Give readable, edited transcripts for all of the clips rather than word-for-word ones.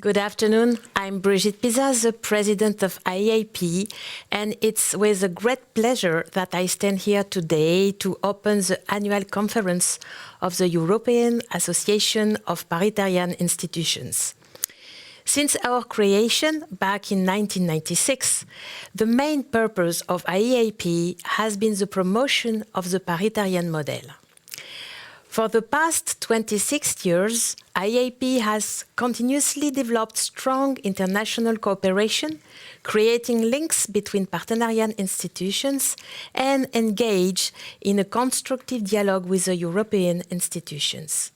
Good afternoon. I'm Brigitte Pisa, the president of AEIP, and it's with a great pleasure that I stand here today to open the annual conference of the European Association of Paritarian Institutions. Since our creation back in 1996, the main purpose of AEIP has been the promotion of the paritarian model. For the past 26 years, AEIP has continuously developed strong international cooperation, creating links between Paritarian institutions and engage in a constructive dialogue with the European institutions.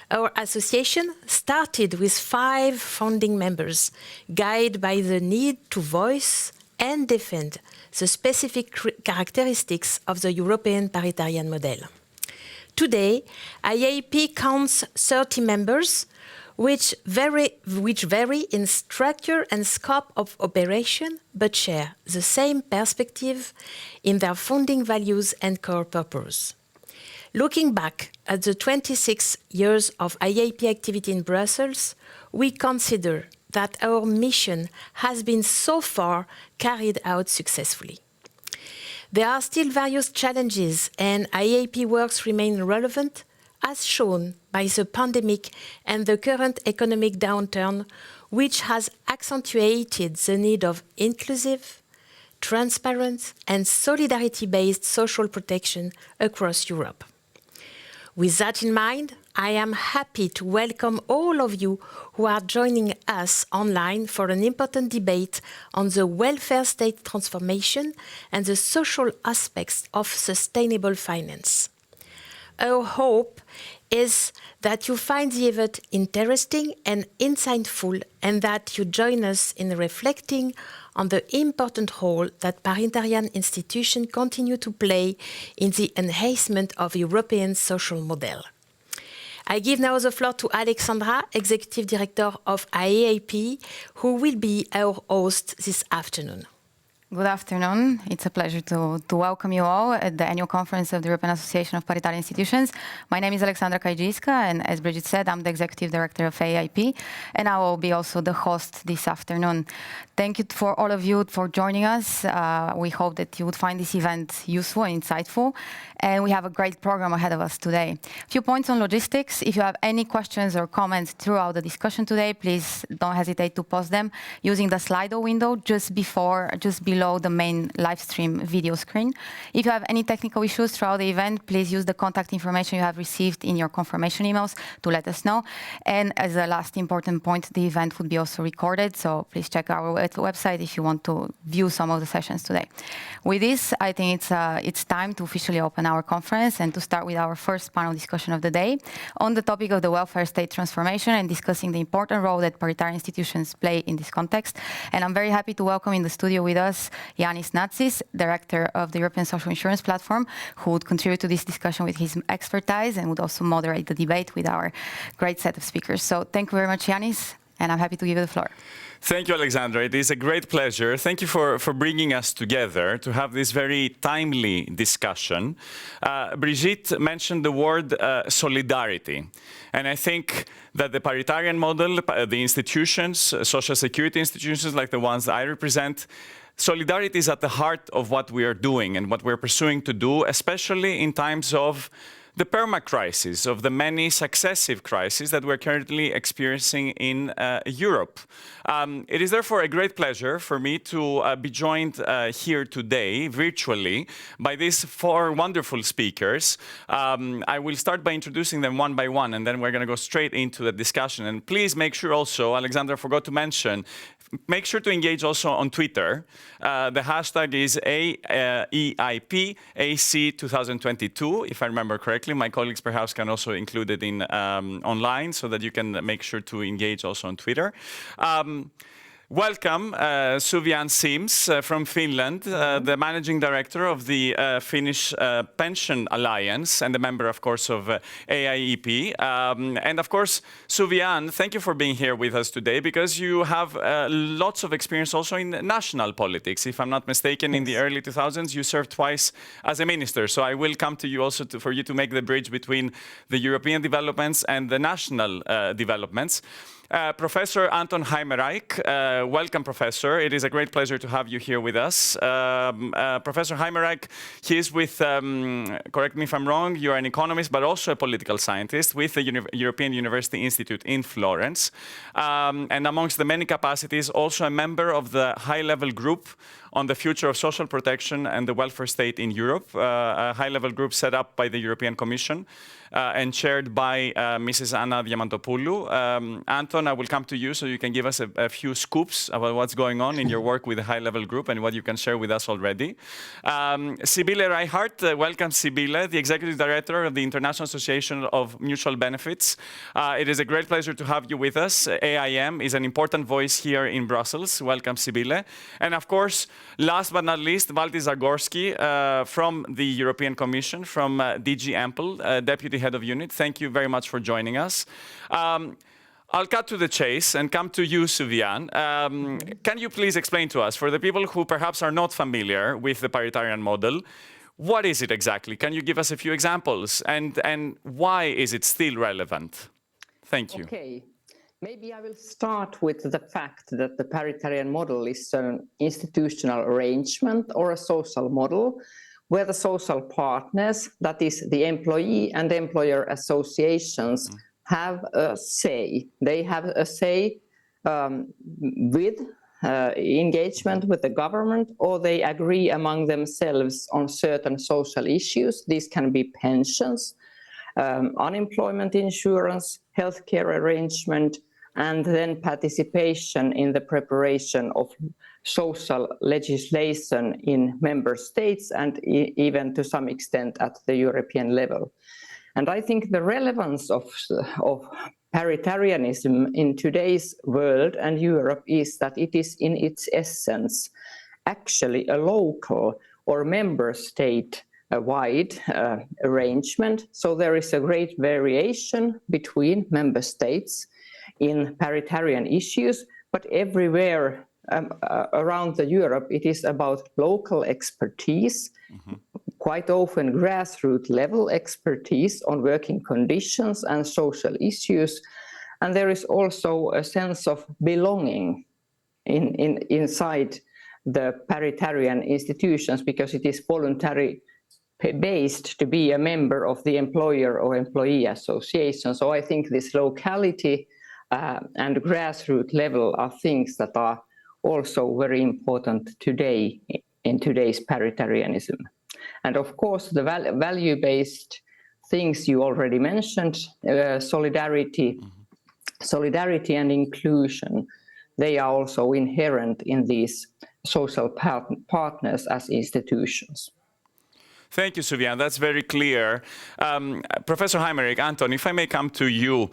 Our association started with 5 founding members, guided by the need to voice and defend the specific characteristics of the European paritarian model. Today, AEIP counts 30 members, which vary in structure and scope of operation, but share the same perspective in their founding values and core purpose. Looking back at the 26 years of AEIP activity in Brussels, we consider that our mission has been so far carried out successfully. There are still various challenges, and AEIP works remain relevant, as shown by the pandemic and the current economic downturn, which has accentuated the need of inclusive, transparent, and solidarity-based social protection across Europe. With that in mind, I am happy to welcome all of you who are joining us online for an important debate on the welfare state transformation and the social aspects of sustainable finance. Our hope is that you find the event interesting and insightful, and that you join us in reflecting on the important role that paritarian institutions continue to play in the enhancement of European social model. I give now the floor to Alexandra, Executive Director of AEIP, who will be our host this afternoon. Good afternoon. It's a pleasure to welcome you all at the annual conference of the European Association of Paritarian Institutions. My name is Alexandra Kajdziska, and as Brigitte said, I'm the Executive Director of AEIP, and I will be also the host this afternoon. Thank you for all of you for joining us. We hope that you would find this event useful and insightful, and we have a great program ahead of us today. A few points on logistics. If you have any questions or comments throughout the discussion today, please don't hesitate to post them using the Slido window just below the main live stream video screen. If you have any technical issues throughout the event, please use the contact information you have received in your confirmation emails to let us know. And as a last important point, the event would be also recorded, so please check our website if you want to view some of the sessions today. With this, I think it's time to officially open our conference and to start with our first panel discussion of the day on the topic of the welfare state transformation and discussing the important role that paritarian institutions play in this context. And I'm very happy to welcome in the studio with us Yanis Natsis, Director of the European Social Insurance Platform, who would contribute to this discussion with his expertise and would also moderate the debate with our great set of speakers. So thank you very much, Yanis, and I'm happy to give you the floor. Thank you, Alexandra. It is a great pleasure. Thank you for bringing us together to have this very timely discussion. Brigitte mentioned the word solidarity. And I think that the paritarian model, the institutions, social security institutions like the ones that I represent, solidarity is at the heart of what we are doing and what we're pursuing to do, especially in times of the perma-crisis, of the many successive crises that we're currently experiencing in Europe. It is therefore a great pleasure for me to be joined here today, virtually, by these 4 wonderful speakers. I will start by introducing them one by one, and then we're going to go straight into the discussion. And please make sure also, Alexandra forgot to mention, make sure to engage also on Twitter. The hashtag is AEIP AC 2022, if I remember correctly. My colleagues perhaps can also include it in online so that you can make sure to engage also on Twitter. Welcome, Suvian Sims from Finland, the Managing Director of the Finnish Pension Alliance and a member, of course, of AEIP. And of course, Suvian, thank you for being here with us today because you have lots of experience also in national politics. If I'm not mistaken, in the early 2000s, you served twice as a minister. So I will come to you also for you to make the bridge between the European developments and the national developments. Professor Anton Heimerijk. Welcome, Professor. It is a great pleasure to have you here with us. Professor Heimerijk, he is with, correct me if I'm wrong, you're an economist, but also a political scientist with the European University Institute in Florence. And amongst the many capacities, also a member of the high-level group on the future of social protection and the welfare state in Europe, a high-level group set up by the European Commission and chaired by Mrs. Anna Diamantopoulou. Anton, I will come to you so you can give us a few scoops about what's going on in your work with the high-level group and what you can share with us already. Sibylle Reichardt, welcome Sibylle, the Executive Director of the International Association of Mutual Benefits. It is a great pleasure to have you with us. AIM is an important voice here in Brussels. Welcome, Sibylle. And of course, last but not least, Valdis Zagorski from the European Commission, from DG Ample, Deputy Head of Unit. Thank you very much for joining us. I'll cut to the chase and come to you, Suvian. Can you please explain to us, for the people who perhaps are not familiar with the paritarian model, what is it exactly? Can you give us a few examples? And why is it still relevant? Thank you. Okay. Maybe I will start with the fact that the paritarian model is an institutional arrangement or a social model where the social partners, that is the employee and employer associations, have a say. They have a say with engagement with the government, or they agree among themselves on certain social issues. These can be pensions, unemployment insurance, healthcare arrangement, and then participation in the preparation of social legislation in member states and even to some extent at the European level. And I think the relevance of paritarianism in today's world and Europe is that it is in its essence actually a local or member state wide arrangement. So there is a great variation between member states in paritarian issues, but everywhere around the Europe, it is about local expertise, quite often grassroots level expertise on working conditions and social issues. And there is also a sense of belonging inside the paritarian institutions, because it is voluntary based to be a member of the employer or employee association. So I think this locality and grassroots level are things that are also very important today in today's paritarianism. And of course, the value-based things you already mentioned, solidarity and inclusion, they are also inherent in these social partners as institutions. Thank you, Suvian. That's very clear. Professor Heimerijk, Anton, if I may come to you.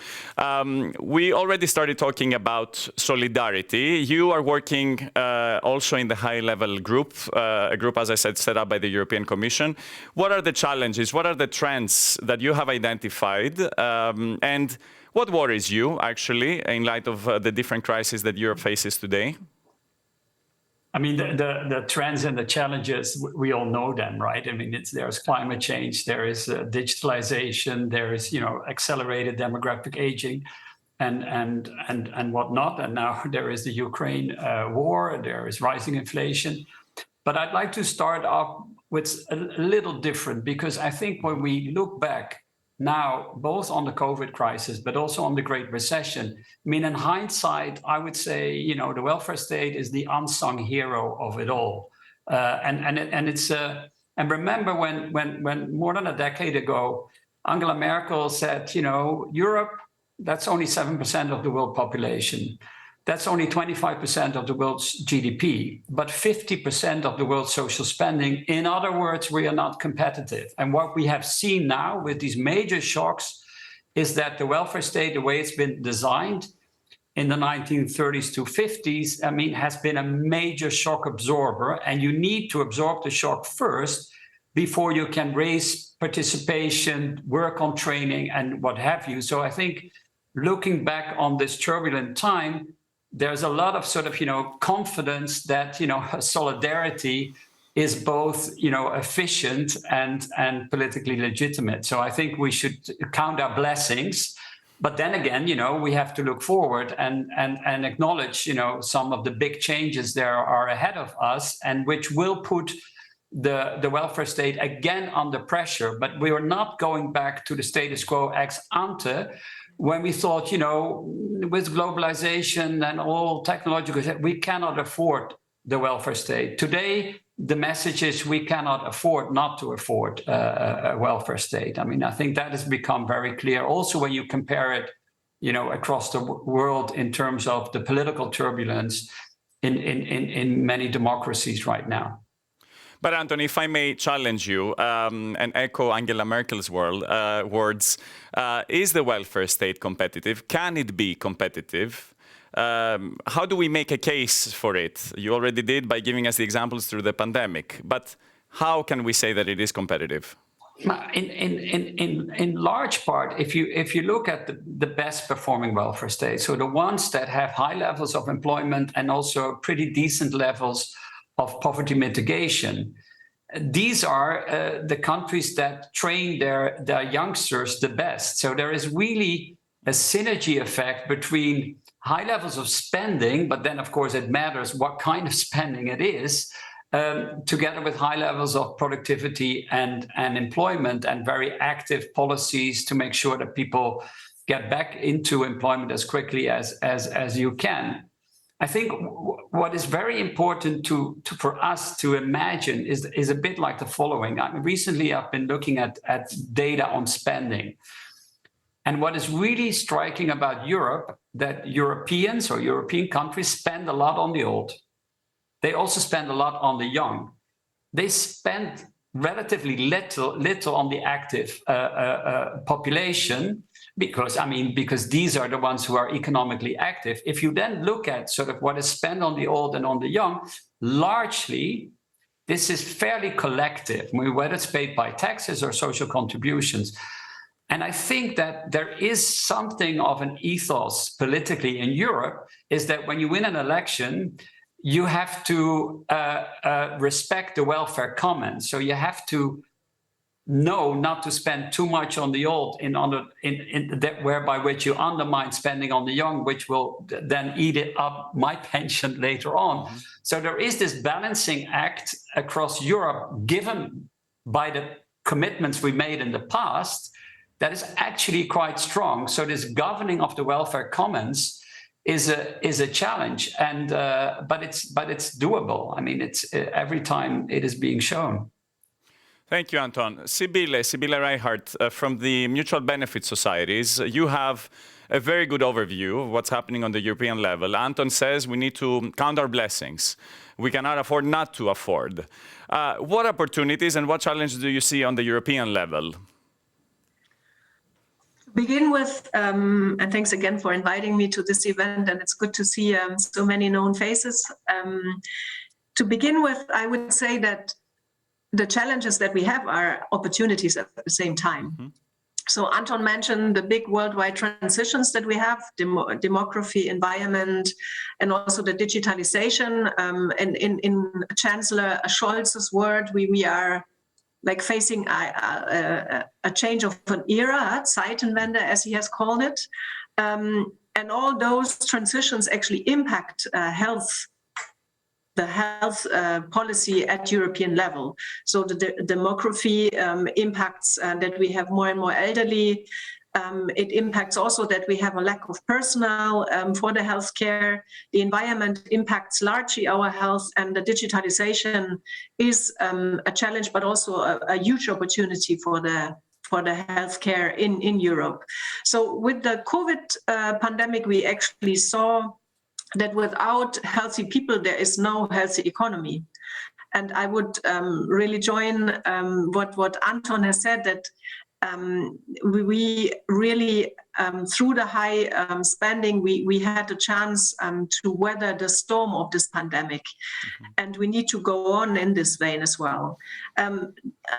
We already started talking about solidarity. You are working also in the high-level group, a group, as I said, set up by the European Commission. What are the challenges? What are the trends that you have identified? And what worries you, actually, in light of the different crises that Europe faces today? I mean, the trends and the challenges, we all know them, right? I mean, there's climate change, there is digitalization, there is, accelerated demographic aging and whatnot. And now there is the Ukraine war, there is rising inflation. But I'd like to start off with a little different, because I think when we look back now, both on the COVID crisis, but also on the Great Recession, I mean, in hindsight, I would say, the welfare state is the unsung hero of it all. And remember when more than a decade ago, Angela Merkel said, Europe, that's only 7% of the world population. That's only 25% of the world's GDP, but 50% of the world's social spending. In other words, we are not competitive. And what we have seen now with these major shocks is that the welfare state, the way it's been designed in the 1930s to 50s, I mean, has been a major shock absorber. And you need to absorb the shock first before you can raise participation, work on training, and what have you. So I think looking back on this turbulent time, there's a lot of sort of, confidence that, solidarity is both, efficient and politically legitimate. So I think we should count our blessings But then again, we have to look forward and acknowledge, some of the big changes there are ahead of us, and which will put the welfare state again under pressure. But we are not going back to the status quo ex ante, when we thought, with globalization and all technological, we cannot afford the welfare state. Today, the message is we cannot afford not to afford a welfare state. I mean, I think that has become very clear. Also, when you compare it, across the world in terms of the political turbulence in many democracies right now. But Anton, if I may challenge you and echo Angela Merkel's words, is the welfare state competitive? Can it be competitive? How do we make a case for it? You already did by giving us the examples through the pandemic, but how can we say that it is competitive? In large part, if you look at the best performing welfare states, so the ones that have high levels of employment and also pretty decent levels of poverty mitigation, these are the countries that train their youngsters the best. So there is really a synergy effect between high levels of spending, but then of course it matters what kind of spending it is, together with high levels of productivity and employment and very active policies to make sure that people get back into employment as quickly as you can. I think what is very important for us to imagine is a bit like the following. Recently, I've been looking at data on spending. And what is really striking about Europe, that Europeans or European countries spend a lot on the old. They also spend a lot on the young. They spend relatively little on the active population, because these are the ones who are economically active. If you then look at sort of what is spent on the old and on the young, largely this is fairly collective, whether it's paid by taxes or social contributions. And I think that there is something of an ethos politically in Europe, is that when you win an election, you have to respect the welfare commons. So you have to know not to spend too much on the old whereby which you undermine spending on the young, which will then eat it up my pension later on. Mm-hmm. So there is this balancing act across Europe, given by the commitments we made in the past, that is actually quite strong. So this governing of the welfare commons is a challenge, and but it's doable. I mean, it's every time it is being shown. Thank you, Anton. Sibylle Reichardt, from the Mutual Benefit Societies, you have a very good overview of what's happening on the European level. Anton says we need to count our blessings. We cannot afford not to afford. What opportunities and what challenges do you see on the European level? Begin with, and thanks again for inviting me to this event, and it's good to see so many known faces. To begin with, I would say that the challenges that we have are opportunities at the same time. Mm-hmm. So Anton mentioned the big worldwide transitions that we have, demography, environment, and also the digitalization. And in Chancellor Scholz's word, we are like facing a change of an era, Zeitenwende, as he has called it. And all those transitions actually impact the health policy at European level. So the demography impacts that we have more and more elderly. It impacts also that we have a lack of personnel for the healthcare. The environment impacts largely our health, and the digitalization is a challenge, but also a huge opportunity for the healthcare in Europe. So with the COVID pandemic, we actually saw that without healthy people, there is no healthy economy. And I would really join what Anton has said, that we really, through the high spending, we had a chance to weather the storm of this pandemic. Mm-hmm. And we need to go on in this vein as well.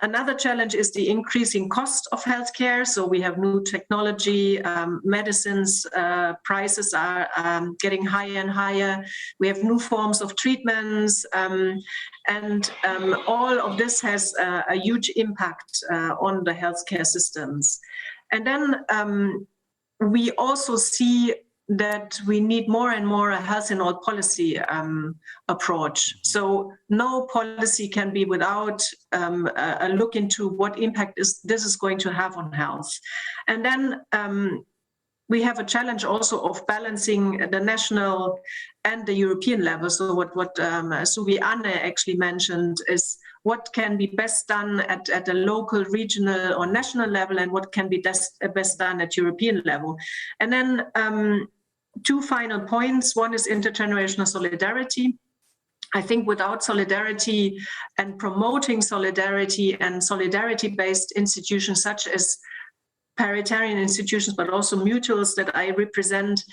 Another challenge is the increasing cost of healthcare. So we have new technology, medicines, prices are getting higher and higher. We have new forms of treatments, and all of this has a huge impact on the healthcare systems. And then we also see that we need more and more a health in all policy approach. So no policy can be without a look into what impact this is going to have on health. And then we have a challenge also of balancing the national and the European level. So what Suvi Anne actually mentioned is what can be best done at a local, regional or national level, and what can be best done at European level. And then two final points. One is intergenerational solidarity. I think without solidarity and promoting solidarity and solidarity-based institutions such as paritarian institutions, but also mutuals that I represent,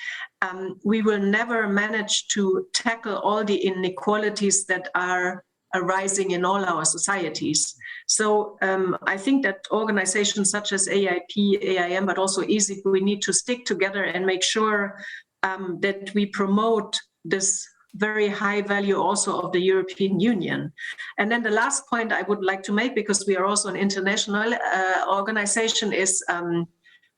we will never manage to tackle all the inequalities that are arising in all our societies. So I think that organizations such as AEIP, AIM, but also EASIC, we need to stick together and make sure that we promote this very high value also of the European Union. And then the last point I would like to make, because we are also an international organization, is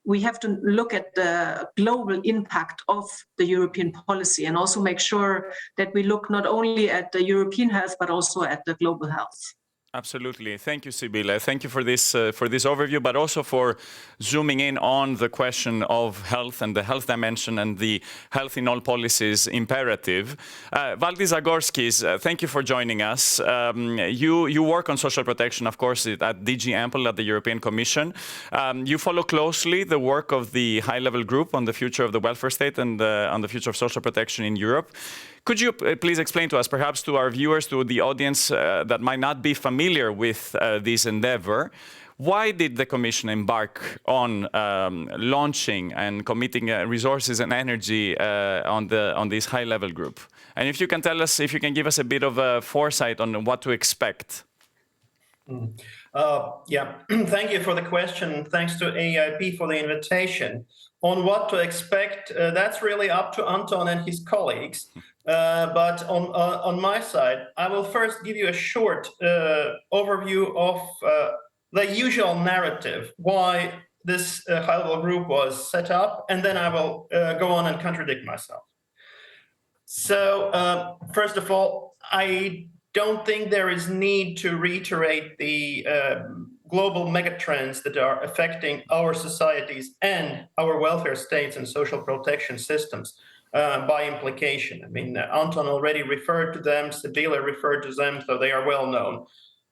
we have to look at the global impact of the European policy and also make sure that we look not only at the European health, but also at the global health. Absolutely. Thank you, Sibylle. Thank you for this overview, but also for zooming in on the question of health and the health dimension and the health in all policies imperative. Valdis Zagorskis, thank you for joining us. You work on social protection, of course, at DG Ample at the European Commission. You follow closely the work of the high-level group on the future of the welfare state and on the future of social protection in Europe. Could you please explain to us, perhaps to our viewers, to the audience that might not be familiar with this endeavor, why did the Commission embark on launching and committing resources and energy on this high-level group? And if you can tell us, if you can give us a bit of a foresight on what to expect. Yeah, thank you for the question. Thanks to AEIP for the invitation. On what to expect, that's really up to Anton and his colleagues. But on my side, I will first give you a short overview of the usual narrative, why this high-level group was set up, and then I will go on and contradict myself. So, first of all, I don't think there is need to reiterate the global megatrends that are affecting our societies and our welfare states and social protection systems by implication. I mean, Anton already referred to them, Sibylle referred to them, so they are well known.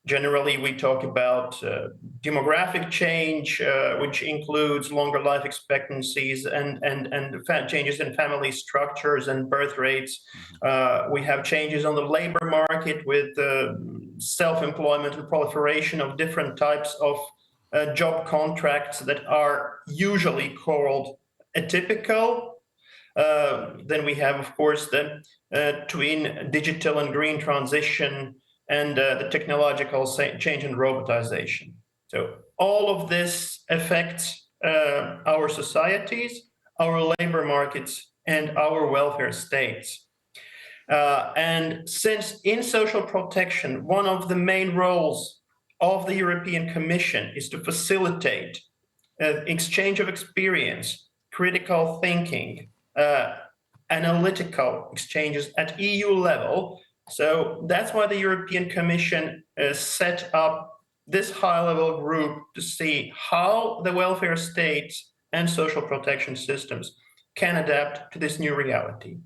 Generally, we talk about demographic change, which includes longer life expectancies and changes in family structures and birth rates. We have changes on the labor market with self-employment and proliferation of different types of job contracts that are usually called atypical. Then we have, of course, the twin digital and green transition and the technological change and robotization. So all of this affects our societies, our labor markets, and our welfare states. And since in social protection, one of the main roles of the European Commission is to facilitate exchange of experience, critical thinking, analytical exchanges at EU level. So that's why the European Commission set up this high-level group to see how the welfare states and social protection systems can adapt to this new reality.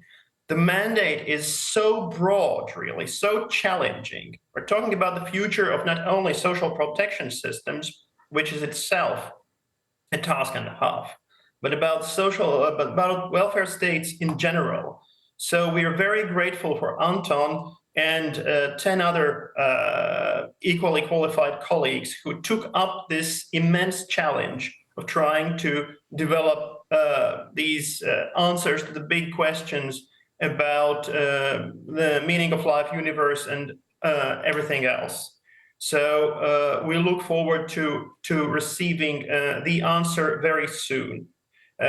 The mandate is so broad, really, so challenging. We're talking about the future of not only social protection systems, which is itself a task and a half, but about welfare states in general. So we are very grateful for Anton and 10 other equally qualified colleagues who took up this immense challenge of trying to develop these answers to the big questions about the meaning of life, universe, and everything else. So we look forward to receiving the answer very soon.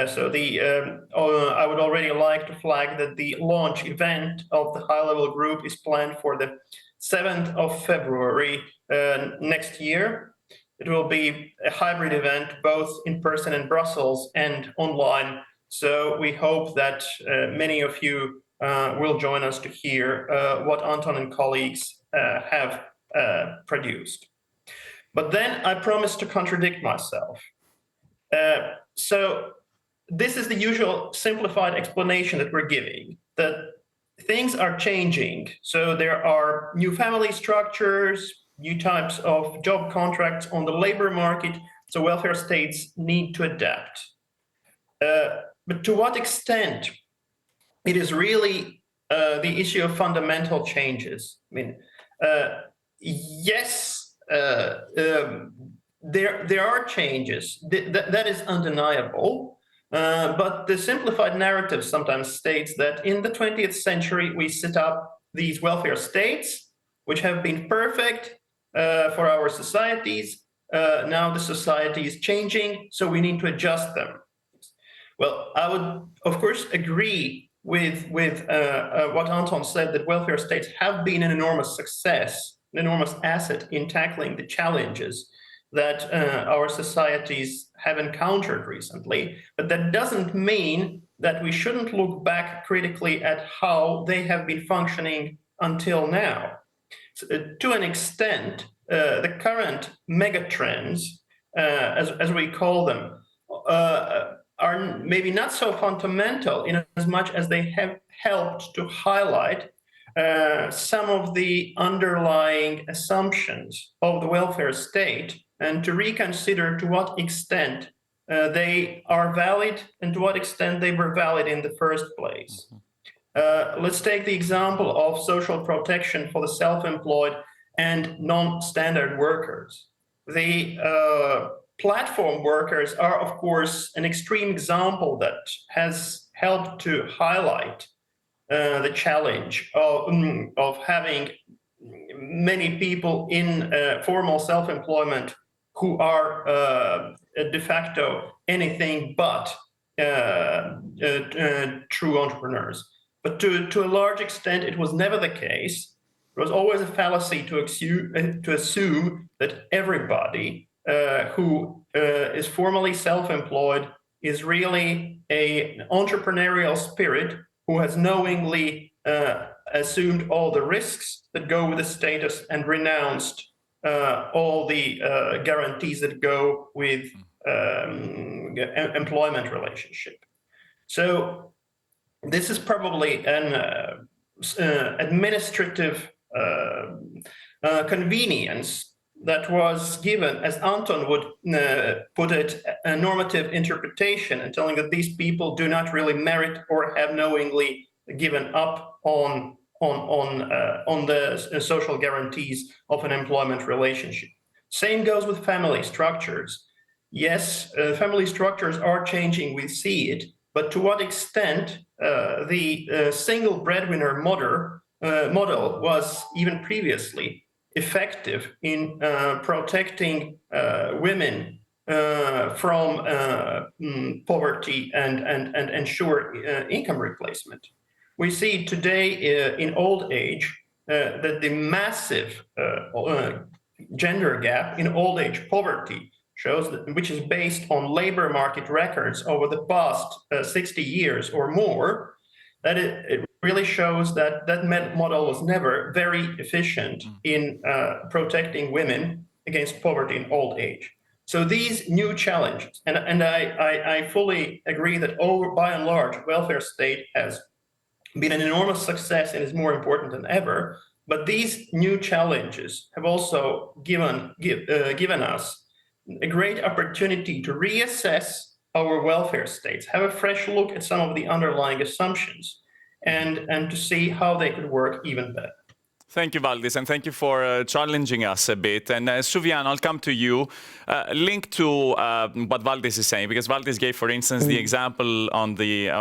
So I would already like to flag that the launch event of the high-level group is planned for the 7th of February next year. It will be a hybrid event, both in person in Brussels and online. So we hope that many of you will join us to hear what Anton and colleagues have produced. But then I promised to contradict myself. So this is the usual simplified explanation that we're giving, that things are changing. So there are new family structures, new types of job contracts on the labor market, so welfare states need to adapt. But to what extent it is really the issue of fundamental changes? I mean, yes, there are changes, that is undeniable, but the simplified narrative sometimes states that in the 20th century we set up these welfare states, which have been perfect for our societies. Now the society is changing, so we need to adjust them. Well, I would, of course, agree with what Anton said, that welfare states have been an enormous success, an enormous asset in tackling the challenges that our societies have encountered recently. But that doesn't mean that we shouldn't look back critically at how they have been functioning until now. So, to an extent, the current megatrends, as we call them, are maybe not so fundamental in as much as they have helped to highlight some of the underlying assumptions of the welfare state, and to reconsider to what extent they are valid and to what extent they were valid in the first place. Let's take the example of social protection for the self-employed and non-standard workers. The platform workers are, of course, an extreme example that has helped to highlight the challenge of having many people in formal self-employment who are de facto anything but true entrepreneurs. But to a large extent, it was never the case. It was always a fallacy to assume that everybody who is formally self-employed is really an entrepreneurial spirit who has knowingly assumed all the risks that go with the status and renounced all the guarantees that go with employment relationship. So this is probably an administrative convenience that was given, as Anton would put it, a normative interpretation, and telling that these people do not really merit or have knowingly given up on the social guarantees of an employment relationship. Same goes with family structures. Yes, family structures are changing, we see it, but to what extent the single breadwinner model was even previously effective in protecting women from poverty and ensure income replacement. We see today in old age that the massive gender gap in old age poverty shows that, which is based on labor market records over the past 60 years or more, that it really shows that that model was never very efficient in protecting women against poverty in old age. So these new challenges, and I fully agree that by and large, welfare state has been an enormous success and is more important than ever. But these new challenges have also given us a great opportunity to reassess our welfare states, have a fresh look at some of the underlying assumptions, and to see how they could work even better. Thank you, Valdis, and thank you for challenging us a bit. And Sufian, I'll come to you. Linked to what Valdis is saying, because Valdis gave, for instance, the example on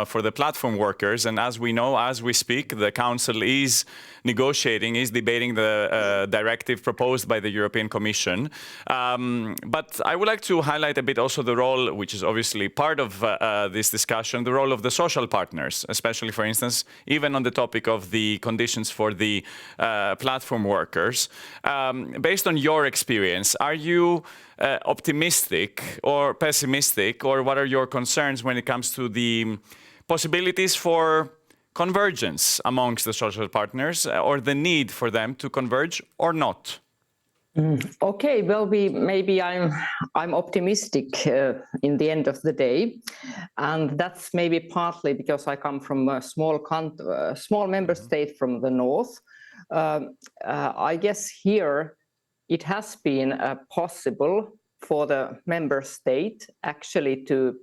for the platform workers, and as we know, as we speak, the Council is negotiating, is debating the directive proposed by the European Commission. But I would like to highlight a bit also the role, which is obviously part of this discussion, the role of the social partners, especially, for instance, even on the topic of the conditions for the platform workers. Based on your experience, are you optimistic or pessimistic, or what are your concerns when it comes to the possibilities for convergence amongst the social partners, or the need for them to converge or not? Okay, well, maybe I'm optimistic in the end of the day, and that's maybe partly because I come from a small member state from the north. I guess here it has been possible for the member state actually to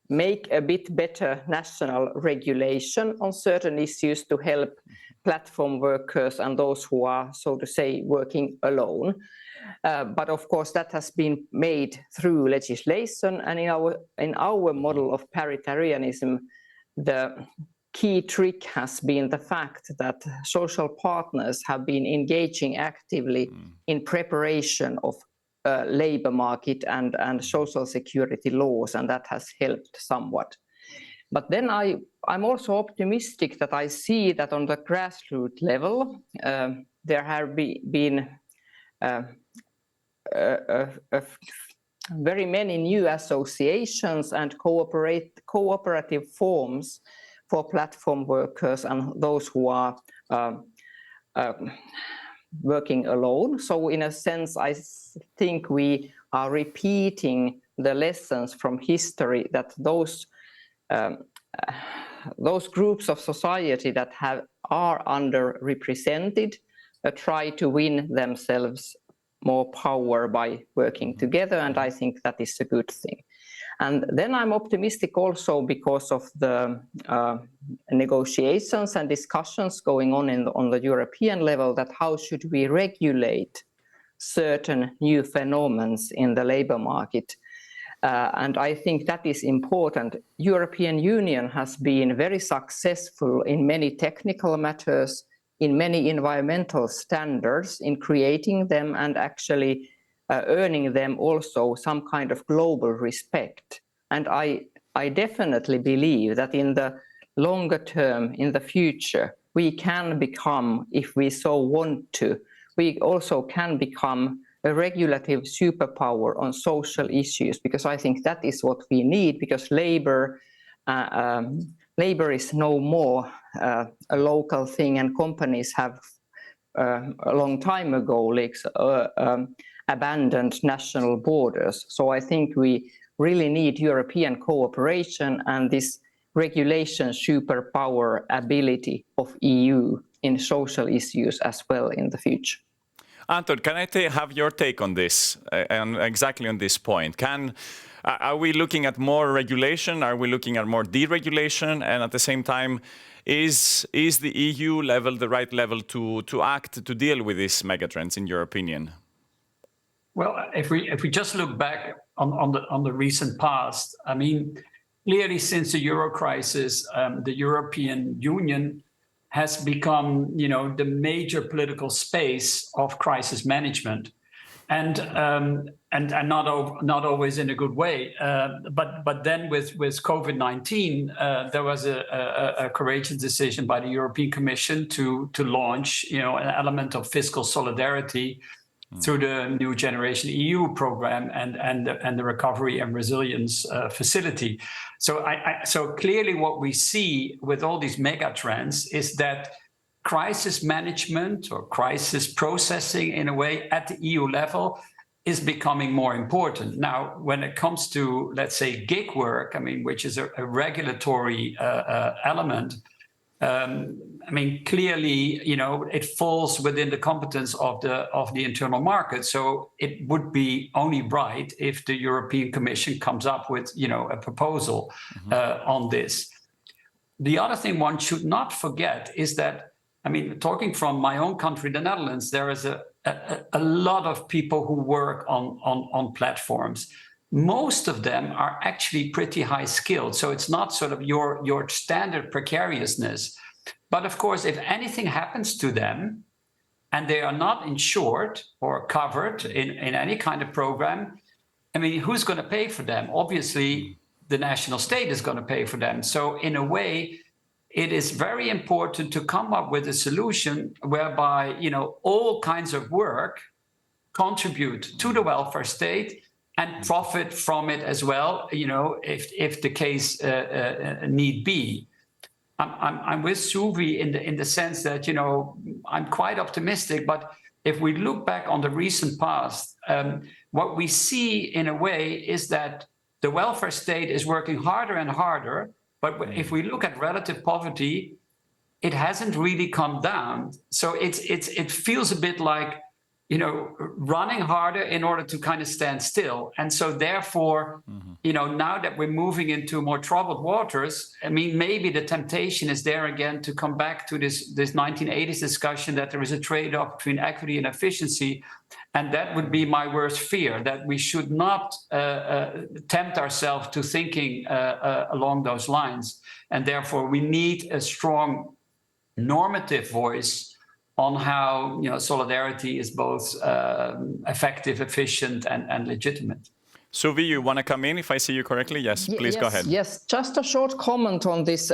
make a bit better national regulation on certain issues to help platform workers and those who are, so to say, working alone. But of course, that has been made through legislation, and in our model of paritarianism, the key trick has been the fact that social partners have been engaging actively in preparation of labor market and social security laws, and that has helped somewhat. But then I'm also optimistic that I see that on the grassroots level, there have been very many new associations and cooperative forms for platform workers and those who are working alone. So in a sense, I think we are repeating the lessons from history that those groups of society that are underrepresented try to win themselves more power by working together, and I think that is a good thing. And then I'm optimistic also because of the negotiations and discussions going on the European level, that how should we regulate certain new phenomena in the labor market. And I think that is important. European Union has been very successful in many technical matters, in many environmental standards, in creating them and actually earning them also some kind of global respect. And I definitely believe that in the longer term, in the future, we can become, if we so want to, we also can become a regulative superpower on social issues, because I think that is what we need, because labor is no more a local thing, and companies have a long time ago abandoned national borders. So I think we really need European cooperation and this regulation superpower ability of EU in social issues as well in the future. Anton, can I have your take on this, and exactly on this point? Are we looking at more regulation? Are we looking at more deregulation? And at the same time, is the EU level the right level to act to deal with these megatrends, in your opinion? Well, if we just look back on the recent past, I mean, clearly since the Euro crisis, the European Union has become, the major political space of crisis management, and not always in a good way. But then with COVID-19, there was a courageous decision by the European Commission to launch, an element of fiscal solidarity through the New Generation EU program and the Recovery and Resilience Facility. So clearly what we see with all these mega trends is that crisis management or crisis processing, in a way, at the EU level is becoming more important. Now, when it comes to, let's say, gig work, I mean, which is a regulatory element, I mean, clearly, it falls within the competence of the internal market. So it would be only right if the European Commission comes up with, a proposal on this. The other thing one should not forget is that, I mean, talking from my own country, the Netherlands, there is a lot of people who work on platforms. Most of them are actually pretty high skilled. So it's not sort of your standard precariousness. But of course, if anything happens to them and they are not insured or covered in any kind of program, I mean, who's going to pay for them? Obviously, the national state is going to pay for them. So in a way, it is very important to come up with a solution whereby, all kinds of work contribute to the welfare state and profit from it as well, if the case need be. I'm with Suvi in the sense that, I'm quite optimistic, but if we look back on the recent past, what we see in a way is that the welfare state is working harder and harder, but if we look at relative poverty, it hasn't really come down. So it feels a bit like, running harder in order to kind of stand still. And so therefore, now that we're moving into more troubled waters, I mean, maybe the temptation is there again to come back to this 1980s discussion that there is a trade-off between equity and efficiency. And that would be my worst fear, that we should not tempt ourselves to thinking along those lines. And therefore, we need a strong normative voice on how solidarity is both effective, efficient, and legitimate. Suvi, you want to come in if I see you correctly? Yes, please go ahead. Yes, just a short comment on this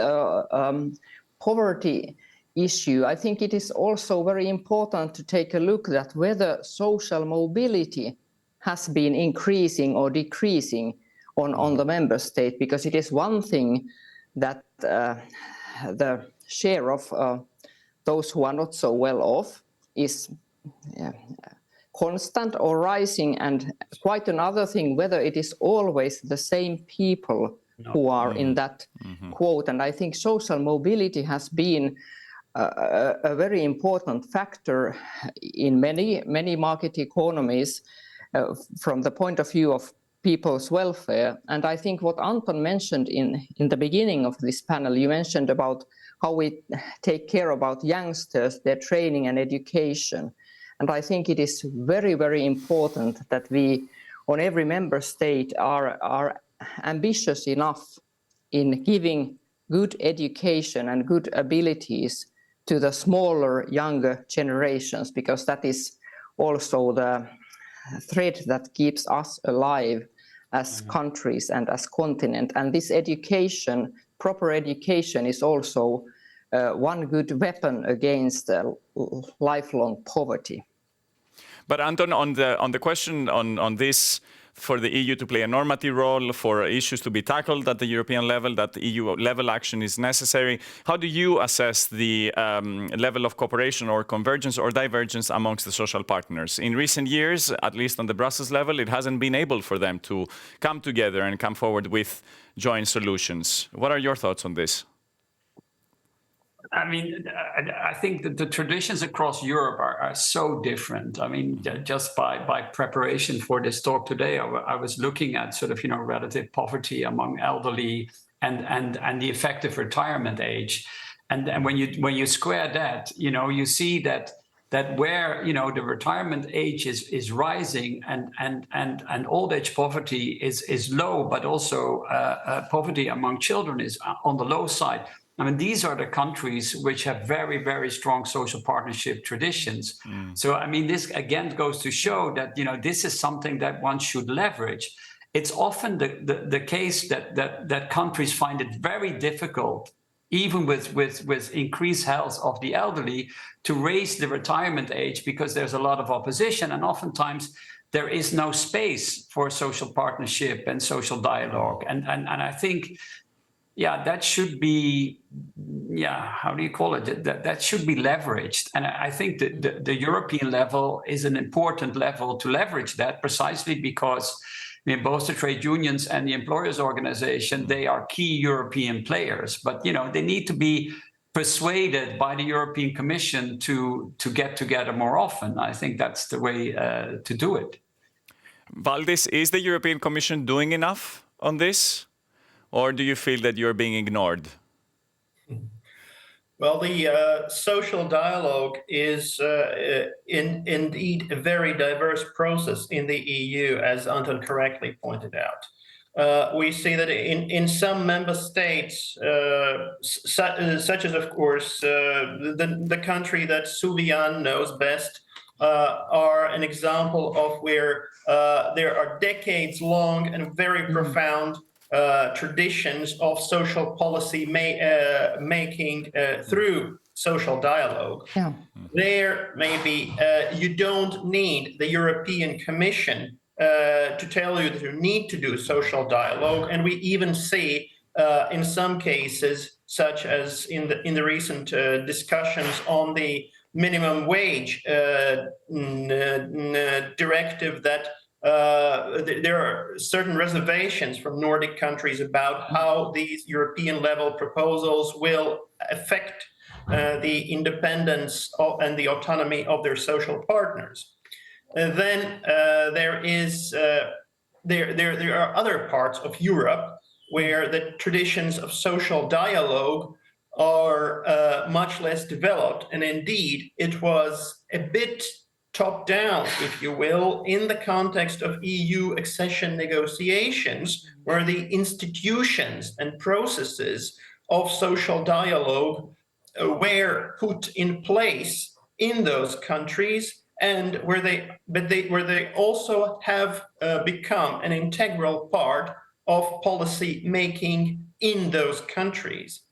poverty issue. I think it is also very important to take a look at whether social mobility has been increasing or decreasing on the member state, because it is one thing that the share of those who are not so well off is constant or rising, and quite another thing whether it is always the same people who are in that quote. And I think social mobility has been a very important factor in many market economies from the point of view of people's welfare. And I think what Anton mentioned in the beginning of this panel, you mentioned about how we take care about youngsters, their training and education. And I think it is very, very important that we, on every member state, are ambitious enough in giving good education and good abilities to the smaller, younger generations, because that is also the thread that keeps us alive as countries and as continent. And this education, proper education, is also one good weapon against lifelong poverty. But Anton, on the question on this, for the EU to play a normative role, for issues to be tackled at the European level, that EU level action is necessary. How do you assess the level of cooperation or convergence or divergence amongst the social partners? In recent years, at least on the Brussels level, it hasn't been able for them to come together and come forward with joint solutions. What are your thoughts on this? I mean, I think that the traditions across Europe are so different. I mean, just by preparation for this talk today, I was looking at sort of, relative poverty among elderly and the effective retirement age. And when you square that, you see that where, the retirement age is rising and old age poverty is low, but also poverty among children is on the low side. I mean, these are the countries which have very, very strong social partnership traditions. So, I mean, this again goes to show that, this is something that one should leverage. It's often the case that countries find it very difficult, even with increased health of the elderly, to raise the retirement age because there's a lot of opposition. And oftentimes there is no space for social partnership and social dialogue. And I think, that should be, how do you call it? That should be leveraged. And I think that the European level is an important level to leverage that, precisely because both the trade unions and the employers organization, they are key European players. But, they need to be persuaded by the European Commission to get together more often. I think that's the way to do it. Valdis, is the European Commission doing enough on this? Or do you feel that you're being ignored? Well, the social dialogue is indeed a very diverse process in the EU, as Anton correctly pointed out. We see that in some member states, such as, of course, the country that Suvian knows best, are an example of where there are decades-long and very profound traditions of social policy making through social dialogue. Yeah. There, maybe you don't need the European Commission to tell you that you need to do social dialogue, and we even see in some cases, such as in the recent discussions on the minimum wage directive, that there are certain reservations from Nordic countries about how these European level proposals will affect the independence and the autonomy of their social partners. Then there are other parts of Europe where the traditions of social dialogue are much less developed, and indeed it was a bit top down, if you will, in the context of EU accession negotiations, where the institutions and processes of social dialogue were put in place in those countries, and where they also have become an integral part of policy making in those countries.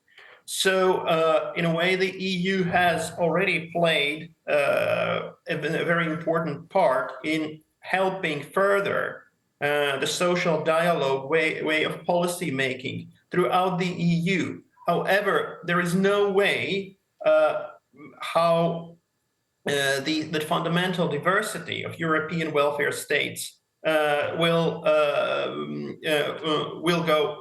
So in a way, the EU has already played a very important part in helping further the social dialogue way of policy making throughout the EU. However, there is no way how the fundamental diversity of European welfare states will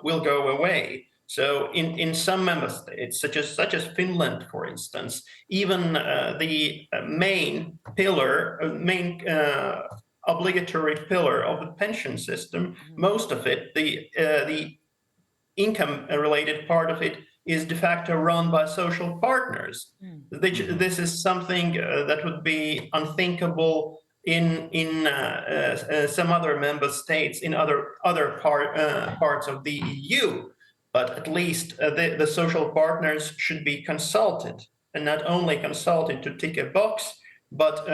go away. So in some member states, such as Finland, for instance, even the main obligatory pillar of the pension system, most of it, the income-related part of it, is de facto run by social partners. This is something that would be unthinkable in some other member states, in other parts of the EU. But at least the social partners should be consulted, and not only consulted to tick a box, but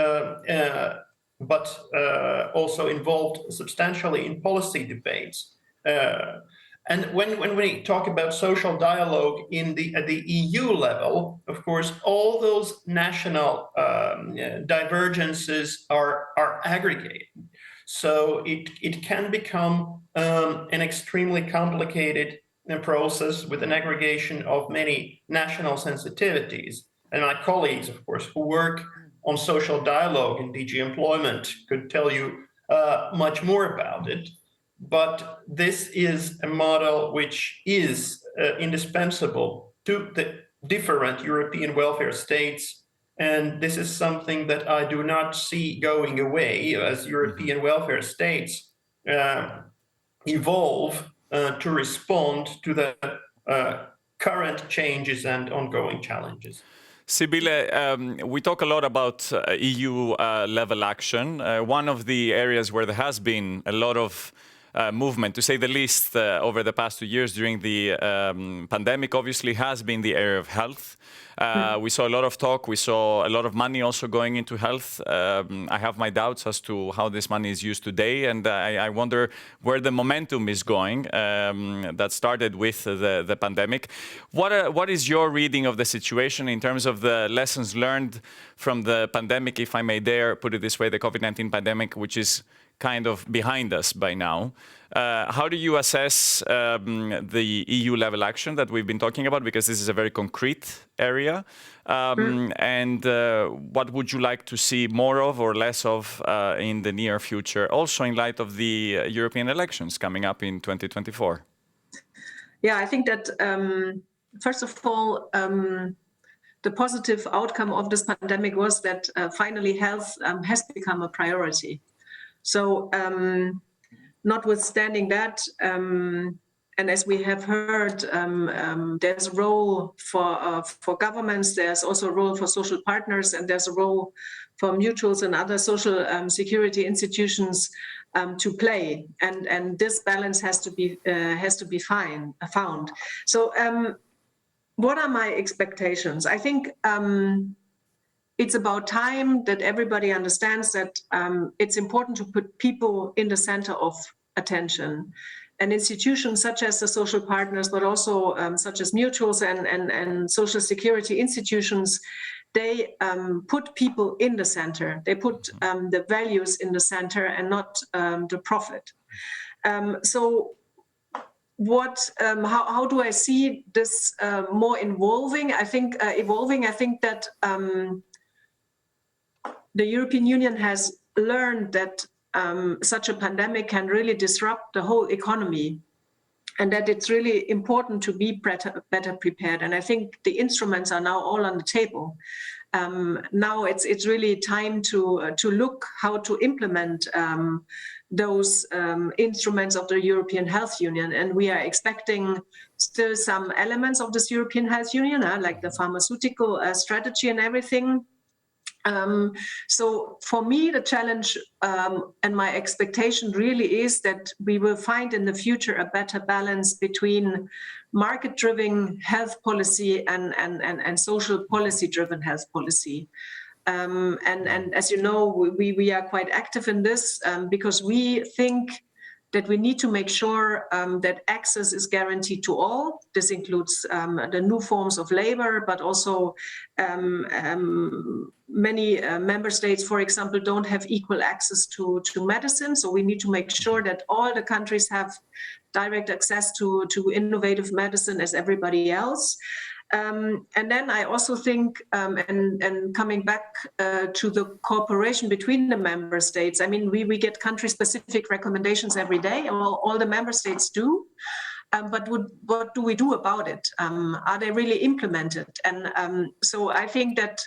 also involved substantially in policy debates. And when we talk about social dialogue at the EU level, of course, all those national divergences are aggregated. So it can become an extremely complicated process with an aggregation of many national sensitivities. And my colleagues, of course, who work on social dialogue in DG Employment could tell you much more about it. But this is a model which is indispensable to the different European welfare states. And this is something that I do not see going away as European welfare states evolve to respond to the current changes and ongoing challenges. Sibylle, we talk a lot about EU level action. One of the areas where there has been a lot of movement, to say the least, over the past 2 years during the pandemic, obviously, has been the area of health. We saw a lot of talk. We saw a lot of money also going into health. I have my doubts as to how this money is used today, and I wonder where the momentum is going that started with the pandemic. What is your reading of the situation in terms of the lessons learned from the pandemic, if I may dare put it this way, the COVID-19 pandemic, which is kind of behind us by now? How do you assess the EU level action that we've been talking about? Because this is a very concrete area. And what would you like to see more of or less of in the near future, also in light of the European elections coming up in 2024? Yeah, I think that, first of all, the positive outcome of this pandemic was that finally health has become a priority. So notwithstanding that, and as we have heard, there's a role for governments, there's also a role for social partners, and there's a role for mutuals and other social security institutions to play. And this balance has to be found. So what are my expectations? I think it's about time that everybody understands that it's important to put people in the center of attention. And institutions such as the social partners, but also such as mutuals and social security institutions, they put people in the center. They put the values in the center and not the profit. So how do I see this more evolving? I think that the European Union has learned that such a pandemic can really disrupt the whole economy, and that it's really important to be better prepared. And I think the instruments are now all on the table. Now it's really time to look how to implement those instruments of the European Health Union. And we are expecting still some elements of this European Health Union, like the pharmaceutical strategy and everything. So for me, the challenge and my expectation really is that we will find in the future a better balance between market-driven health policy and social policy-driven health policy. And as you know, we are quite active in this because we think that we need to make sure that access is guaranteed to all. This includes the new forms of labor, but also many member states, for example, don't have equal access to medicine. So we need to make sure that all the countries have direct access to innovative medicine as everybody else. And then I also think, and coming back to the cooperation between the member states, I mean, we get country-specific recommendations every day, all the member states do, but what do we do about it? Are they really implemented? And so I think that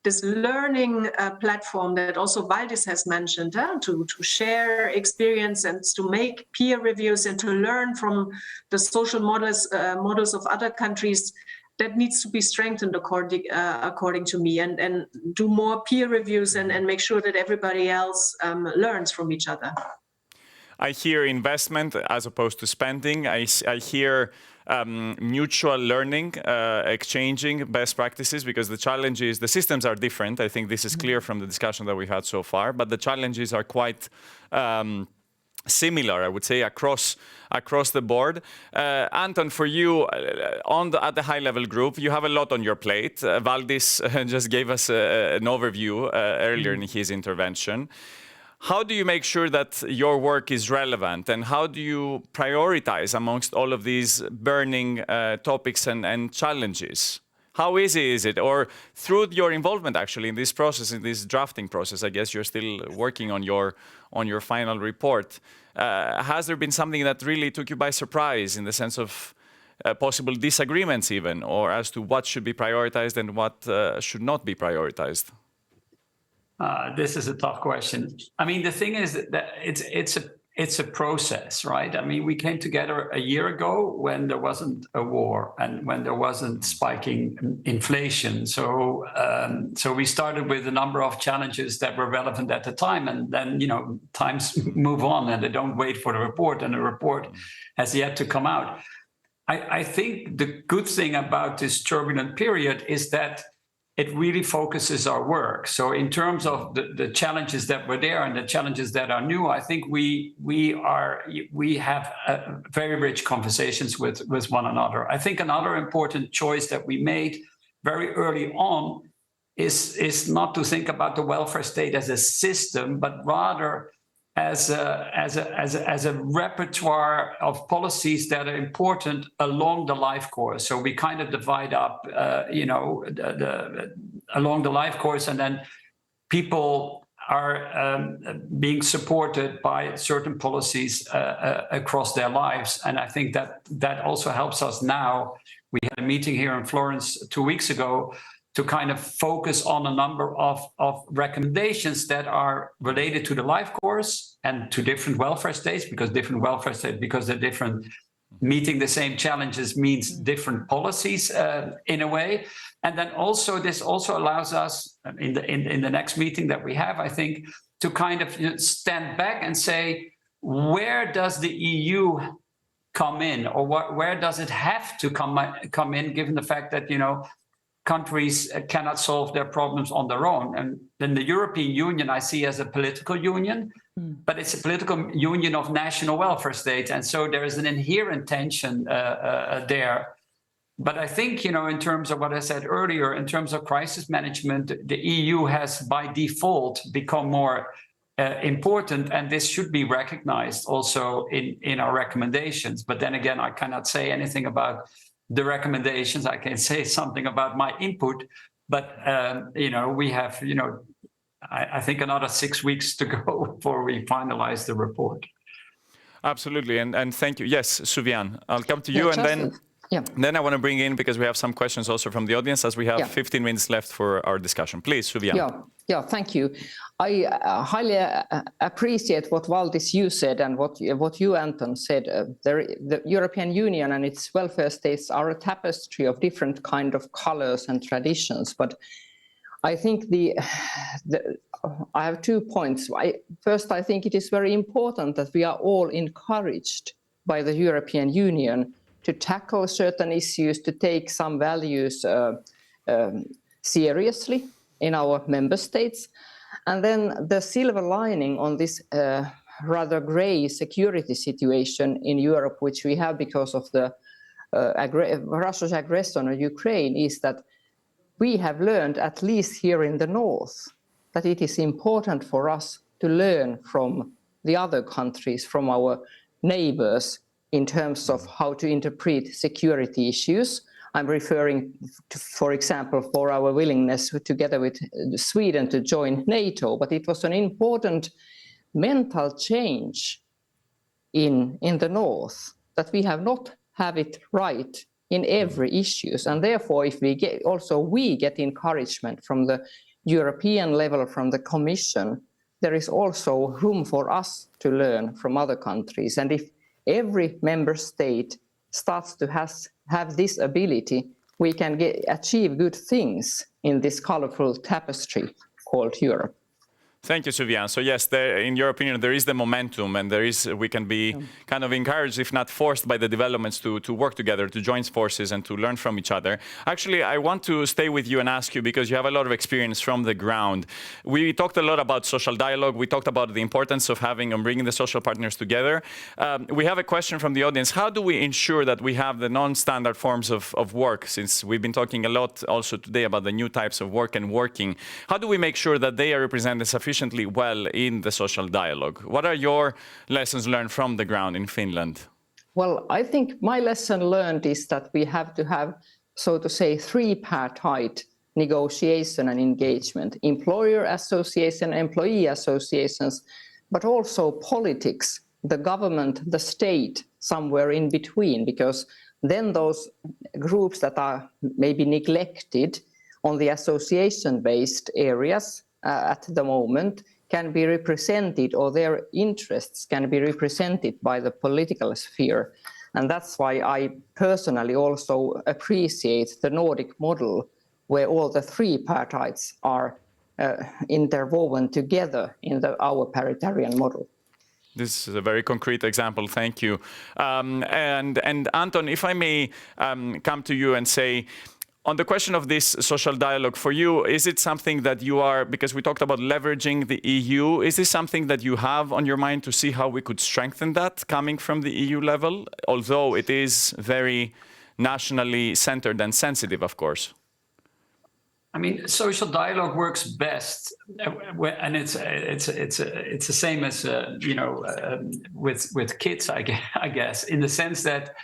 this learning platform that also Valdis has mentioned, to share experience and to make peer reviews and to learn from the social models of other countries, that needs to be strengthened according to me, and do more peer reviews and make sure that everybody else learns from each other. I hear investment as opposed to spending. I hear mutual learning, exchanging best practices, because the challenge is the systems are different. I think this is clear from the discussion that we've had so far, but the challenges are quite similar, I would say, across the board. Anton, for you, at the high-level group, you have a lot on your plate. Valdis just gave us an overview earlier in his intervention. How do you make sure that your work is relevant, and how do you prioritize amongst all of these burning topics and challenges? How easy is it? Or through your involvement actually in this process, in this drafting process, I guess you're still working on your final report. Has there been something that really took you by surprise in the sense of possible disagreements even, or as to what should be prioritized and what should not be prioritized? This is a tough question. I mean, the thing is that it's a process, right? I mean, we came together a year ago when there wasn't a war and when there wasn't spiking inflation. So we started with a number of challenges that were relevant at the time, and then times move on and they don't wait for the report, and the report has yet to come out. I think the good thing about this turbulent period is that it really focuses our work. So in terms of the challenges that were there and the challenges that are new, I think we have very rich conversations with one another. I think another important choice that we made very early on is not to think about the welfare state as a system, but rather as a repertoire of policies that are important along the life course. So we kind of divide up, along the life course, and then people are being supported by certain policies across their lives. And I think that also helps us now. We had a meeting here in Florence 2 weeks ago to kind of focus on a number of recommendations that are related to the life course and to different welfare states, because they're different, meeting the same challenges means different policies in a way. And then also this also allows us in the next meeting that we have, I think, to kind of stand back and say, where does the EU come in, or where does it have to come in, given the fact that countries cannot solve their problems on their own. And then the European Union I see as a political union, but it's a political union of national welfare states. And so there is an inherent tension there. But I think, in terms of what I said earlier, in terms of crisis management, the EU has by default become more important, and this should be recognized also in our recommendations. But then again, I cannot say anything about the recommendations. I can say something about my input, but we have, I think another 6 weeks to go before we finalize the report. Absolutely, and thank you. Yes, Suvian, I'll come to you, and then I want to bring in, because we have some questions also from the audience, as we have 15 minutes left for our discussion. Please, Suvian. Yeah, thank you. I highly appreciate what Valdis, you said, and what you, Anton, said. The European Union and its welfare states are a tapestry of different kind of colors and traditions. But I think I have 2 points. First, I think it is very important that we are all encouraged by the European Union to tackle certain issues, to take some values seriously in our member states. And then the silver lining on this rather grey security situation in Europe, which we have because of the Russia's aggression on Ukraine, is that we have learned, at least here in the north, that it is important for us to learn from the other countries, from our neighbors, in terms of how to interpret security issues. I'm referring to, for example, for our willingness together with Sweden to join NATO, but it was an important mental change in the north, that we have not have it right in every issues. And therefore, if we get encouragement from the European level, from the Commission, there is also room for us to learn from other countries. And if every member state starts to have this ability, we can achieve good things in this colorful tapestry called Europe. Thank you, Suvian. So yes, in your opinion, there is the momentum, and we can be kind of encouraged, if not forced, by the developments to work together, to join forces and to learn from each other. Actually, I want to stay with you and ask you, because you have a lot of experience from the ground. We talked a lot about social dialogue. We talked about the importance of having and bringing the social partners together. We have a question from the audience. How do we ensure that we have the non-standard forms of work, since we've been talking a lot also today about the new types of work and working? How do we make sure that they are represented sufficiently well in the social dialogue? What are your lessons learned from the ground in Finland? Well, I think my lesson learned is that we have to have, so to say, tripartite negotiation and engagement: employer association, employee associations, but also politics, the government, the state, somewhere in between, because then those groups that are maybe neglected on the association-based areas at the moment can be represented, or their interests can be represented by the political sphere. And that's why I personally also appreciate the Nordic model, where all the three parties are interwoven together in our paritarian model. This is a very concrete example. Thank you. And Anton, if I may come to you and say, on the question of this social dialogue, for you, is it something that you are, because we talked about leveraging the EU, is this something that you have on your mind to see how we could strengthen that coming from the EU level, although it is very nationally centered and sensitive, of course? I mean, social dialogue works best, and it's the same as with kids, I guess, in the sense that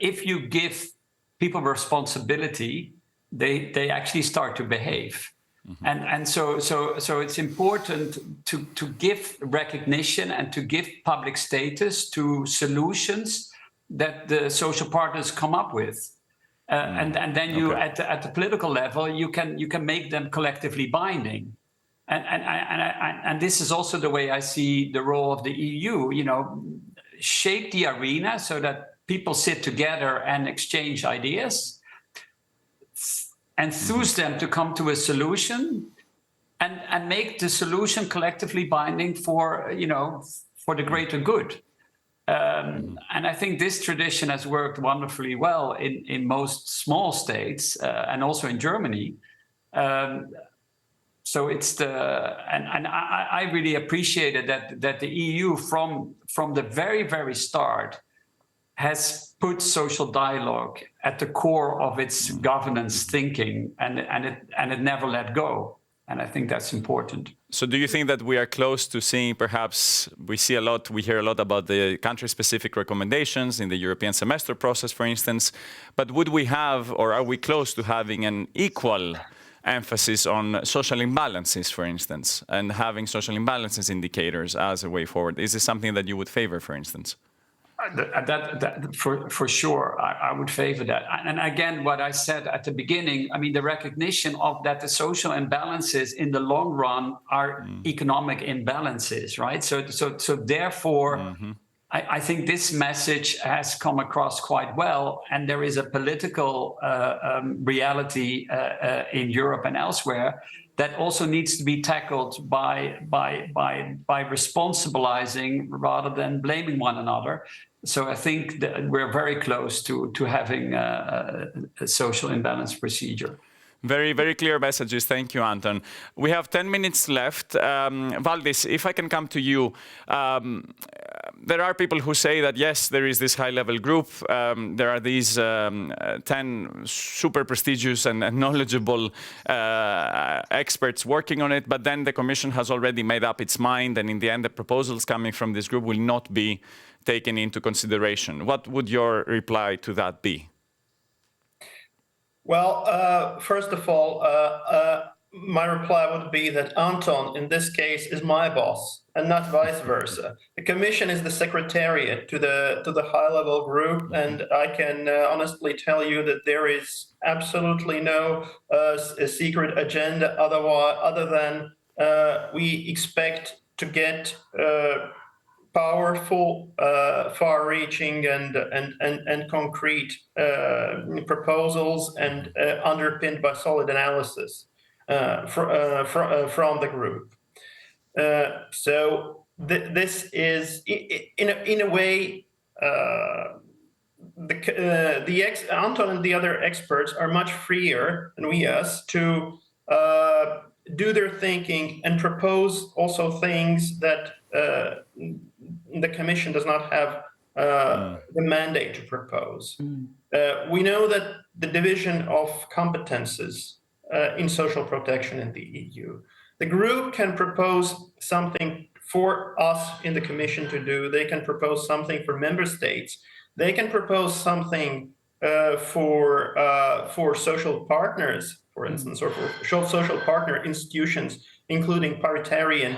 if you give people responsibility, they actually start to behave, and so it's important to give recognition and to give public status to solutions that the social partners come up with. And then you at the political level you can make them collectively binding, and this is also the way I see the role of the EU. Shape the arena so that people sit together and exchange ideas, enthuse them to come to a solution, and make the solution collectively binding for the greater good. And I think this tradition has worked wonderfully well in most small states and also in Germany. So it's I really appreciated that the EU from the very start has put social dialogue at the core of its governance thinking, and it never let go. And I think that's important. So do you think that we are close to seeing, perhaps, we hear a lot about the country-specific recommendations in the European semester process, for instance, but would we have, or are we close to having an equal emphasis on social imbalances, for instance, and having social imbalances indicators as a way forward? Is this something that you would favor, for instance? That for sure, I would favor that. And again, what I said at the beginning, I mean, the recognition of that the social imbalances in the long run are economic imbalances, right? So therefore, I think this message has come across quite well, and there is a political reality in Europe and elsewhere that also needs to be tackled by responsibilizing rather than blaming one another. So I think that we're very close to having a social imbalance procedure. Very, very clear messages. Thank you, Anton. We have 10 minutes left. Valdis, if I can come to you. There are people who say that, yes, there is this high-level group. There are these 10 super prestigious and knowledgeable experts working on it. But then the Commission has already made up its mind. And in the end, the proposals coming from this group will not be taken into consideration. What would your reply to that be? Well, first of all, my reply would be that Anton, in this case, is my boss, and not vice versa. The Commission is the secretariat to the high-level group, and I can honestly tell you that there is absolutely no secret agenda other than we expect to get powerful, far-reaching, and concrete proposals, and underpinned by solid analysis from the group. So this is, in a way, Anton and the other experts are much freer than us to do their thinking and propose also things that the Commission does not have the mandate to propose. We know that the division of competences in social protection in the EU, the group can propose something for us in the Commission to do. They can propose something for member states. They can propose something for social partners, for instance, or for social partner institutions, including paritarian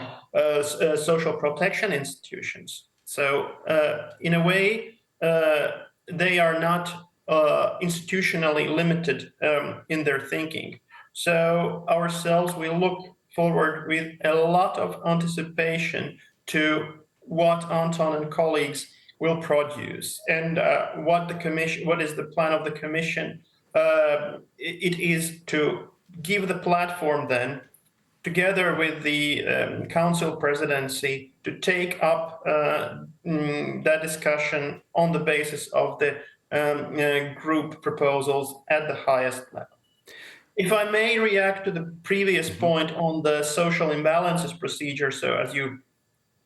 social protection institutions. So in a way, they are not institutionally limited in their thinking. So ourselves, we look forward with a lot of anticipation to what Anton and colleagues will produce, and what is the plan of the Commission. It is to give the platform then, together with the Council presidency, to take up that discussion on the basis of the group proposals at the highest level. If I may react to the previous point on the social imbalances procedure, so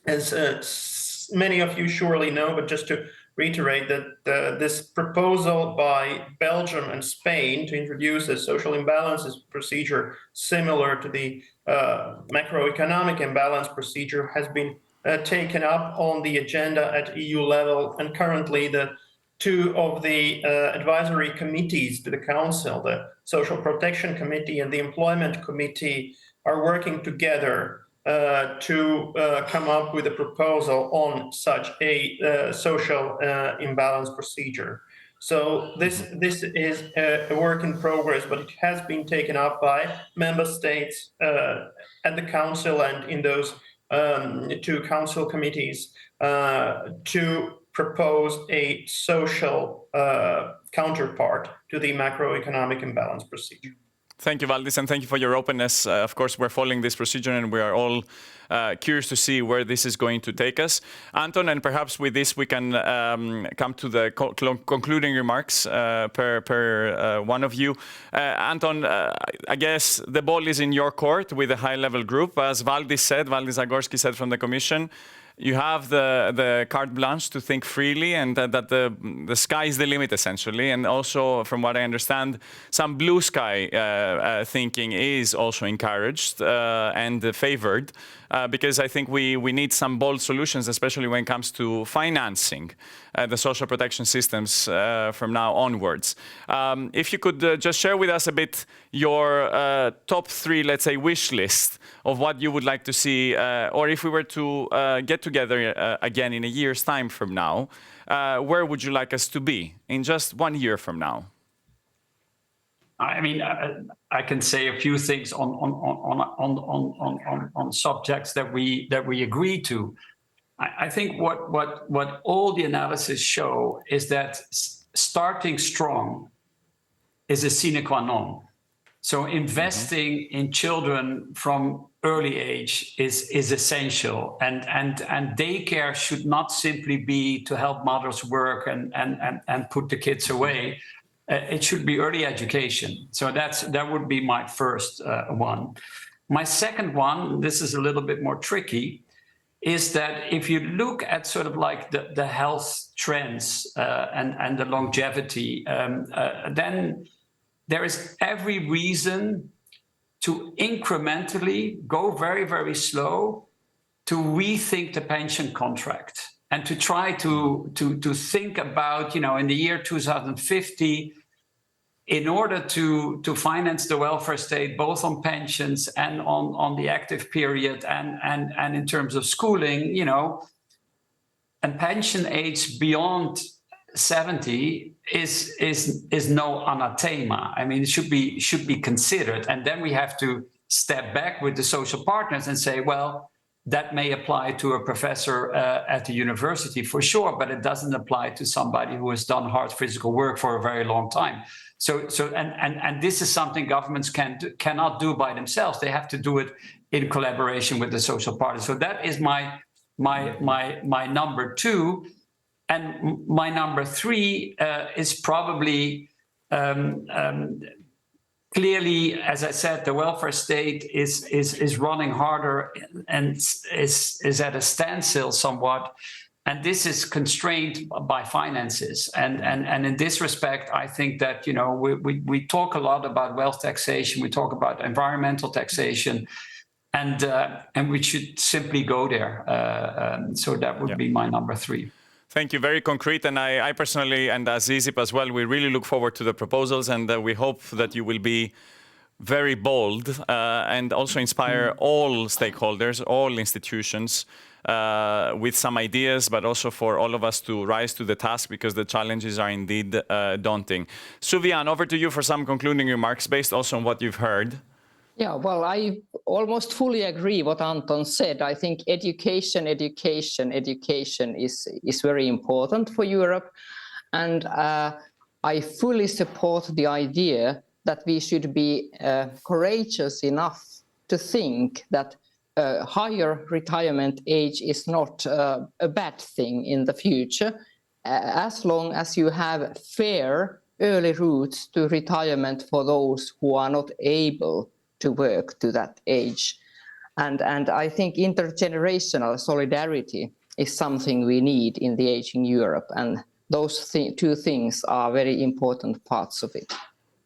as many of you surely know, but just to reiterate that this proposal by Belgium and Spain to introduce a social imbalances procedure similar to the macroeconomic imbalance procedure has been taken up on the agenda at EU level, and currently the two of the advisory committees to the Council, the Social Protection Committee and the Employment Committee, are working together to come up with a proposal on such a social imbalance procedure. So this is a work in progress, but it has been taken up by member states at the Council and in those two Council committees to propose a social counterpart to the macroeconomic imbalance procedure. Thank you, Valdis, and thank you for your openness. Of course, we're following this procedure and we are all curious to see where this is going to take us. Anton, and perhaps with this we can come to the concluding remarks per one of you. Anton, I guess the ball is in your court with a high-level group. As Valdis Zagorski said from the Commission, you have the carte blanche to think freely, and that the sky is the limit, essentially. And also, from what I understand, some blue sky thinking is also encouraged and favored, because I think we need some bold solutions, especially when it comes to financing the social protection systems from now onwards. If you could just share with us a bit your top 3, let's say, wish list of what you would like to see, or if we were to get together again in a year's time from now, where would you like us to be in just 1 year from now? I mean, I can say a few things on subjects that we agree to. I think what all the analysis show is that starting strong is a sine qua non. So investing in children from early age is essential, and daycare should not simply be to help mothers work and put the kids away. It should be early education. So that would be my first one. My second one, this is a little bit more tricky, is that if you look at sort of like the health trends and the longevity, then there is every reason to incrementally go very, very slow to rethink the pension contract and to try to think about, in the year 2050, in order to finance the welfare state, both on pensions and on the active period and in terms of schooling, and pension age beyond 70 is no anathema. I mean, it should be considered, and then we have to step back with the social partners and say, well, that may apply to a professor at the university for sure, but it doesn't apply to somebody who has done hard physical work for a very long time. So this is something governments cannot do by themselves. They have to do it in collaboration with the social partners. So that is my number 2. And my number 3 is probably clearly, as I said, the welfare state is running harder and is at a standstill somewhat. And this is constrained by finances. And in this respect, I think that, we talk a lot about wealth taxation, we talk about environmental taxation, and we should simply go there. So that would be my number 3. Thank you. Very concrete. And I personally, and as AEIP as well, we really look forward to the proposals, and we hope that you will be very bold and also inspire all stakeholders, all institutions with some ideas, but also for all of us to rise to the task, because the challenges are indeed daunting. Suvian, over to you for some concluding remarks based also on what you've heard. Yeah, well, I almost fully agree what Anton said. I think education is very important for Europe. And I fully support the idea that we should be courageous enough to think that higher retirement age is not a bad thing in the future, as long as you have fair early routes to retirement for those who are not able to work to that age. And I think intergenerational solidarity is something we need in the aging Europe, and those 2 things are very important parts of it.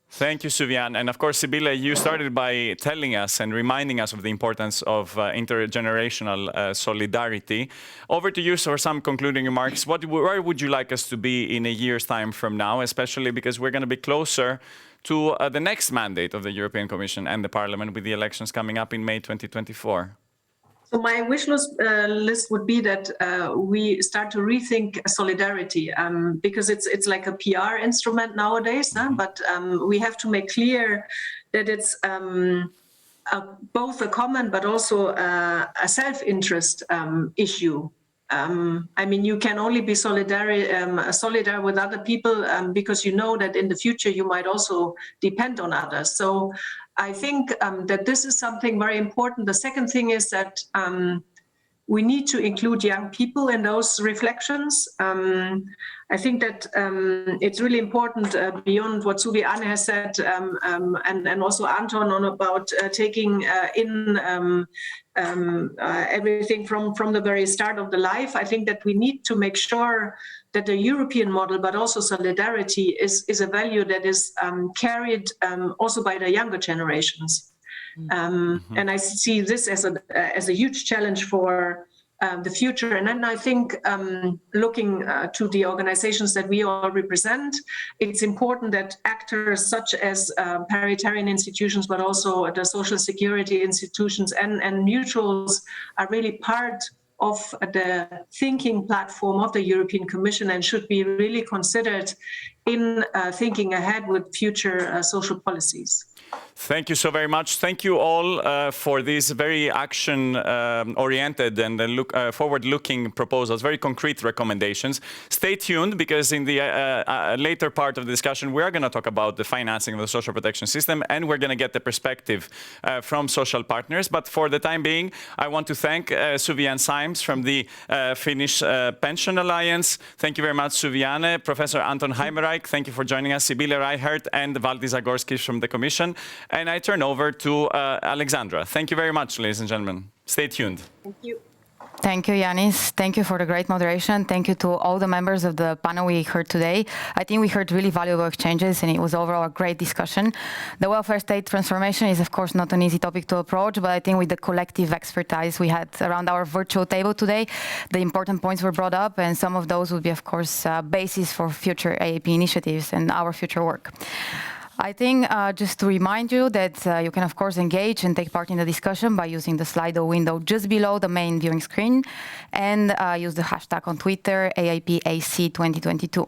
Thank you, Suvian. And of course, Sibylle, you started by telling us and reminding us of the importance of intergenerational solidarity. Over to you for some concluding remarks. Where would you like us to be in a year's time from now, especially because we're going to be closer to the next mandate of the European Commission and the Parliament, with the elections coming up in May 2024? So my wish list would be that we start to rethink solidarity, because it's like a PR instrument nowadays, but we have to make clear that it's both a common but also a self-interest issue. I mean, you can only be solidar with other people because you know that in the future you might also depend on others. So I think that this is something very important. The second thing is that we need to include young people in those reflections. I think that it's really important beyond what Suviane has said and also Anton on about taking in everything from the very start of the life. I think that we need to make sure that the European model, but also solidarity, is a value that is carried also by the younger generations. And I see this as a huge challenge for the future. And then I think looking to the organizations that we all represent, it's important that actors such as paritarian institutions, but also the social security institutions and mutuals are really part of the thinking platform of the European Commission and should be really considered in thinking ahead with future social policies. Thank you so very much. Thank you all for these very action-oriented and forward-looking proposals, very concrete recommendations. Stay tuned, because in the later part of the discussion, we are going to talk about the financing of the social protection system, and we're going to get the perspective from social partners. But for the time being, I want to thank Suviane Symes from the Finnish Pension Alliance. Thank you very much, Suviane. Professor Anton Heimerijk, thank you for joining us. Sibylle Reichert and Valdis Zagorskis from the Commission. And I turn over to Alexandra. Thank you very much, ladies and gentlemen. Stay tuned. Thank you. Thank you, Yanis. Thank you for the great moderation. Thank you to all the members of the panel we heard today. I think we heard really valuable exchanges, and it was overall a great discussion. The welfare state transformation is, of course, not an easy topic to approach, but I think with the collective expertise we had around our virtual table today, the important points were brought up, and some of those would be, of course, basis for future AEIP initiatives and our future work. I think just to remind you that you can, of course, engage and take part in the discussion by using the Slido window just below the main viewing screen, and use the hashtag on Twitter, AIPAC 2022.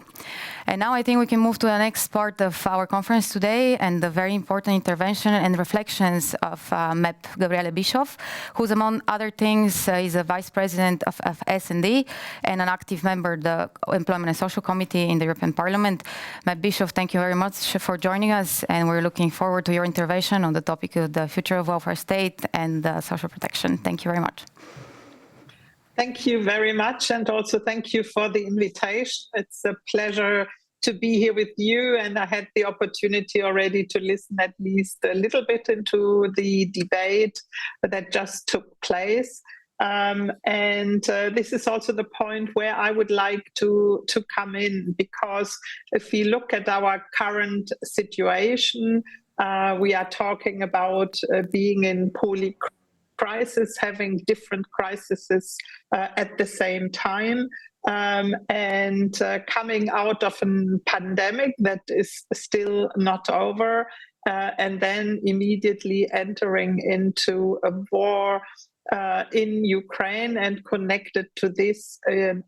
And now I think we can move to the next part of our conference today, and the very important intervention and reflections of MEP Gabriele Bischoff, who's, among other things, is a vice president of S&D and an active member of the Employment and Social Committee in the European Parliament. MEP Bischoff, thank you very much for joining us, and we're looking forward to your intervention on the topic of the future of welfare state and social protection. Thank you very much. Thank you very much, and also thank you for the invitation. It's a pleasure to be here with you, and I had the opportunity already to listen at least a little bit into the debate that just took place. This is also the point where I would like to come in, because if we look at our current situation, we are talking about being in crisis, having different crises at the same time, and coming out of a pandemic that is still not over, and then immediately entering into a war in Ukraine, and connected to this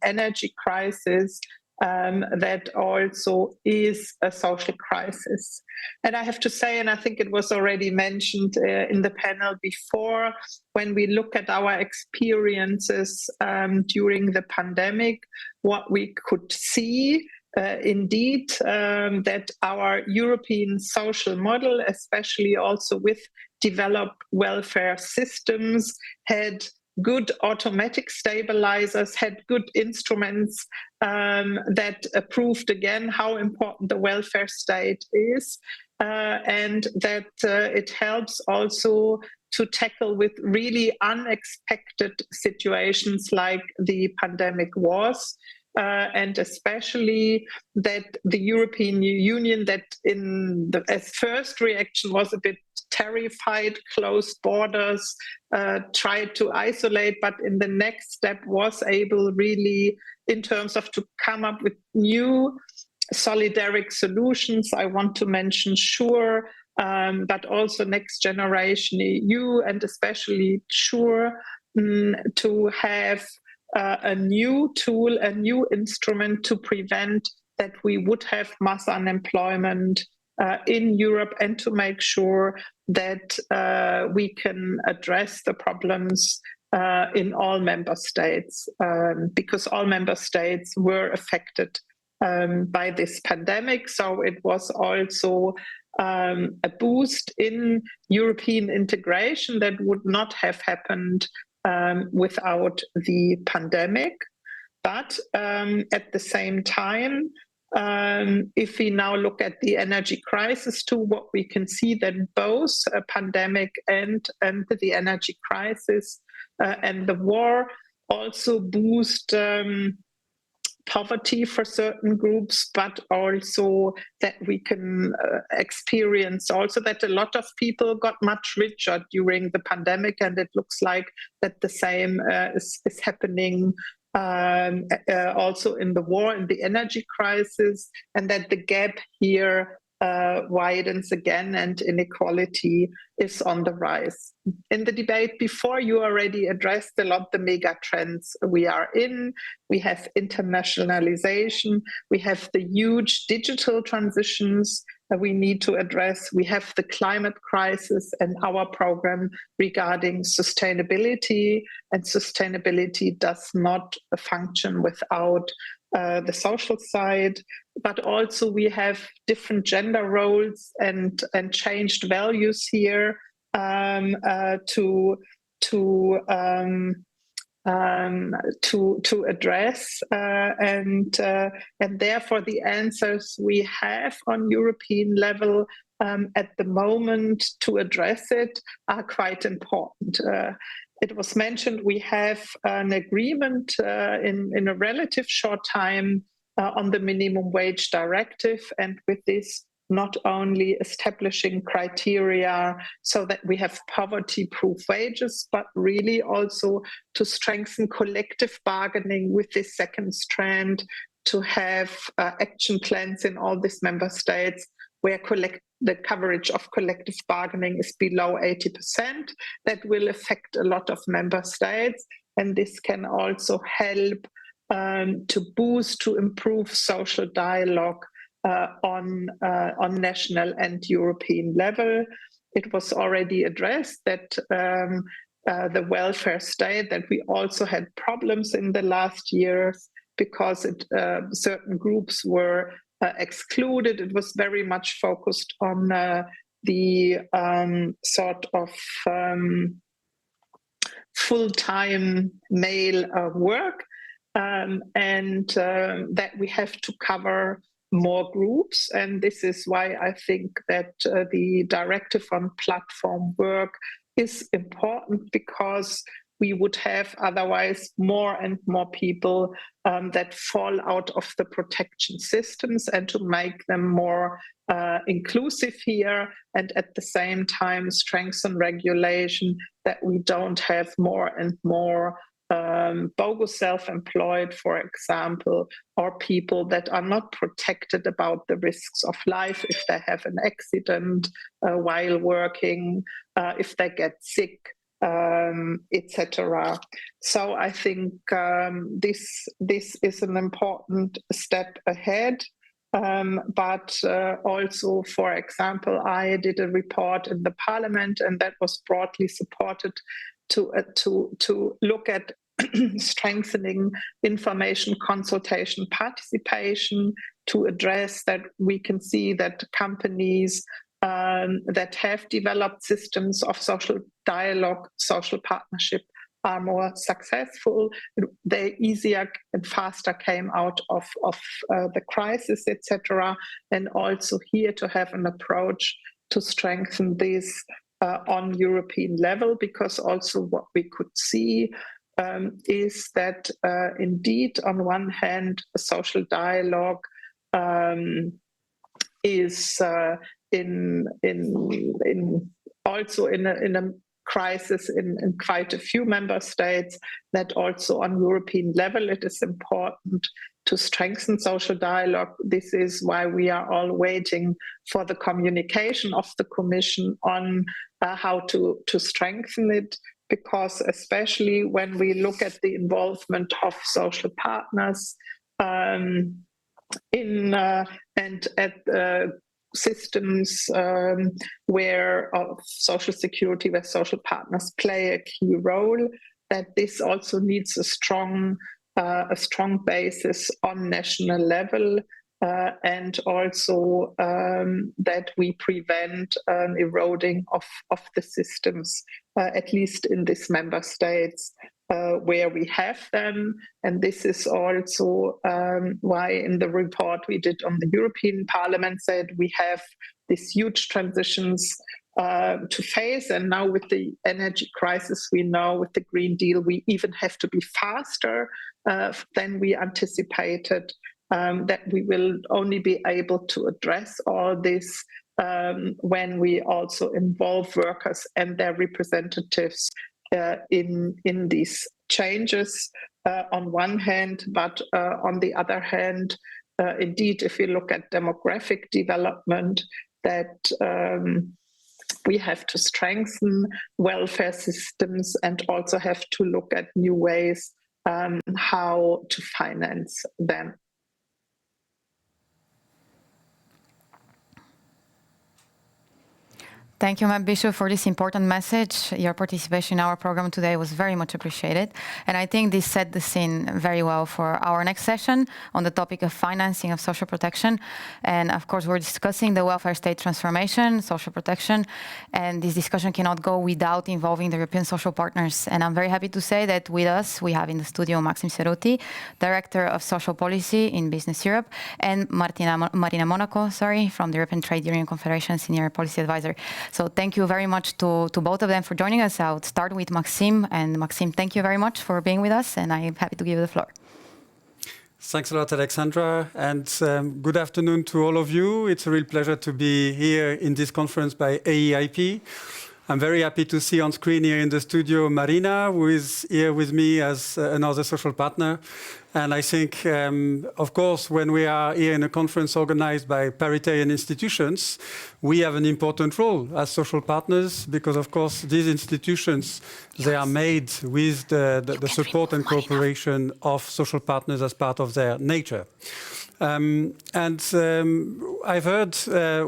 energy crisis that also is a social crisis. And I have to say, and I think it was already mentioned in the panel before, when we look at our experiences during the pandemic, what we could see indeed that our European social model, especially also with developed welfare systems, had good automatic stabilizers, had good instruments that proved again how important the welfare state is, and that it helps also to tackle with really unexpected situations like the pandemic was. And especially that the European Union, that in the as first reaction was a bit terrified, closed borders, tried to isolate, but in the next step was able really in terms of to come up with new solidaric solutions. I want to mention SURE, but also Next Generation EU, and especially SURE, to have a new tool, a new instrument to prevent that we would have mass unemployment in Europe, and to make sure that we can address the problems in all member states, because all member states were affected by this pandemic. So it was also a boost in European integration that would not have happened without the pandemic. But at the same time, if we now look at the energy crisis too, what we can see that both a pandemic and the energy crisis and the war also boost poverty for certain groups, but also that we can experience also that a lot of people got much richer during the pandemic, and it looks like that the same is happening also in the war, in the energy crisis, and that the gap here widens again and inequality is on the rise. In the debate before, you already addressed a lot the mega trends we are in. We have internationalization, we have the huge digital transitions that we need to address, we have the climate crisis and our program regarding sustainability, and sustainability does not function without the social side, but also we have different gender roles and changed values here to address, and therefore the answers we have on European level at the moment to address it are quite important. It was mentioned we have an agreement in a relative short time on the minimum wage directive, and with this not only establishing criteria so that we have poverty-proof wages, but really also to strengthen collective bargaining with this second strand, to have action plans in all these member states where the coverage of collective bargaining is below 80%. That will affect a lot of member states, and this can also help to boost, to improve social dialogue on national and European level. It was already addressed that the welfare state, that we also had problems in the last years because certain groups were excluded. It was very much focused on the sort of full-time male work, and that we have to cover more groups. And this is why I think that the directive on platform work is important, because we would have otherwise more and more people that fall out of the protection systems, and to make them more inclusive here, and at the same time strengthen regulation, that we don't have more and more bogus self-employed, for example, or people that are not protected about the risks of life if they have an accident while working, if they get sick, etc. So I think this is an important step ahead. But also, for example, I did a report in the Parliament, and that was broadly supported to look at strengthening information, consultation, participation, to address that. We can see that companies that have developed systems of social dialogue, social partnership, are more successful. They easier and faster came out of the crisis, etc. And also here to have an approach to strengthen this on European level, because also what we could see is that indeed, on one hand, a social dialogue is also in a crisis in quite a few member states, that also on European level it is important to strengthen social dialogue. This is why we are all waiting for the communication of the Commission on how to strengthen it, because especially when we look at the involvement of social partners in and at systems where of social security, where social partners play a key role, that this also needs a strong basis on national level, and also that we prevent an eroding of the systems, at least in these member states where we have them. And this is also why in the report we did on the European Parliament said we have these huge transitions to face. And now with the energy crisis, we know with the Green Deal, we even have to be faster than we anticipated, that we will only be able to address all this when we also involve workers and their representatives in these changes on one hand, but on the other hand, indeed, if you look at demographic development, that we have to strengthen welfare systems and also have to look at new ways how to finance them. Thank you, Ms. Bishop, for this important message. Your participation in our program today was very much appreciated. And I think this set the scene very well for our next session on the topic of financing of social protection. And of course, we're discussing the welfare state transformation, social protection, and this discussion cannot go without involving the European social partners. And I'm very happy to say that with us, we have in the studio Maxime Cerutti, Director of Social Policy in Business Europe, and Marina Monaco, from the European Trade Union Confederation, Senior Policy Advisor. So thank you very much to both of them for joining us. I'll start with Maxime. And Maxime, thank you very much for being with us. And I'm happy to give you the floor. Thanks a lot, Alexandra. And good afternoon to all of you. It's a real pleasure to be here in this conference by AEIP. I'm very happy to see on screen here in the studio Marina, who is here with me as another social partner. And I think, of course, when we are here in a conference organized by paritarian institutions, we have an important role as social partners because, of course, these institutions, they are made with the support and cooperation of social partners as part of their nature. I've heard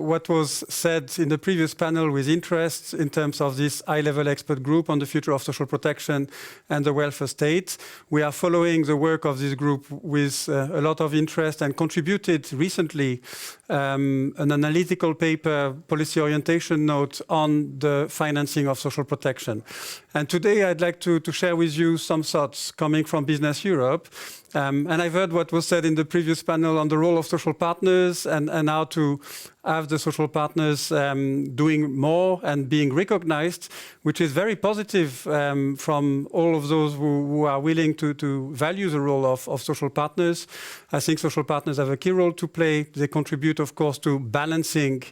what was said in the previous panel with interest in terms of this high-level expert group on the future of social protection and the welfare state. We are following the work of this group with a lot of interest and contributed recently an analytical paper, policy orientation note on the financing of social protection. And today I'd like to share with you some thoughts coming from Business Europe. And I've heard what was said in the previous panel on the role of social partners and how to have the social partners doing more and being recognized, which is very positive from all of those who are willing to value the role of social partners. I think social partners have a key role to play. They contribute, of course, to balancing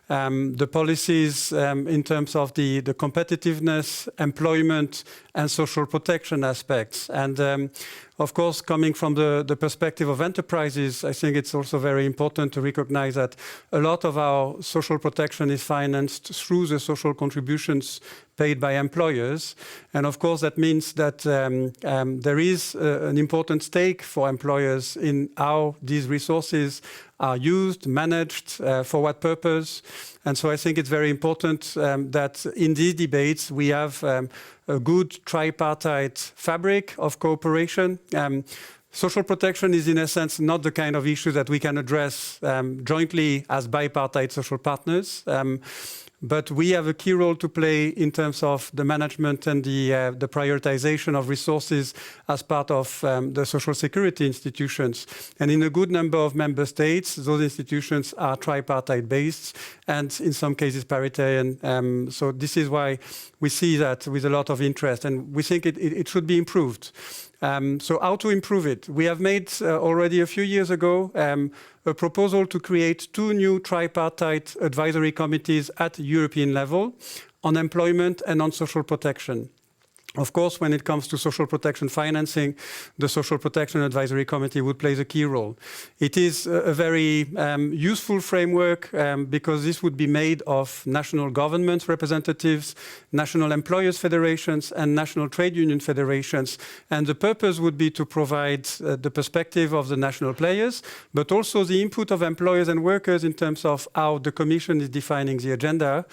the policies in terms of the competitiveness, employment, and social protection aspects. And of course, coming from the perspective of enterprises, I think it's also very important to recognize that a lot of our social protection is financed through the social contributions paid by employers. And of course, that means that there is an important stake for employers in how these resources are used, managed, for what purpose. And so I think it's very important that in these debates we have a good tripartite fabric of cooperation. Social protection is, in a sense, not the kind of issue that we can address jointly as bipartite social partners. But we have a key role to play in terms of the management and the prioritization of resources as part of the social security institutions. And in a good number of member states, those institutions are tripartite based and in some cases paritarian. So this is why we see that with a lot of interest, and we think it should be improved. So how to improve it? We have made already a few years ago a proposal to create 2 new tripartite advisory committees at European level on employment and on social protection. Of course, when it comes to social protection financing, the Social Protection Advisory Committee would play the key role. It is a very useful framework because this would be made of national government representatives, national employers federations, and national trade union federations. And the purpose would be to provide the perspective of the national players, but also the input of employers and workers in terms of how the Commission is defining the agenda.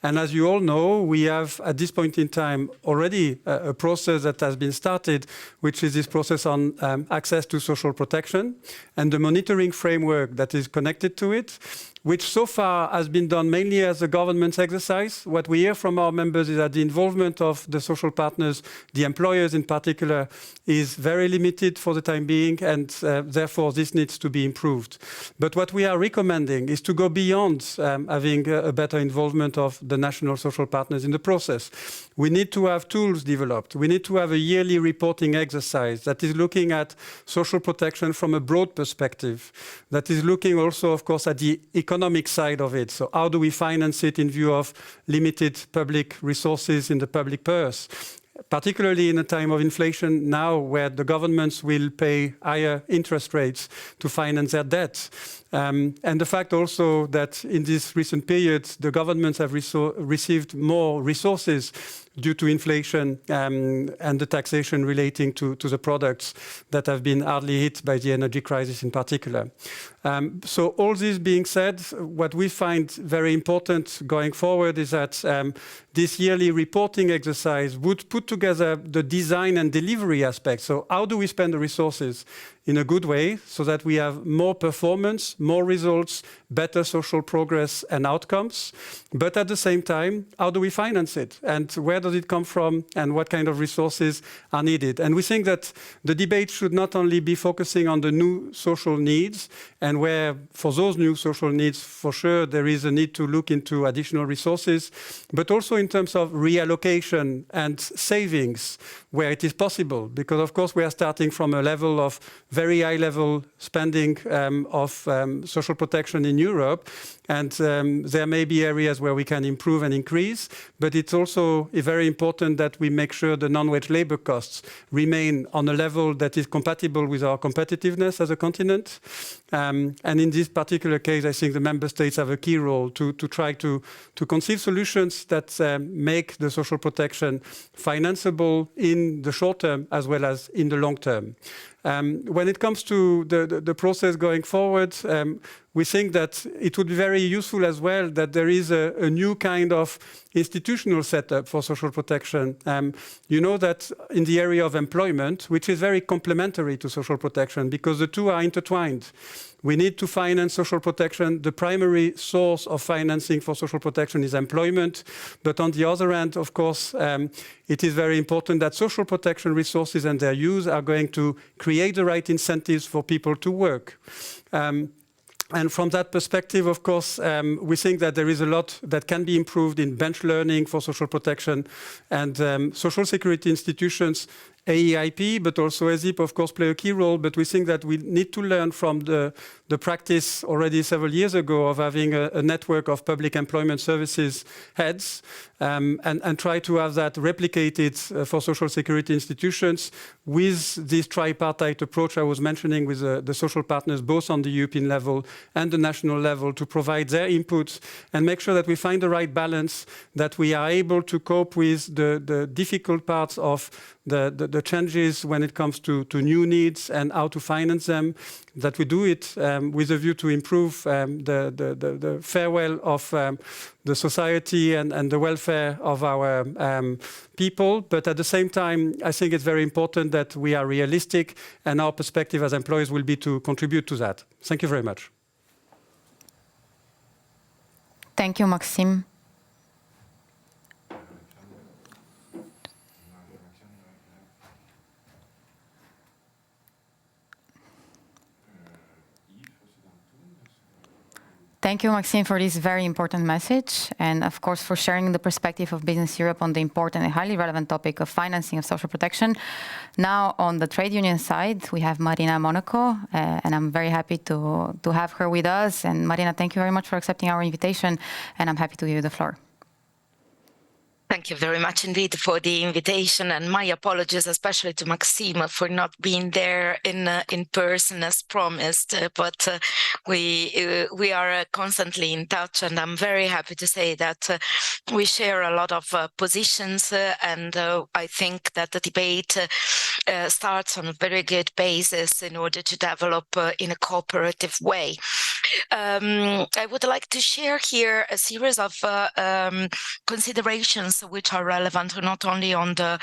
And as you all know, we have, at this point in time, already a process that has been started, which is this process on access to social protection and the monitoring framework that is connected to it, which so far has been done mainly as a government exercise. What we hear from our members is that the involvement of the social partners, the employers in particular, is very limited for the time being, and therefore this needs to be improved. But what we are recommending is to go beyond having a better involvement of the national social partners in the process. We need to have tools developed. We need to have a yearly reporting exercise that is looking at social protection from a broad perspective, that is looking also, of course, at the economic side of it. So how do we finance it in view of limited public resources in the public purse? Particularly in a time of inflation now, where the governments will pay higher interest rates to finance their debt. And the fact also that in this recent period, the governments have received more resources due to inflation and the taxation relating to the products that have been hardly hit by the energy crisis in particular. So all this being said, what we find very important going forward is that this yearly reporting exercise would put together the design and delivery aspects. So how do we spend the resources in a good way so that we have more performance, more results, better social progress and outcomes? But at the same time, how do we finance it? And where does it come from? And what kind of resources are needed? And we think that the debate should not only be focusing on the new social needs, and where for those new social needs, for sure, there is a need to look into additional resources, but also in terms of reallocation and savings where it is possible. Because of course we are starting from a level of very high level spending of social protection in Europe. And there may be areas where we can improve and increase, but it's also very important that we make sure the non-wage labor costs remain on a level that is compatible with our competitiveness as a continent. And in this particular case, I think the member states have a key role to try to conceive solutions that make the social protection financeable in the short term as well as in the long term. When it comes to the process going forward, we think that it would be very useful as well that there is a new kind of institutional setup for social protection. You know that in the area of employment, which is very complementary to social protection because the two are intertwined. We need to finance social protection. The primary source of financing for social protection is employment. But on the other hand, of course, it is very important that social protection resources and their use are going to create the right incentives for people to work. And from that perspective, of course, we think that there is a lot that can be improved in bench learning for social protection, and social security institutions, AEIP, but also AEIP, of course, play a key role. But we think that we need to learn from the practice already several years ago of having a network of public employment services heads and try to have that replicated for social security institutions with this tripartite approach I was mentioning with the social partners, both on the European level and the national level, to provide their inputs and make sure that we find the right balance, that we are able to cope with the difficult parts of the changes when it comes to new needs and how to finance them, that we do it with a view to improve the farewell of the society and the welfare of our people. But at the same time, I think it's very important that we are realistic, and our perspective as employers will be to contribute to that. Thank you very much. Thank you, Maxime. Thank you, Maxime, for this very important message, and of course for sharing the perspective of Business Europe on the important and highly relevant topic of financing of social protection. Now, on the trade union side, we have Marina Monaco, and I'm very happy to have her with us. And Marina, thank you very much for accepting our invitation, and I'm happy to give you the floor. Thank you very much indeed for the invitation, and my apologies especially to Maxime for not being there in person as promised, but we are constantly in touch, and I'm very happy to say that we share a lot of positions, and I think that the debate starts on a very good basis in order to develop in a cooperative way. I would like to share here a series of considerations which are relevant not only on the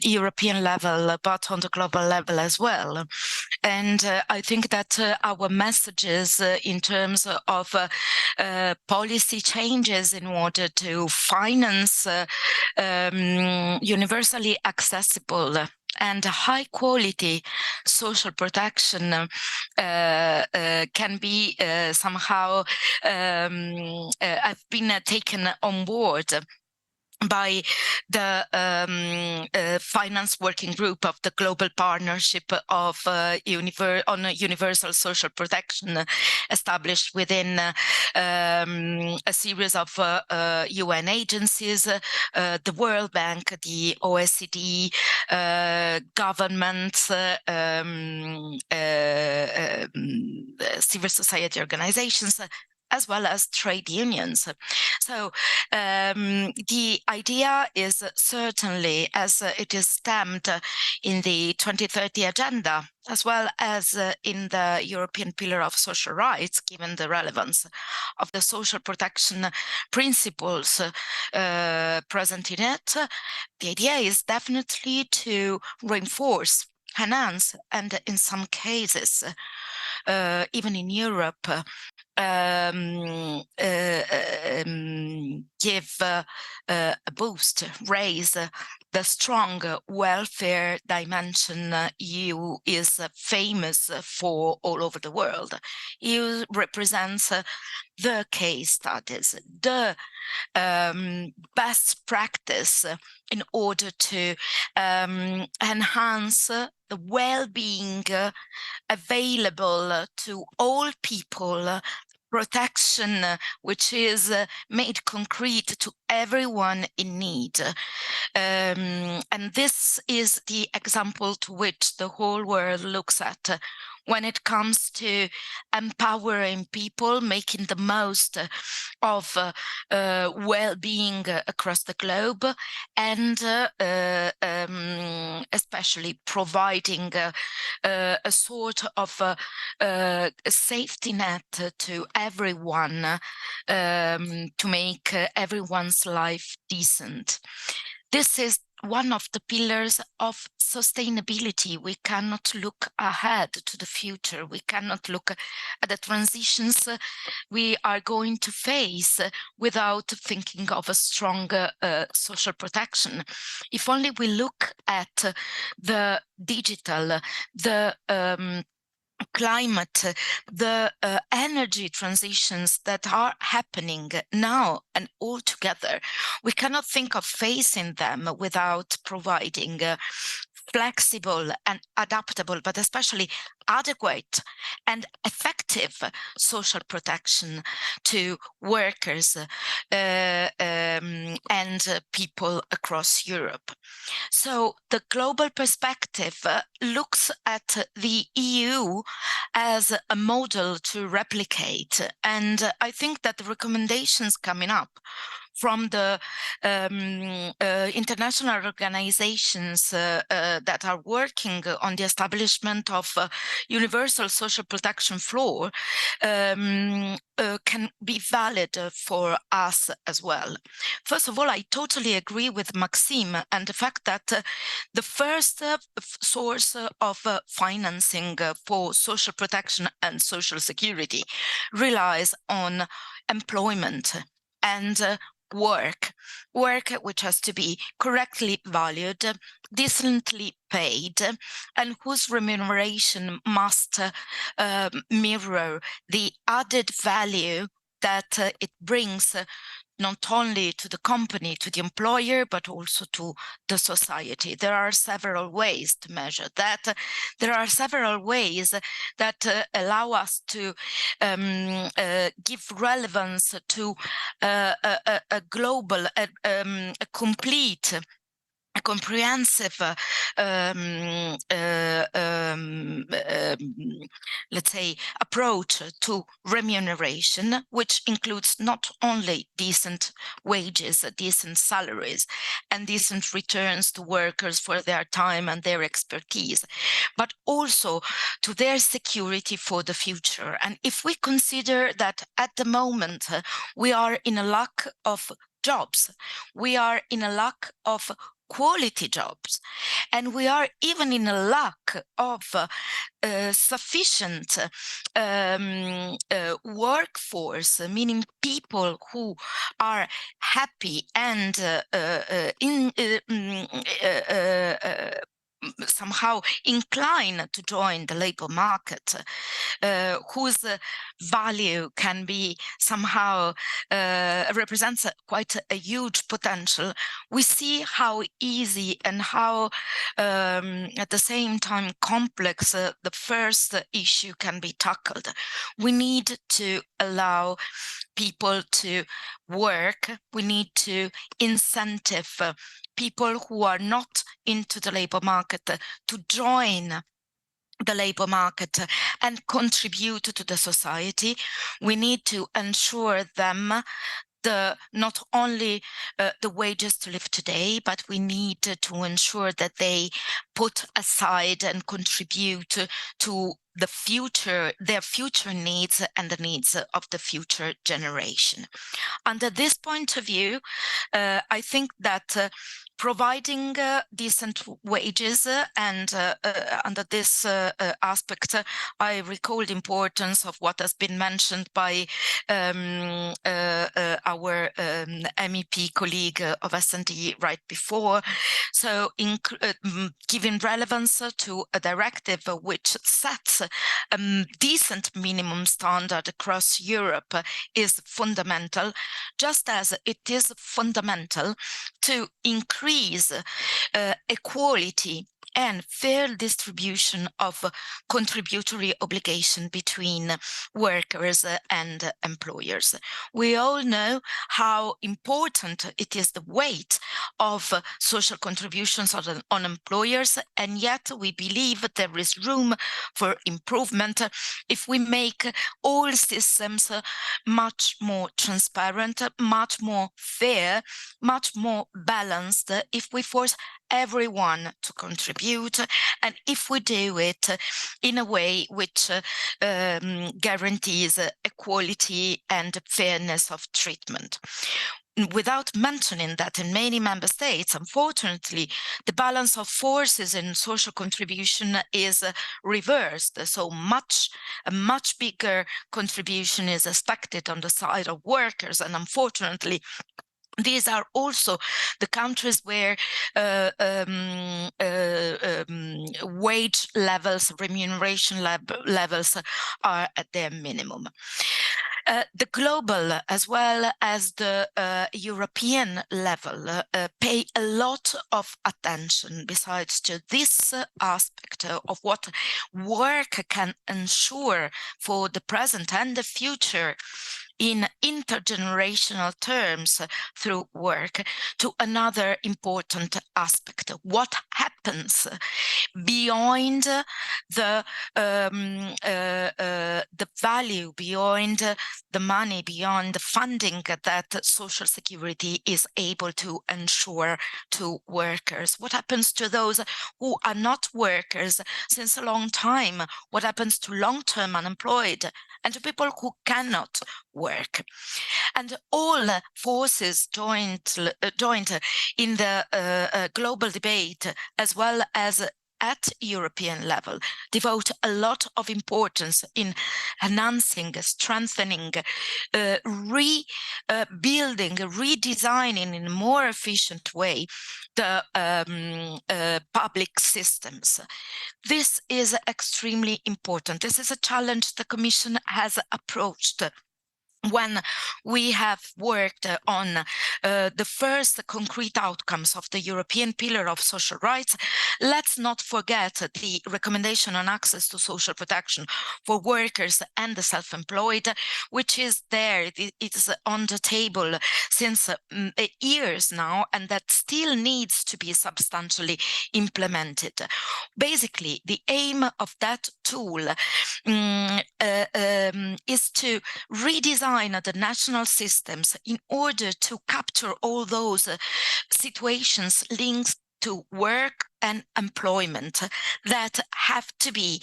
European level, but on the global level as well. And I think that our messages in terms of policy changes in order to finance universally accessible and high quality social protection can be somehow have been taken on board by the finance working group of the Global Partnership of on Universal Social Protection, established within a series of UN agencies, the World Bank, the OECD, governments, civil society organizations, as well as trade unions. So the idea is certainly, as it is stamped in the 2030 agenda, as well as in the European Pillar of Social Rights, given the relevance of the social protection principles present in it, the idea is definitely to reinforce, enhance, and in some cases, even in Europe, give a boost, raise the strong welfare dimension EU is famous for all over the world. EU represents the case studies, the best practice in order to enhance the well-being available to all people, protection which is made concrete to everyone in need. And this is the example to which the whole world looks at when it comes to empowering people, making the most of well-being across the globe, and especially providing a sort of a safety net to everyone to make everyone's life decent. This is one of the pillars of sustainability. We cannot look ahead to the future. We cannot look at the transitions we are going to face without thinking of a stronger social protection. If only we look at the digital, the climate, the energy transitions that are happening now and all together, we cannot think of facing them without providing flexible and adaptable, but especially adequate and effective social protection to workers and people across Europe. So the global perspective looks at the EU as a model to replicate. And I think that the recommendations coming up from the international organizations that are working on the establishment of universal social protection floor can be valid for us as well. First of all, I totally agree with Maxime and the fact that the first source of financing for social protection and social security relies on employment and work which has to be correctly valued, decently paid, and whose remuneration must mirror the added value that it brings not only to the company, to the employer, but also to the society. There are several ways to measure that. There are several ways that allow us to give relevance to a global, a complete a comprehensive, let's say, approach to remuneration, which includes not only decent wages, decent salaries, and decent returns to workers for their time and their expertise, but also to their security for the future. And if we consider that at the moment we are in a lack of jobs, we are in a lack of quality jobs, and we are even in a lack of sufficient workforce, meaning people who are happy and somehow inclined to join the labor market, whose value can be somehow represents quite a huge potential. We see how easy and how at the same time complex the first issue can be tackled. We need to allow people to work. We need to incentive people who are not into the labor market to join the labor market and contribute to the society. We need to ensure them not only the wages to live today, but we need to ensure that they put aside and contribute to the future, their future needs and the needs of the future generation. Under this point of view, I think that providing decent wages and under this aspect, I recall the importance of what has been mentioned by our MEP colleague of S&D right before. So giving relevance to a directive which sets a decent minimum standard across Europe is fundamental, just as it is fundamental to increase equality and fair distribution of contributory obligation between workers and employers. We all know how important it is, the weight of social contributions on employers, and yet we believe there is room for improvement if we make all systems much more transparent, much more fair, much more balanced, if we force everyone to contribute, and if we do it in a way which guarantees equality and fairness of treatment. Without mentioning that in many member states, unfortunately, the balance of forces in social contribution is reversed. So a much bigger contribution is expected on the side of workers, and unfortunately, these are also the countries where wage levels, remuneration levels are at their minimum. The global as well as the European level pay a lot of attention besides to this aspect of what work can ensure for the present and the future in intergenerational terms through work, to another important aspect. What happens beyond the value, beyond the money, beyond the funding that Social Security is able to ensure to workers? What happens to those who are not workers since a long time? What happens to long-term unemployed and to people who cannot work? And all forces joined in the global debate, as well as at European level, devote a lot of importance in enhancing, strengthening, rebuilding, redesigning in a more efficient way the public systems. This is extremely important. This is a challenge the Commission has approached when we have worked on the first concrete outcomes of the European Pillar of Social Rights, let's not forget the recommendation on access to social protection for workers and the self-employed, which is there. It's on the table since years now, and that still needs to be substantially implemented. Basically, the aim of that tool is to redesign the national systems in order to capture all those situations linked to work and employment that have to be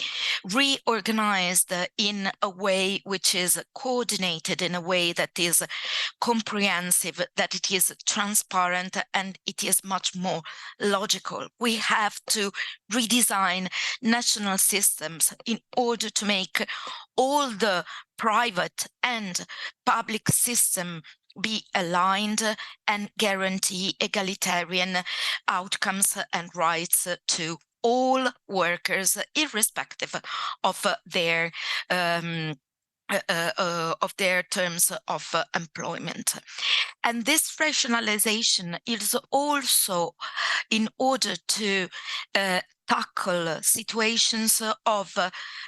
reorganized in a way which is coordinated, in a way that is comprehensive, that it is transparent, and it is much more logical. We have to redesign national systems in order to make all the private and public system be aligned and guarantee egalitarian outcomes and rights to all workers, irrespective of their terms of employment. And this rationalization is also in order to tackle situations of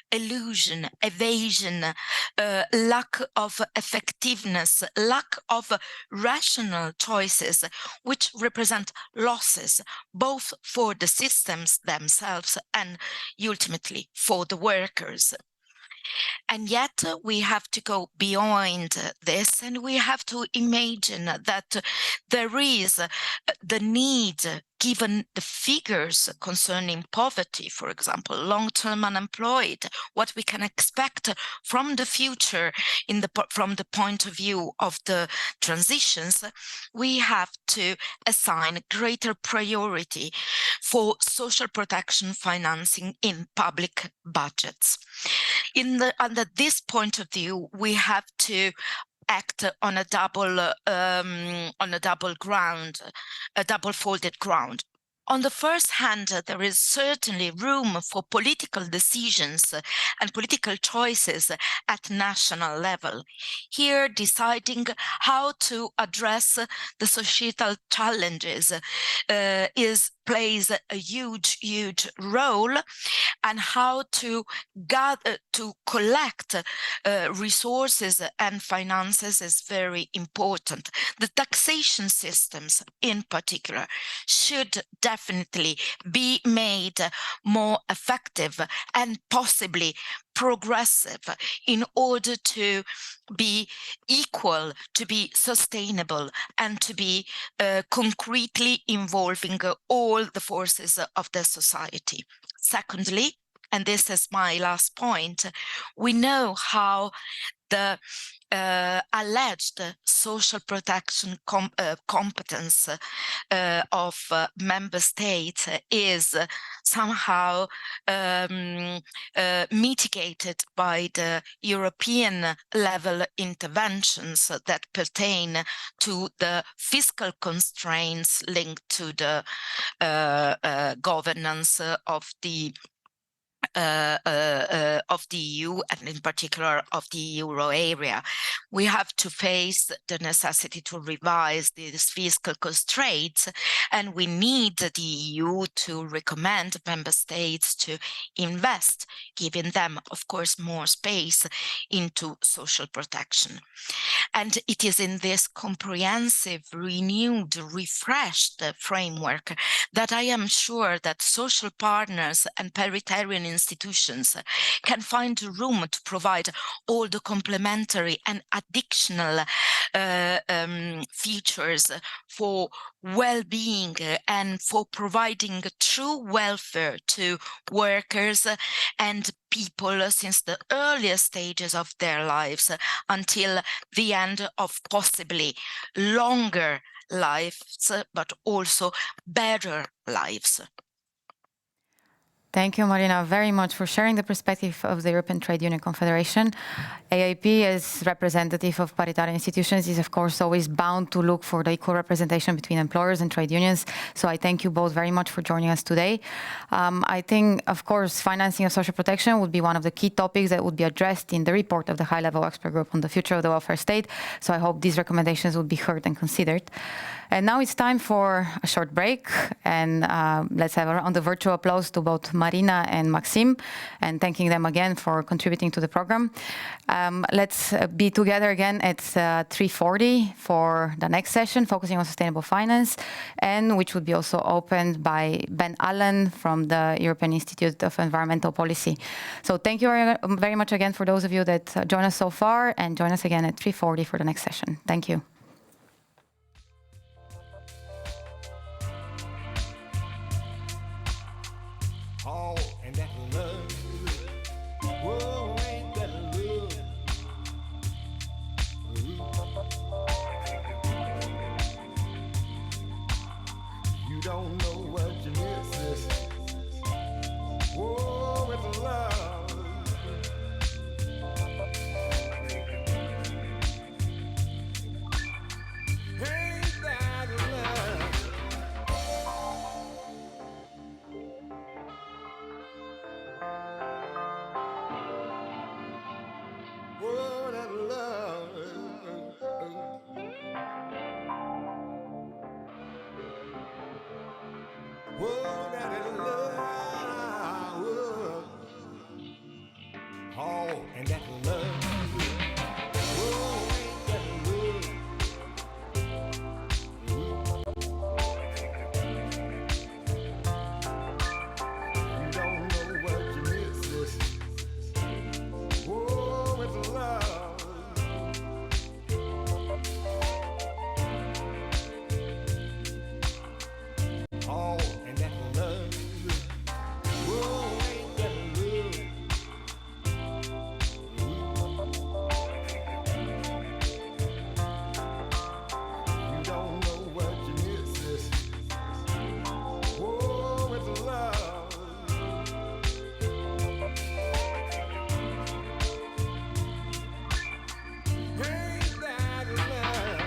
illusion, evasion, lack of effectiveness, lack of rational choices, which represent losses both for the systems themselves and ultimately for the workers. And yet we have to go beyond this, and we have to imagine that there is the need, given the figures concerning poverty, for example, long-term unemployed, what we can expect from the future from the point of view of the transitions, we have to assign greater priority for social protection financing in public budgets. Under this point of view, we have to act on a double-folded ground. On the first hand, there is certainly room for political decisions and political choices at national level. Here, deciding how to address the societal challenges plays a huge role, and how to collect resources and finances is very important. The taxation systems in particular should definitely be made more effective and possibly progressive in order to be equal, to be sustainable, and to be concretely involving all the forces of the society. Secondly, and this is my last point, we know how the alleged social protection competence of member states is somehow mitigated by the European level interventions that pertain to the fiscal constraints linked to the governance of the EU, and in particular of the euro area. We have to face the necessity to revise these fiscal constraints, and we need the EU to recommend member states to invest, giving them, of course, more space into social protection. And it is in this comprehensive, renewed, refreshed framework that I am sure that social partners and paritarian institutions can find room to provide all the complementary and additional features for well-being and for providing true welfare to workers and people since the earliest stages of their lives until the end of possibly longer lives, but also better lives. Thank you, Marina, very much for sharing the perspective of the European Trade Union Confederation. AEIP, as representative of paritarian institutions, is of course always bound to look for the equal representation between employers and trade unions. So I thank you both very much for joining us today. I think, of course, financing of social protection would be one of the key topics that would be addressed in the report of the high-level expert group on the future of the welfare state. So I hope these recommendations would be heard and considered. And now it's time for a short break, and let's have a round of virtual applause to both Marina and Maxime, and thanking them again for contributing to the program. Let's be together again at 3:40 for the next session, focusing on sustainable finance, and which would be also opened by Ben Allen from the European Institute of Environmental Policy. So thank you very much again for those of you that joined us so far, and join us again at 3:40 for the next session. Thank you. Oh, and that love, whoa, ain't that love? You don't know what you miss. Whoa, it's love. Ain't that love? Whoa, that love. Whoa, that love. Oh, and that love. Whoa, ain't that love? You don't know what you miss. Whoa, it's love. Oh, and that love. Whoa, ain't that love? You don't know what you miss. Whoa, it's love. Ain't that love?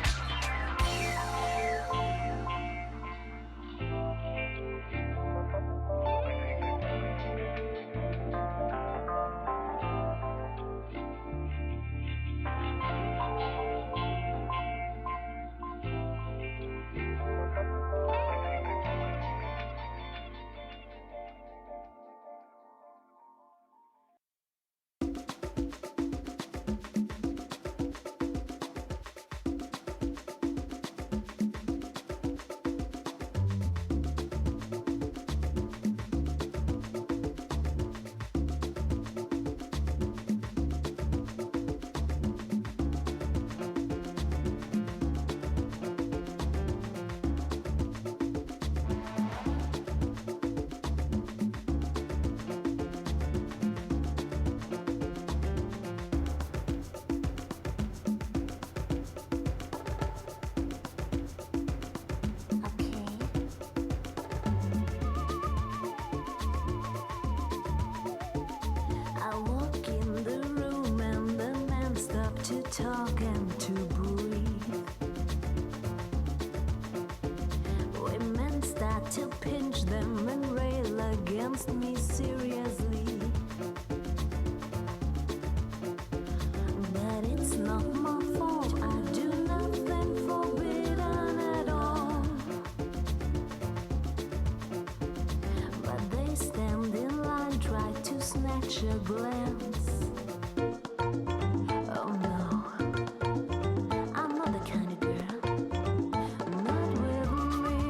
I walk in the room and the men stop to talk and to breathe. Women start to pinch them and rail against me seriously. But it's not my fault, I do nothing forbidden at all. But they stand in line, try to snatch a glance. Oh no, I'm not the kind of girl, not with me.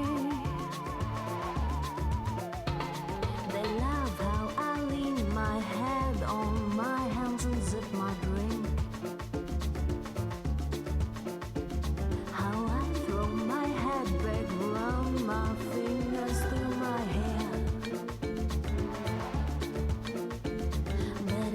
They love how I lean my head on my hands and zip my drink. How I throw my head back, run my fingers through my hair. But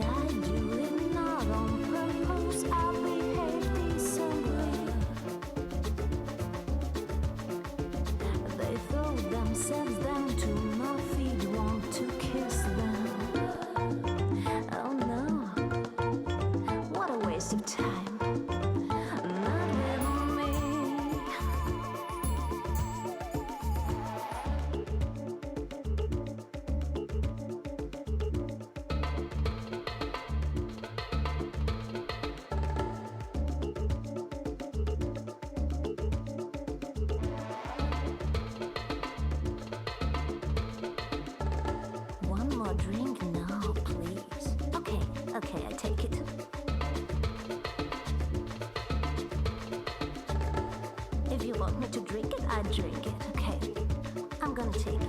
gonna take it.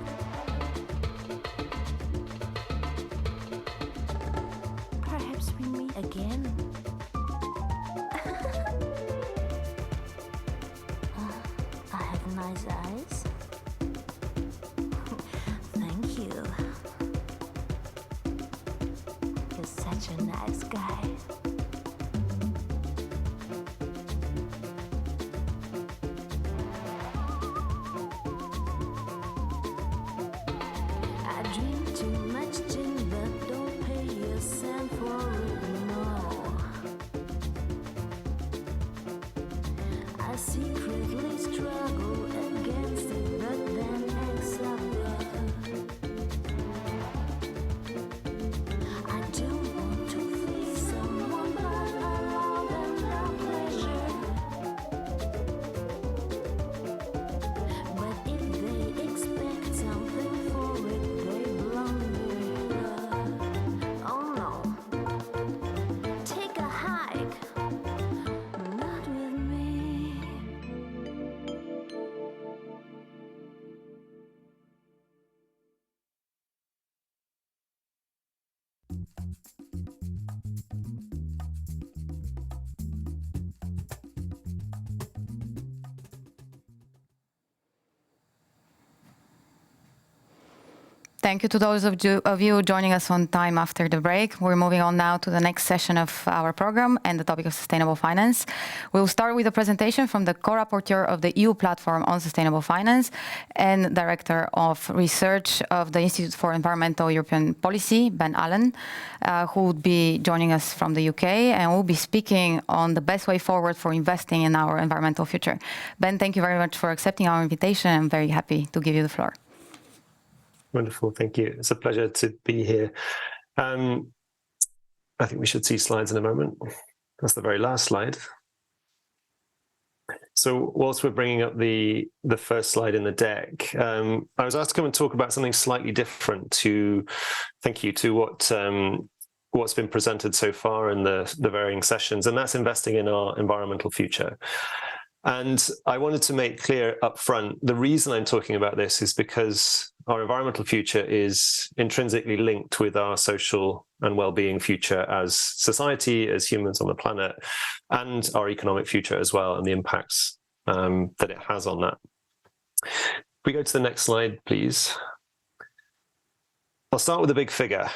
Perhaps we meet again. I have nice eyes. Thank you. You're such a nice guy. I drink too much gin, but don't pay a cent for it, no. I secretly struggle against it, but then accept it. I don't want to please someone, but I love and love pleasure. But if they expect something for it, they blunder. Oh no. Take a hike. Not with me. Thank you to those of you joining us on time after the break. We're moving on now to the next session of our program and the topic of sustainable finance. We'll start with a presentation from the co-rapporteur of the EU platform on sustainable finance and Director of Research of the Institute for Environmental European Policy, Ben Allen, who will be joining us from the UK and will be speaking on the best way forward for investing in our environmental future. Ben, thank you very much for accepting our invitation. I'm very happy to give you the floor. Wonderful, thank you. It's a pleasure to be here. I think we should see slides in a moment. That's the very last slide. So whilst we're bringing up the first slide in the deck, I was asked to come and talk about something slightly different to what's been presented so far in the varying sessions, and that's investing in our environmental future. And I wanted to make clear up front, the reason I'm talking about this is because our environmental future is intrinsically linked with our social and well-being future as society, as humans on the planet, and our economic future as well, and the impacts that it has on that. If we go to the next slide, please. I'll start with a big figure,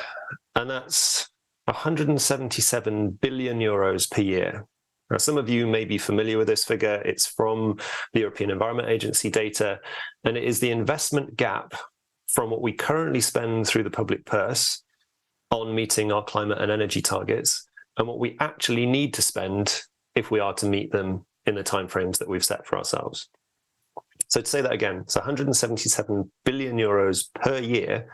and that's 177 billion euros per year. Now, some of you may be familiar with this figure. It's from the European Environment Agency data, and it is the investment gap from what we currently spend through the public purse on meeting our climate and energy targets and what we actually need to spend if we are to meet them in the timeframes that we've set for ourselves. So to say that again, it's 177 billion euros per year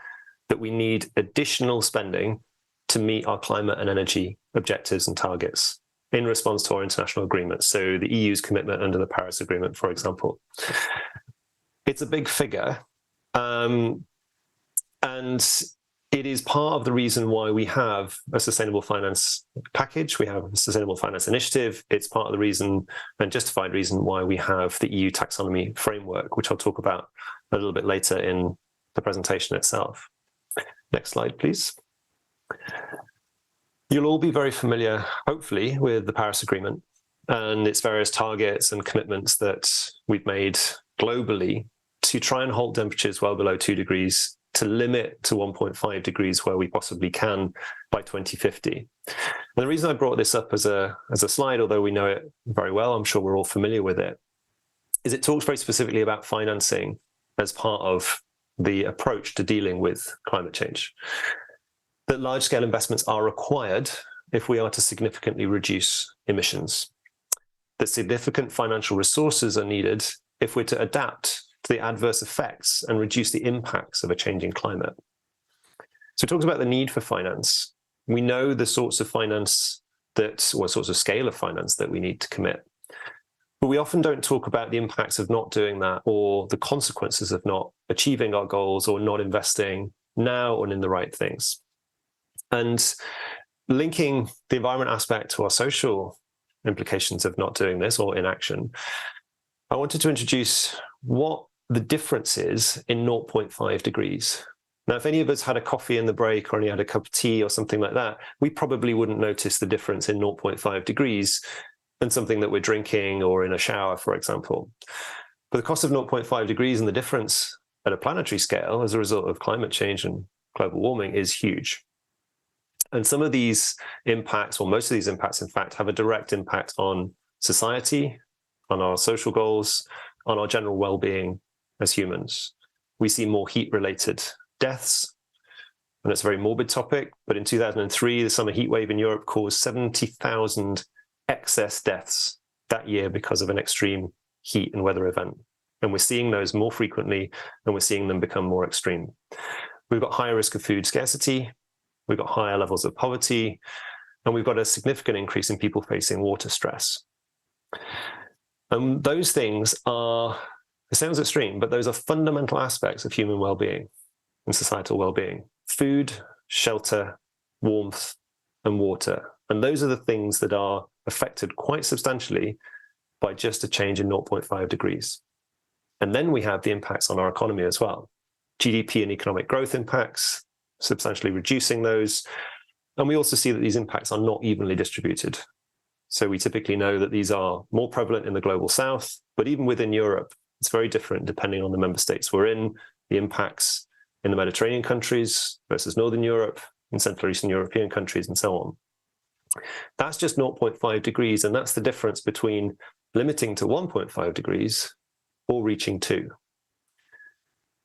that we need additional spending to meet our climate and energy objectives and targets in response to our international agreements. So the EU's commitment under the Paris Agreement, for example. It's a big figure, and it is part of the reason why we have a sustainable finance package. We have a sustainable finance initiative. It's part of the reason and justified reason why we have the EU taxonomy framework, which I'll talk about a little bit later in the presentation itself. Next slide, please. You'll all be very familiar, hopefully, with the Paris Agreement and its various targets and commitments that we've made globally to try and hold temperatures well below 2 degrees, to limit to 1.5 degrees where we possibly can by 2050. And the reason I brought this up as a slide, although we know it very well, I'm sure we're all familiar with it, is it talks very specifically about financing as part of the approach to dealing with climate change. That large-scale investments are required if we are to significantly reduce emissions. That significant financial resources are needed if we're to adapt to the adverse effects and reduce the impacts of a changing climate. So it talks about the need for finance. We know the sorts of finance or sorts of scale of finance that we need to commit. But we often don't talk about the impacts of not doing that or the consequences of not achieving our goals or not investing now and in the right things. And linking the environment aspect to our social implications of not doing this or inaction, I wanted to introduce what the differences in 0.5 degrees. Now, if any of us had a coffee in the break or any had a cup of tea or something like that, we probably wouldn't notice the difference in 0.5 degrees than something that we're drinking or in a shower, for example. But the cost of 0.5 degrees and the difference at a planetary scale as a result of climate change and global warming is huge. And some of these impacts, or most of these impacts, in fact, have a direct impact on society, on our social goals, on our general well-being as humans. We see more heat-related deaths, and it's a very morbid topic, but in 2003, the summer heat wave in Europe caused 70,000 excess deaths that year because of an extreme heat and weather event. And we're seeing those more frequently, and we're seeing them become more extreme. We've got higher risk of food scarcity, we've got higher levels of poverty, and we've got a significant increase in people facing water stress. And those things are, it sounds extreme, but those are fundamental aspects of human well-being and societal well-being. Food, shelter, warmth, and water. And those are the things that are affected quite substantially by just a change in 0.5 degrees. And then we have the impacts on our economy as well. GDP and economic growth impacts, substantially reducing those. And we also see that these impacts are not evenly distributed. So we typically know that these are more prevalent in the global south, but even within Europe, it's very different depending on the member states we're in, the impacts in the Mediterranean countries versus Northern Europe, and Central Eastern European countries, and so on. That's just 0.5 degrees, and that's the difference between limiting to 1.5 degrees or reaching 2.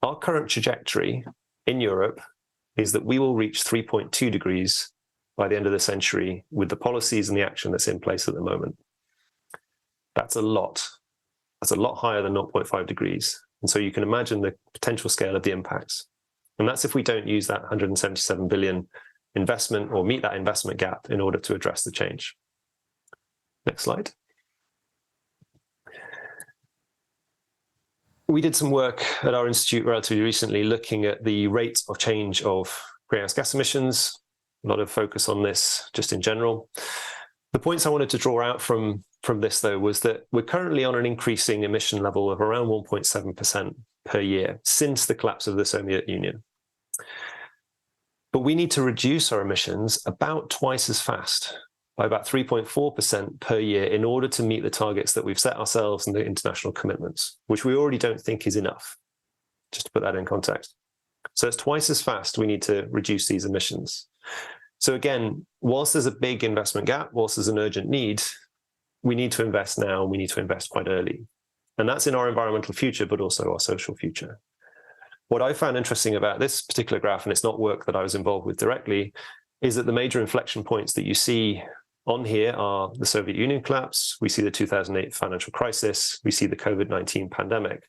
Our current trajectory in Europe is that we will reach 3.2 degrees by the end of the century with the policies and the action that's in place at the moment. That's a lot. That's a lot higher than 0.5 degrees. And so you can imagine the potential scale of the impacts. And that's if we don't use that 177 billion investment or meet that investment gap in order to address the change. Next slide. We did some work at our institute relatively recently looking at the rate of change of greenhouse gas emissions. A lot of focus on this just in general. The points I wanted to draw out from this, though, was that we're currently on an increasing emission level of around 1.7% per year since the collapse of the Soviet Union. But we need to reduce our emissions about twice as fast, by about 3.4% per year, in order to meet the targets that we've set ourselves and the international commitments, which we already don't think is enough, just to put that in context. So it's twice as fast we need to reduce these emissions. So again, whilst there's a big investment gap, whilst there's an urgent need, we need to invest now, we need to invest quite early. And that's in our environmental future, but also our social future. What I found interesting about this particular graph, and it's not work that I was involved with directly, is that the major inflection points that you see on here are the Soviet Union collapse, we see the 2008 financial crisis, we see the COVID-19 pandemic.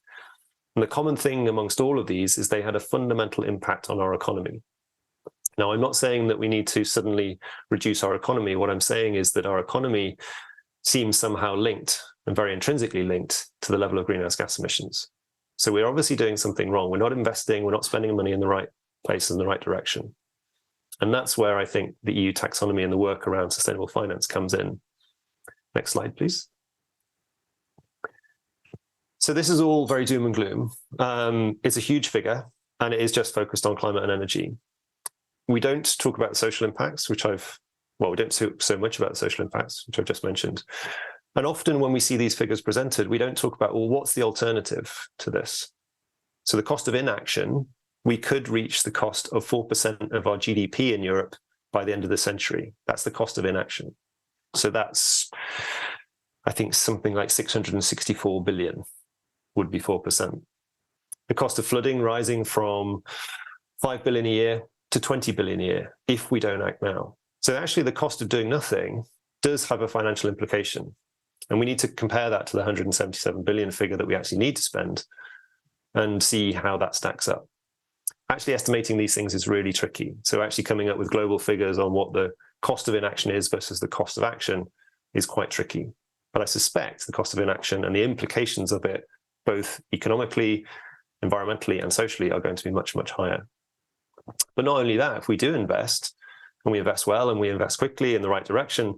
And the common thing amongst all of these is they had a fundamental impact on our economy. Now, I'm not saying that we need to suddenly reduce our economy. What I'm saying is that our economy seems somehow linked and very intrinsically linked to the level of greenhouse gas emissions. So we're obviously doing something wrong. We're not investing, we're not spending money in the right place in the right direction. And that's where I think the EU taxonomy and the work around sustainable finance comes in. Next slide, please. So this is all very doom and gloom. It's a huge figure, and it is just focused on climate and energy. We don't talk about the social impacts, we don't talk so much about the social impacts, which I've just mentioned. And often when we see these figures presented, we don't talk about, well, what's the alternative to this? So the cost of inaction, we could reach the cost of 4% of our GDP in Europe by the end of the century. That's the cost of inaction. So that's, I think, something like 664 billion would be 4%. The cost of flooding rising from 5 billion a year to 20 billion a year if we don't act now. So actually the cost of doing nothing does have a financial implication. And we need to compare that to the 177 billion figure that we actually need to spend and see how that stacks up. Actually estimating these things is really tricky. So actually coming up with global figures on what the cost of inaction is versus the cost of action is quite tricky. But I suspect the cost of inaction and the implications of it, both economically, environmentally, and socially, are going to be much, much higher. But not only that, if we do invest, and we invest well, and we invest quickly in the right direction,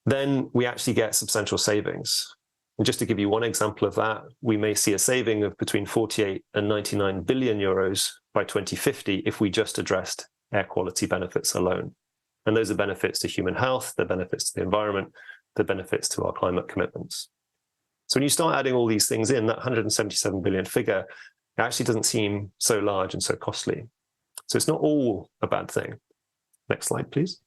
then we actually get substantial savings. And just to give you one example of that, we may see a saving of between 48 and 99 billion euros by 2050 if we just addressed air quality benefits alone. And those are benefits to human health, they're benefits to the environment, they're benefits to our climate commitments. So when you start adding all these things in, that 177 billion figure actually doesn't seem so large and so costly. So it's not all a bad thing. Next slide, please.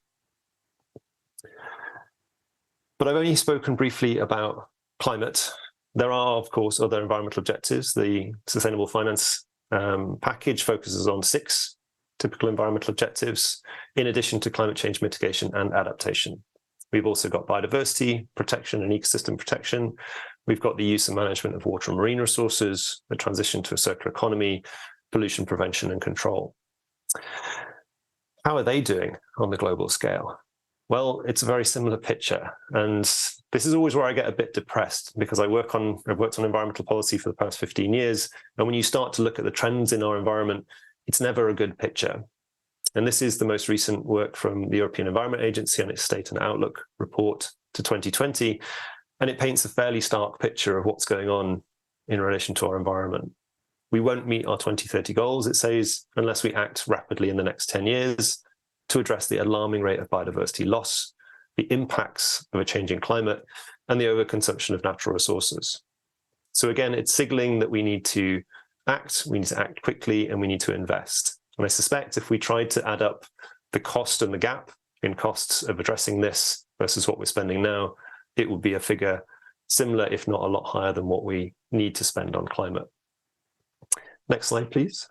But I've only spoken briefly about climate. There are, of course, other environmental objectives. The Sustainable Finance Package focuses on 6 typical environmental objectives, in addition to climate change mitigation and adaptation. We've also got biodiversity protection and ecosystem protection. We've got the use and management of water and marine resources, the transition to a circular economy, pollution prevention and control. How are they doing on the global scale? Well, it's a very similar picture. And this is always where I get a bit depressed, because I've worked on environmental policy for the past 15 years. And when you start to look at the trends in our environment, it's never a good picture. And this is the most recent work from the European Environment Agency on its State and Outlook report to 2020. And it paints a fairly stark picture of what's going on in relation to our environment. We won't meet our 2030 goals, it says, unless we act rapidly in the next 10 years to address the alarming rate of biodiversity loss, the impacts of a changing climate, and the overconsumption of natural resources. So again, it's signaling that we need to act quickly, and we need to invest. And I suspect if we tried to add up the cost and the gap in costs of addressing this versus what we're spending now, it would be a figure similar, if not a lot higher than what we need to spend on climate. Next slide, please.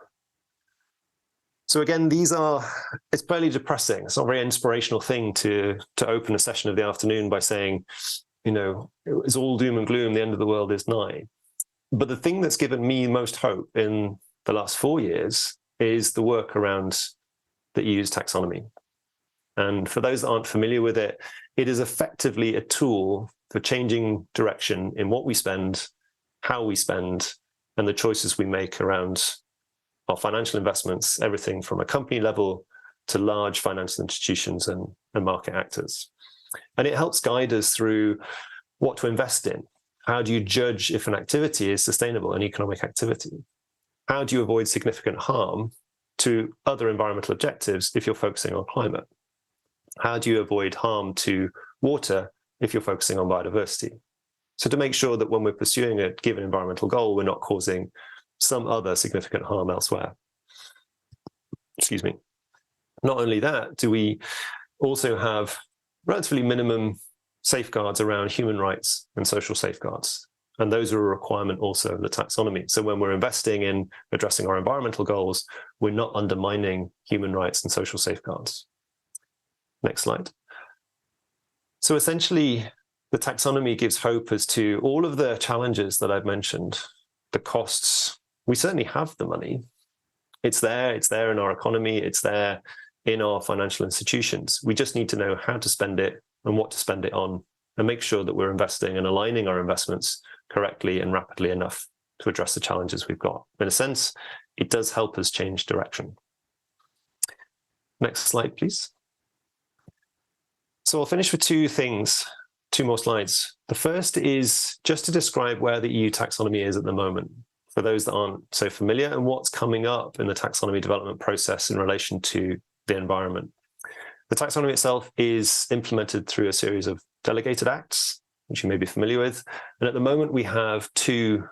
So again, it's fairly depressing. It's not a very inspirational thing to open a session of the afternoon by saying, it's all doom and gloom, the end of the world is nigh. But the thing that's given me most hope in the last 4 years is the work around the EU's taxonomy. And for those that aren't familiar with it, it is effectively a tool for changing direction in what we spend, how we spend, and the choices we make around our financial investments, everything from a company level to large financial institutions and market actors. And it helps guide us through what to invest in. How do you judge if an activity is sustainable, an economic activity? How do you avoid significant harm to other environmental objectives if you're focusing on climate? How do you avoid harm to water if you're focusing on biodiversity? So to make sure that when we're pursuing a given environmental goal, we're not causing some other significant harm elsewhere. Excuse me. Not only that, do we also have relatively minimum safeguards around human rights and social safeguards. And those are a requirement also in the taxonomy. So when we're investing in addressing our environmental goals, we're not undermining human rights and social safeguards. Next slide. So essentially, the taxonomy gives hope as to all of the challenges that I've mentioned, the costs. We certainly have the money. It's there in our economy, it's there in our financial institutions. We just need to know how to spend it and what to spend it on, and make sure that we're investing and aligning our investments correctly and rapidly enough to address the challenges we've got. In a sense, it does help us change direction. Next slide, please. So I'll finish with two more slides. The first is just to describe where the EU taxonomy is at the moment, for those that aren't so familiar, and what's coming up in the taxonomy development process in relation to the environment. The taxonomy itself is implemented through a series of delegated acts, which you may be familiar with. And at the moment, we have 2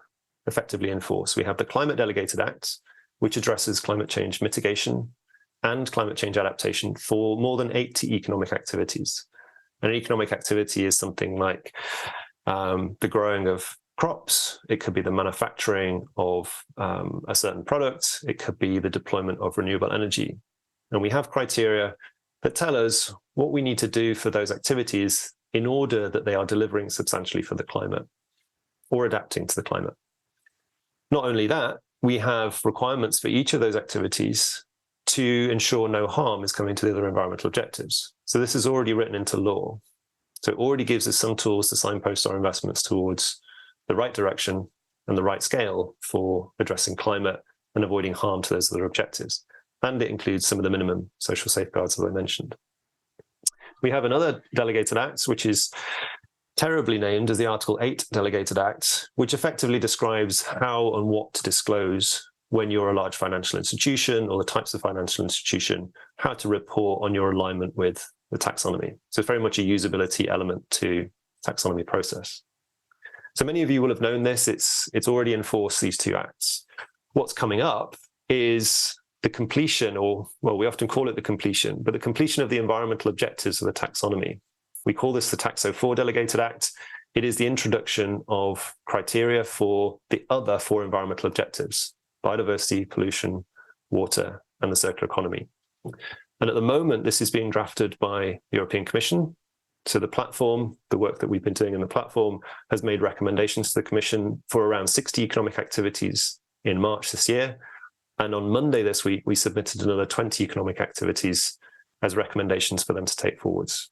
effectively in force. We have the Climate Delegated Act, which addresses climate change mitigation and climate change adaptation for more than 80 economic activities. An economic activity is something like the growing of crops. It could be the manufacturing of a certain product. It could be the deployment of renewable energy. And we have criteria that tell us what we need to do for those activities in order that they are delivering substantially for the climate or adapting to the climate. Not only that, we have requirements for each of those activities to ensure no harm is coming to the other environmental objectives. So this is already written into law. So it already gives us some tools to signpost our investments towards the right direction and the right scale for addressing climate and avoiding harm to those other objectives. And it includes some of the minimum social safeguards that I mentioned. We have another delegated act, which is terribly named as the Article 8 Delegated Act, which effectively describes how and what to disclose when you're a large financial institution or the types of financial institution, how to report on your alignment with the taxonomy. So it's very much a usability element to taxonomy process. So many of you will have known this. It's already enforced, these two acts. What's coming up is the completion, or, well, we often call it the completion, but the completion of the environmental objectives of the taxonomy. We call this the Taxo 4 Delegated Act. It is the introduction of criteria for the other 4 environmental objectives: biodiversity, pollution, water, and the circular economy. And at the moment, this is being drafted by the European Commission. So the platform, the work that we've been doing in the platform, has made recommendations to the Commission for around 60 economic activities in March this year. And on Monday this week, we submitted another 20 economic activities as recommendations for them to take forwards.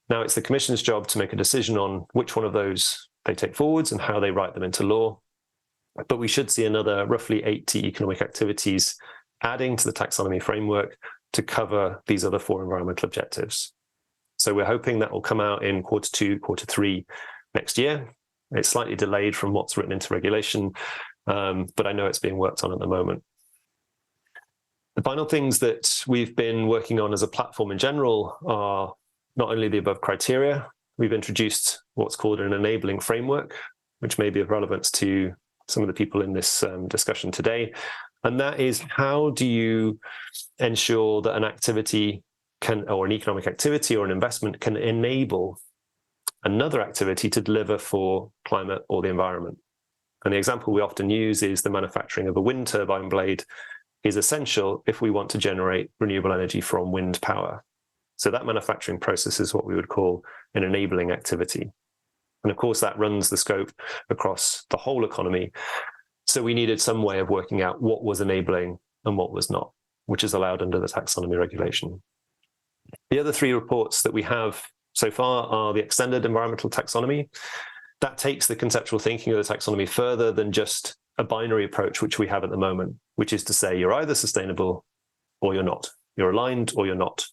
Now, it's the Commission's job to make a decision on which one of those they take forwards and how they write them into law. But we should see another roughly 80 economic activities adding to the taxonomy framework to cover these other 4 environmental objectives. So we're hoping that will come out in Q2, Q3 next year. It's slightly delayed from what's written into regulation, but I know it's being worked on at the moment. The final things that we've been working on as a platform in general are not only the above criteria. We've introduced what's called an enabling framework, which may be of relevance to some of the people in this discussion today. And that is, how do you ensure that an activity can, or an economic activity or an investment, can enable another activity to deliver for climate or the environment? And the example we often use is the manufacturing of a wind turbine blade is essential if we want to generate renewable energy from wind power. So that manufacturing process is what we would call an enabling activity. And of course, that runs the scope across the whole economy. So we needed some way of working out what was enabling and what was not, which is allowed under the taxonomy regulation. The other 3 reports that we have so far are the extended environmental taxonomy. That takes the conceptual thinking of the taxonomy further than just a binary approach, which we have at the moment, which is to say you're either sustainable or you're not. You're aligned or you're not.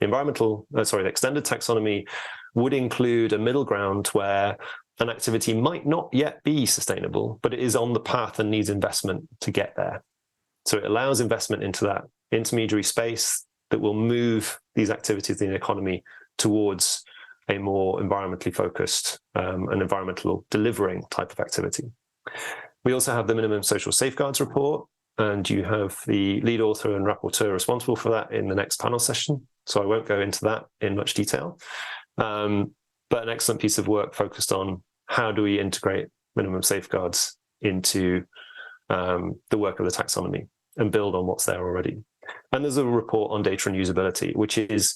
The extended taxonomy would include a middle ground where an activity might not yet be sustainable, but it is on the path and needs investment to get there. So it allows investment into that intermediary space that will move these activities in the economy towards a more environmentally focused and environmental delivering type of activity. We also have the minimum social safeguards report, and you have the lead author and rapporteur responsible for that in the next panel session. So I won't go into that in much detail, but an excellent piece of work focused on how do we integrate minimum safeguards into the work of the taxonomy and build on what's there already. And there's a report on data and usability, which is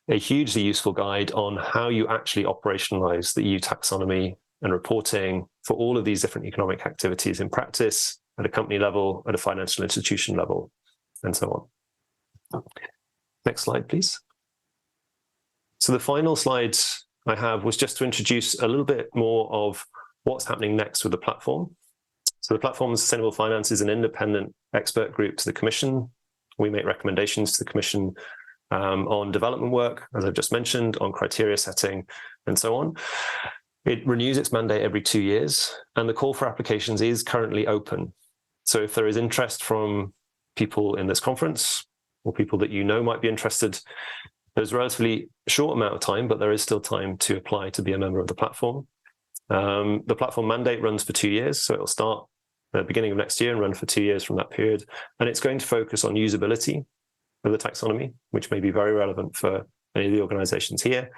a hugely useful guide on how you actually operationalize the EU taxonomy and reporting for all of these different economic activities in practice, at a company level, at a financial institution level, and so on. Next slide, please. So the final slide I have was just to introduce a little bit more of what's happening next with the platform. So the platform on sustainable finance is an independent expert group to the Commission. We make recommendations to the Commission on development work, as I've just mentioned, on criteria setting, and so on. It renews its mandate every 2 years, and the call for applications is currently open. So if there is interest from people in this conference, or people that you know might be interested, there's a relatively short amount of time, but there is still time to apply to be a member of the platform. The platform mandate runs for 2 years, so it'll start at the beginning of next year and run for 2 years from that period. And it's going to focus on usability of the taxonomy, which may be very relevant for any of the organizations here,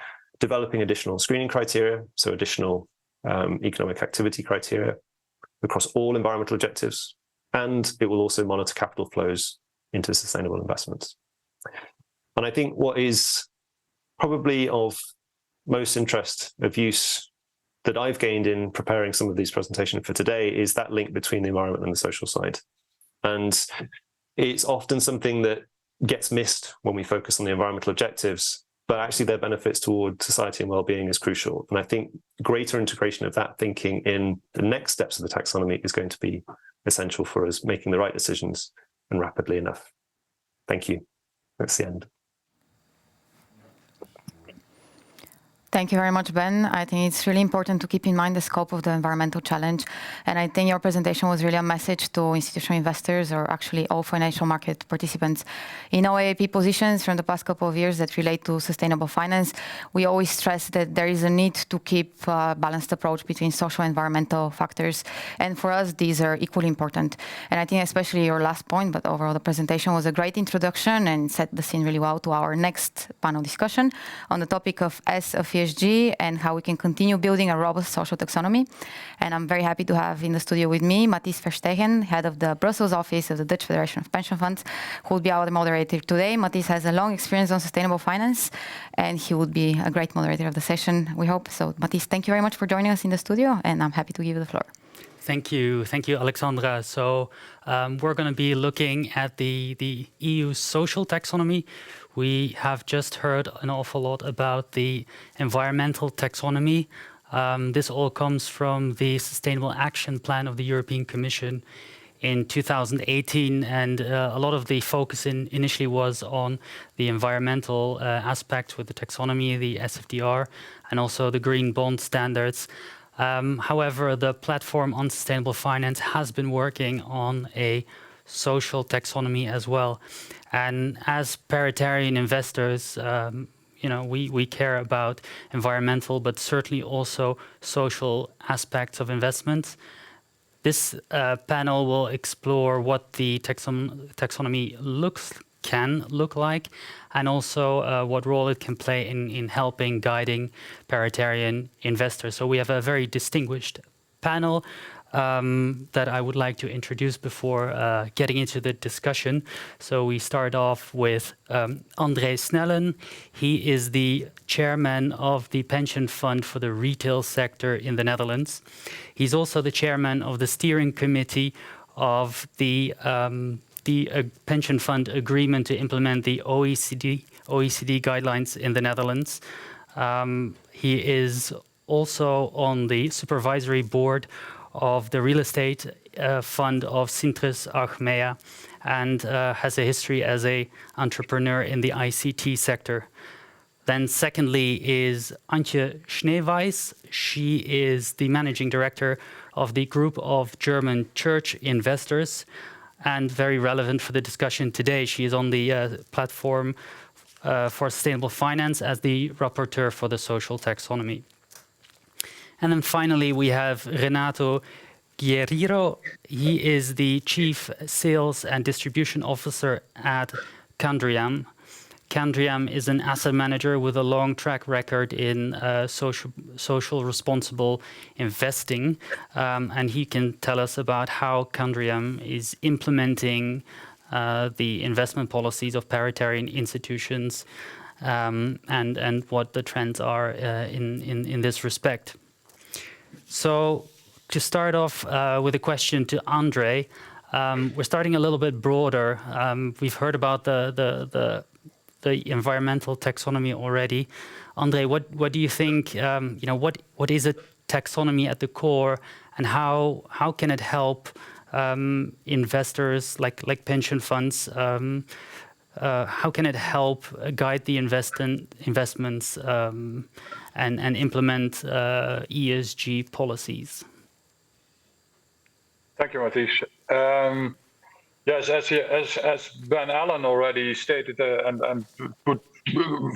developing additional screening criteria, so additional economic activity criteria across all environmental objectives, and it will also monitor capital flows into sustainable investments. And I think what is probably of most interest of use that I've gained in preparing some of these presentations for today is that link between the environment and the social side. And it's often something that gets missed when we focus on the environmental objectives, but actually their benefits toward society and well-being is crucial. And I think greater integration of that thinking in the next steps of the taxonomy is going to be essential for us making the right decisions and rapidly enough. Thank you. That's the end. Thank you very much, Ben. I think it's really important to keep in mind the scope of the environmental challenge. And I think your presentation was really a message to institutional investors, or actually all financial market participants. In our AEIP positions from the past couple of years that relate to sustainable finance, we always stress that there is a need to keep a balanced approach between social and environmental factors. And for us, these are equally important. And I think especially your last point, but overall the presentation was a great introduction and set the scene really well to our next panel discussion on the topic of S of ESG and how we can continue building a robust social taxonomy. And I'm very happy to have in the studio with me Matthijs Verstegen, head of the Brussels office of the Dutch Federation of Pension Funds, who will be our moderator today. Matthijs has a long experience on sustainable finance, and he would be a great moderator of the session, we hope. So Matthijs, thank you very much for joining us in the studio, and I'm happy to give you the floor. Thank you, Alexandra. So we're going to be looking at the EU social taxonomy. We have just heard an awful lot about the environmental taxonomy. This all comes from the Sustainable Action Plan of the European Commission in 2018, and a lot of the focus initially was on the environmental aspects with the taxonomy, the SFDR, and also the green bond standards. However, the Platform on Sustainable Finance has been working on a social taxonomy as well. And as paritarian investors, we care about environmental, but certainly also social aspects of investments. This panel will explore what the taxonomy can look like, and also what role it can play in helping guiding paritarian investors. So we have a very distinguished panel that I would like to introduce before getting into the discussion. So we start off with André Snellen. He is the chairman of the pension fund for the retail sector in the Netherlands. He's also the chairman of the steering committee of the pension fund agreement to implement the OECD guidelines in the Netherlands. He is also on the supervisory board of the real estate fund of Sintres Achmea, and has a history as an entrepreneur in the ICT sector. Then secondly is Antje Schneeweiss. She is the managing director of the group of German church investors, and very relevant for the discussion today. She is on the platform for sustainable finance as the rapporteur for the social taxonomy. And then finally, we have Renato Guerrero. He is the Chief Sales and Distribution Officer at Candriam. Candriam is an asset manager with a long track record in social responsible investing. And he can tell us about how Candriam is implementing the investment policies of paritarian institutions, and what the trends are in this respect. So to start off with a question to André, we're starting a little bit broader. We've heard about the environmental taxonomy already. André, what do you think? What is a taxonomy at the core, and how can it help investors like pension funds? How can it help guide the investments and implement ESG policies? Thank you, Matthijs. Yes, as Ben Allen already stated and put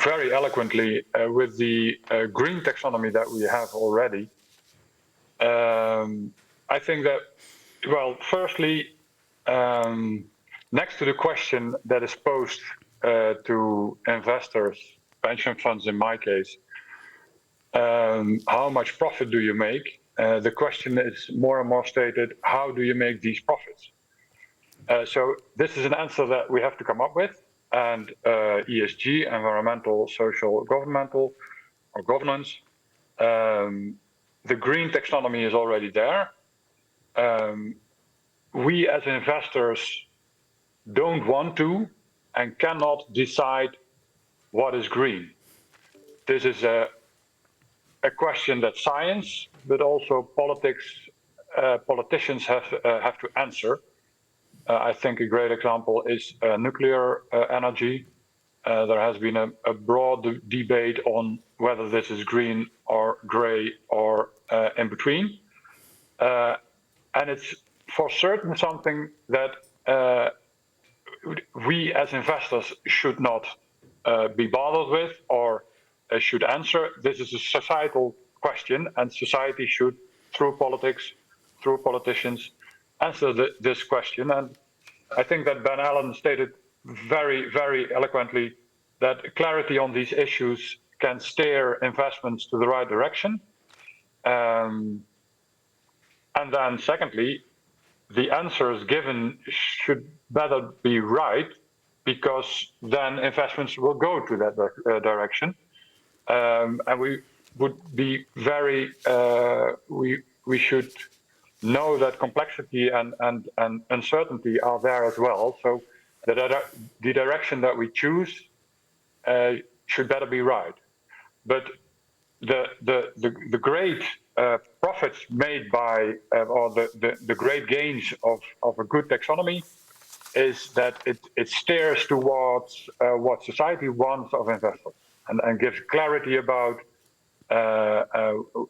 very eloquently with the green taxonomy that we have already, I think that, well, firstly, next to the question that is posed to investors, pension funds in my case, how much profit do you make? The question is more and more stated, how do you make these profits? So this is an answer that we have to come up with, and ESG, environmental, social, governmental, or governance. The green taxonomy is already there. We as investors don't want to and cannot decide what is green. This is a question that science, but also politicians have to answer. I think a great example is nuclear energy. there has been a broad debate on whether this is green or gray or in between. And it's for certain something that we as investors should not be bothered with or should answer. This is a societal question, and society should, through politics, through politicians, answer this question. And I think that Ben Allen stated very, very eloquently that clarity on these issues can steer investments to the right direction. And then secondly, the answers given should better be right, because then investments will go to that direction. And we would be very, we should know that complexity and uncertainty are there as well. So the direction that we choose should better be right. But the great profits made by, or the great gains of a good taxonomy is that it steers towards what society wants of investors and gives clarity about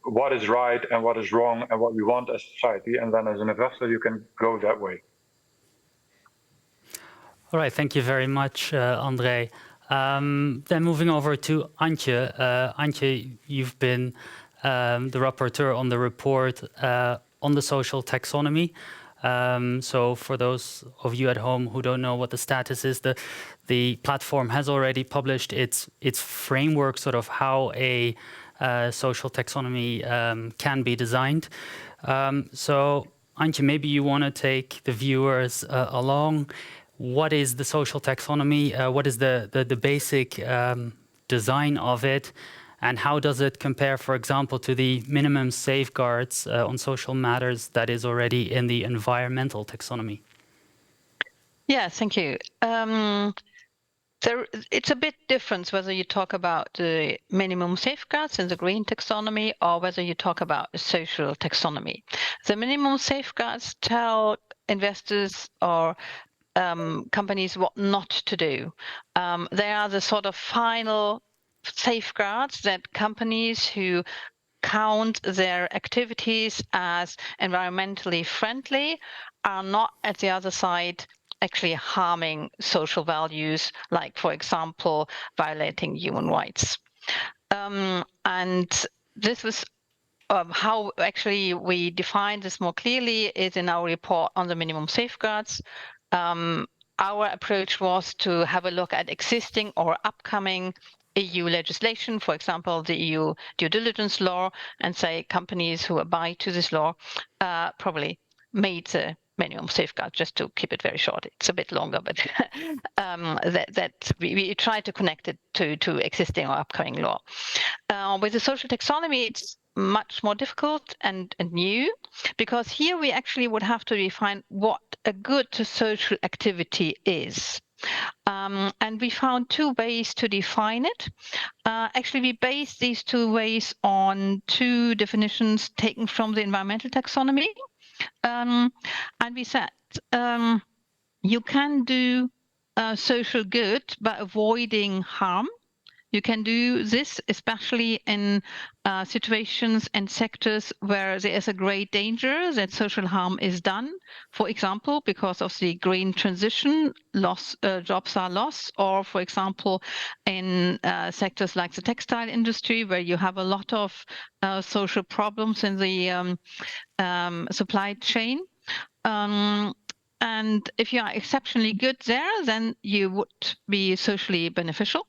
what is right and what is wrong and what we want as society. And then as an investor, you can go that way. All right, thank you very much, André. Then moving over to Antje. Antje, you've been the rapporteur on the report on the social taxonomy. So for those of you at home who don't know what the status is, the platform has already published its framework, sort of how a social taxonomy can be designed. So Antje, maybe you want to take the viewers along. What is the social taxonomy? What is the basic design of it? And how does it compare, for example, to the minimum safeguards on social matters that is already in the environmental taxonomy? Yeah, thank you. It's a bit different whether you talk about the minimum safeguards in the green taxonomy or whether you talk about a social taxonomy. The minimum safeguards tell investors or companies what not to do. They are the sort of final safeguards that companies who count their activities as environmentally friendly are not at the other side actually harming social values, like, for example, violating human rights. And this was how actually we define this more clearly is in our report on the minimum safeguards. Our approach was to have a look at existing or upcoming EU legislation, for example, the EU due diligence law, and say companies who abide to this law probably made the minimum safeguard, just to keep it very short. It's a bit longer, but that we try to connect it to existing or upcoming law. With the social taxonomy, it's much more difficult and new, because here we actually would have to define what a good social activity is. And we found two ways to define it. Actually, we based these two ways on two definitions taken from the environmental taxonomy. And we said you can do social good by avoiding harm. You can do this especially in situations and sectors where there is a great danger that social harm is done. For example, because of the green transition, jobs are lost, or for example, in sectors like the textile industry, where you have a lot of social problems in the supply chain. And if you are exceptionally good there, then you would be socially beneficial.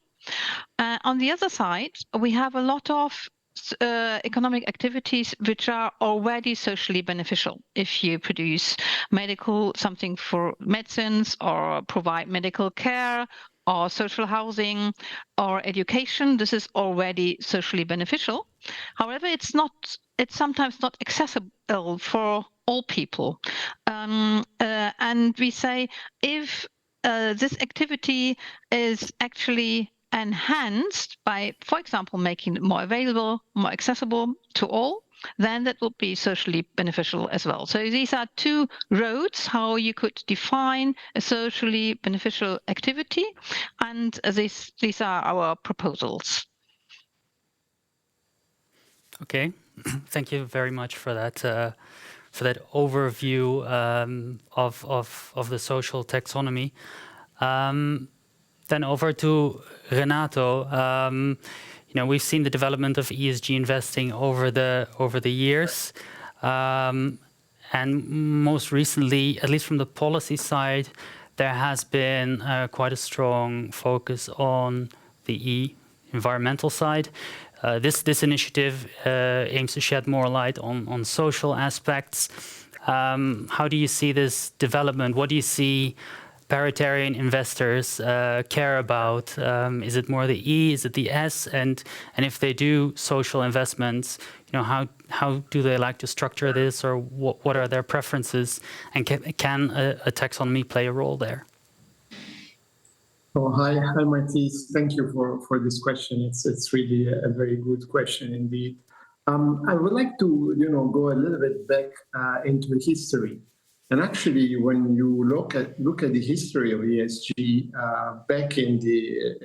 On the other side, we have a lot of economic activities which are already socially beneficial. If you produce something for medicines, or provide medical care, or social housing, or education, this is already socially beneficial. However, it's sometimes not accessible for all people. And we say if this activity is actually enhanced by, for example, making it more available, more accessible to all, then that would be socially beneficial as well. So these are two roads how you could define a socially beneficial activity, and these are our proposals. Okay, thank you very much for that overview of the social taxonomy. Then over to Renato. We've seen the development of ESG investing over the years, and most recently, at least from the policy side, there has been quite a strong focus on the environmental side. This initiative aims to shed more light on social aspects. How do you see this development? What do you see paritarian investors care about? Is it more the E? Is it the S? And if they do social investments, how do they like to structure this, or what are their preferences? And can a taxonomy play a role there? Oh, hi, Matthias. Thank you for this question. It's really a very good question indeed. I would like to go a little bit back into history. And actually, when you look at the history of ESG back in the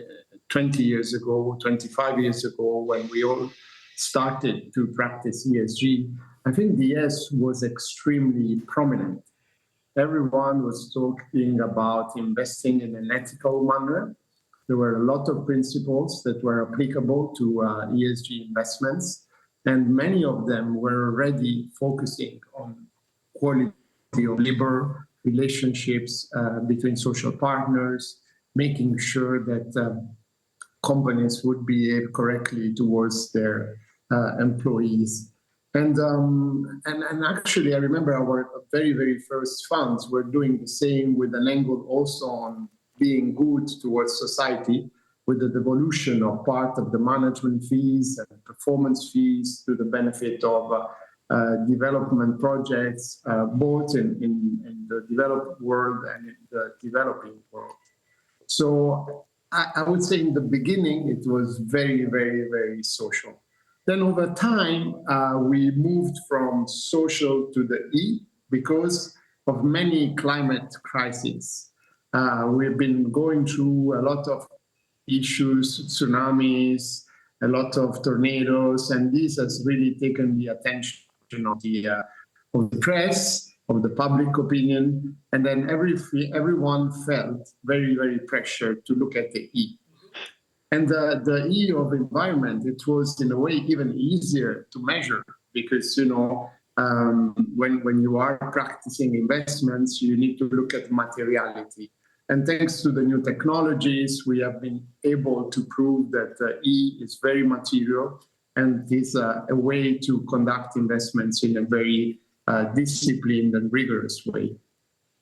20 years ago, 25 years ago, when we all started to practice ESG, I think the S was extremely prominent. Everyone was talking about investing in an ethical manner. There were a lot of principles that were applicable to ESG investments, and many of them were already focusing on quality of labor, relationships between social partners, making sure that companies would behave correctly towards their employees. And actually, I remember our very, very first funds were doing the same, with an angle also on being good towards society, with the devolution of part of the management fees and performance fees to the benefit of development projects, both in the developed world and in the developing world. So I would say in the beginning, it was very, very, very social. Then over time, we moved from social to the E because of many climate crises. We've been going through a lot of issues, tsunamis, a lot of tornadoes, and this has really taken the attention of the press, of the public opinion, and then everyone felt very, very pressured to look at the E. And the E of environment, it was in a way even easier to measure because, when you are practicing investments, you need to look at materiality. And thanks to the new technologies, we have been able to prove that E is very material and is a way to conduct investments in a very disciplined and rigorous way.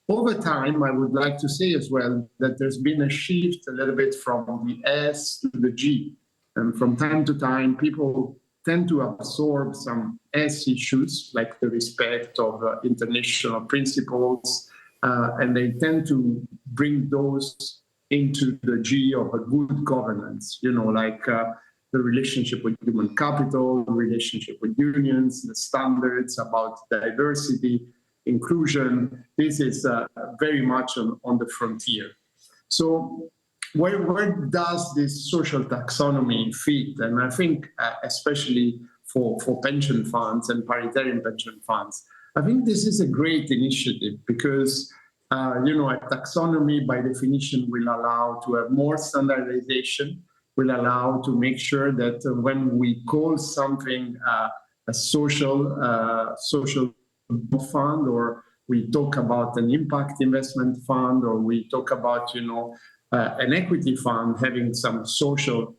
Over time, I would like to say as well that there's been a shift a little bit from the S to the G. And from time to time, people tend to absorb some S issues, like the respect of international principles, and they tend to bring those into the G of a good governance, like the relationship with human capital, the relationship with unions, the standards about diversity, inclusion. This is very much on the frontier. So where does this social taxonomy fit? And I think especially for pension funds and paritarian pension funds, I think this is a great initiative because a taxonomy by definition will allow to have more standardization, will allow to make sure that when we call something a social fund, or we talk about an impact investment fund, or we talk about an equity fund having some social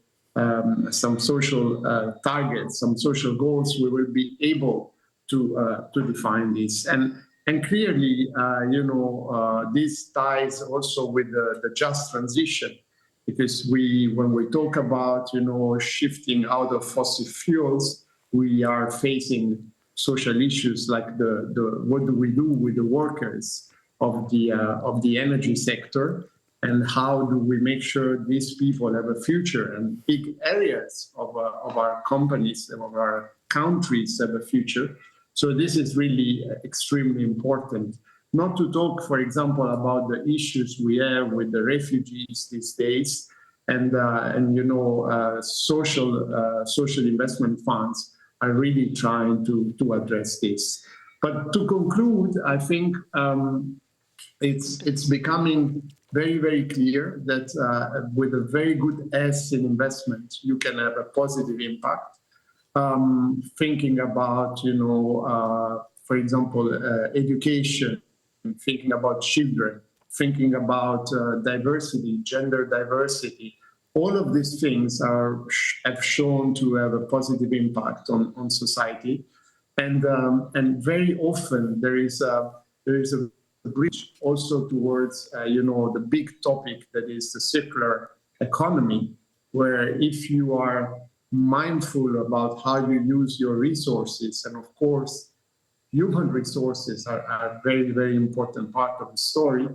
targets, some social goals, we will be able to define this. And clearly, this ties also with the just transition, because when we talk about shifting out of fossil fuels, we are facing social issues like what do we do with the workers of the energy sector, and how do we make sure these people have a future? And big areas of our companies, of our countries have a future. So this is really extremely important. Not to talk, for example, about the issues we have with the refugees these days, and social investment funds are really trying to address this. But to conclude, I think it's becoming very, very clear that with a very good S in investment, you can have a positive impact. Thinking about, for example, education, thinking about children, thinking about diversity, gender diversity. All of these things have shown to have a positive impact on society, and very often there is a bridge also towards the big topic that is the circular economy, where if you are mindful about how you use your resources, and of course human resources are a very, very important part of the story,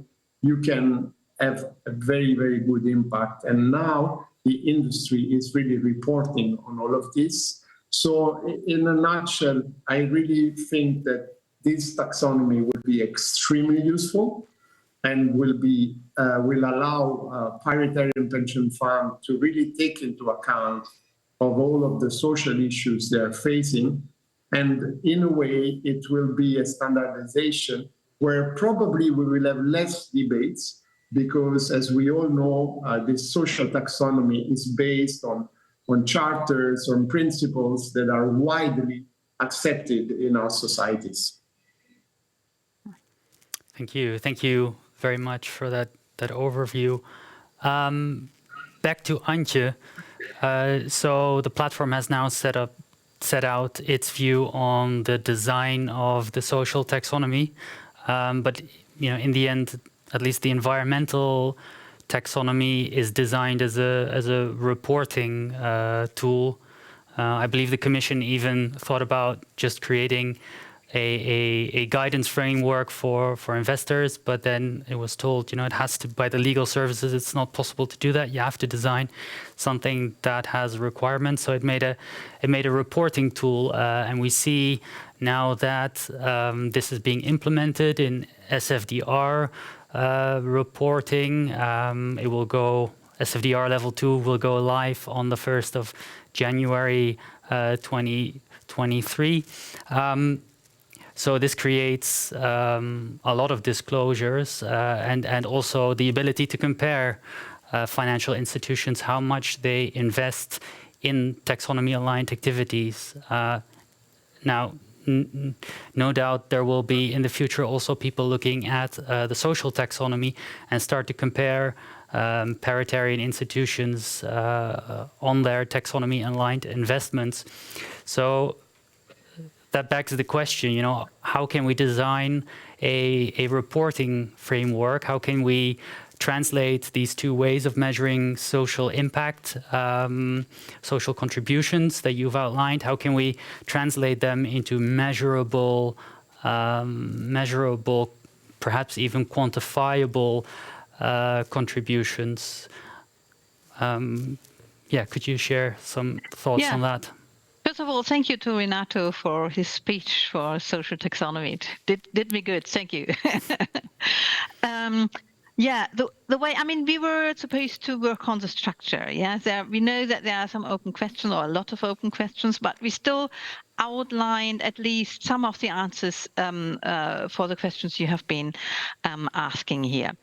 you can have a very, very good impact. And now the industry is really reporting on all of this. So in a nutshell, I really think that this taxonomy will be extremely useful and will allow Paritarian Pension Fund to really take into account of all of the social issues they're facing. And in a way, it will be a standardization where probably we will have less debates, because as we all know, this social taxonomy is based on charters, on principles that are widely accepted in our societies. Thank you. Thank you very much for that overview. Back to Antje. So the platform has now set out its view on the design of the social taxonomy, but in the end, at least the environmental taxonomy is designed as a reporting tool. I believe the Commission even thought about just creating a guidance framework for investors, but then it was told, it has to, by the legal services, it's not possible to do that. You have to design something that has requirements. So it made a reporting tool, and we see now that this is being implemented in SFDR reporting. It will go, SFDR level 2 will go live on the 1st of January 2023. So this creates a lot of disclosures and also the ability to compare financial institutions, how much they invest in taxonomy-aligned activities. Now, no doubt there will be in the future also people looking at the social taxonomy and start to compare paritarian institutions on their taxonomy-aligned investments. So that begs the question, how can we design a reporting framework? How can we translate these two ways of measuring social impact, social contributions that you've outlined? How can we translate them into measurable, perhaps even quantifiable contributions? Could you share some thoughts on that? First of all, thank you to Renato for his speech for social taxonomy. It did me good. Thank you. The way, we were supposed to work on the structure. We know that there are some open questions, or a lot of open questions, but we still outlined at least some of the answers for the questions you have been asking here.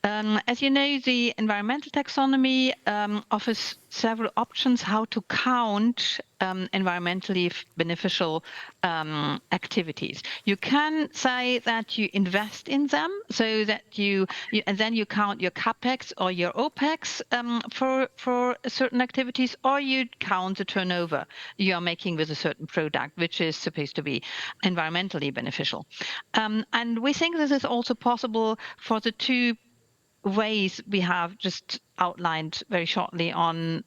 As you know, the environmental taxonomy offers several options how to count environmentally beneficial activities. You can say that you invest in them, so that and then you count your capex or your opex for certain activities, or you count the turnover you are making with a certain product, which is supposed to be environmentally beneficial. And we think this is also possible for the two ways we have just outlined very shortly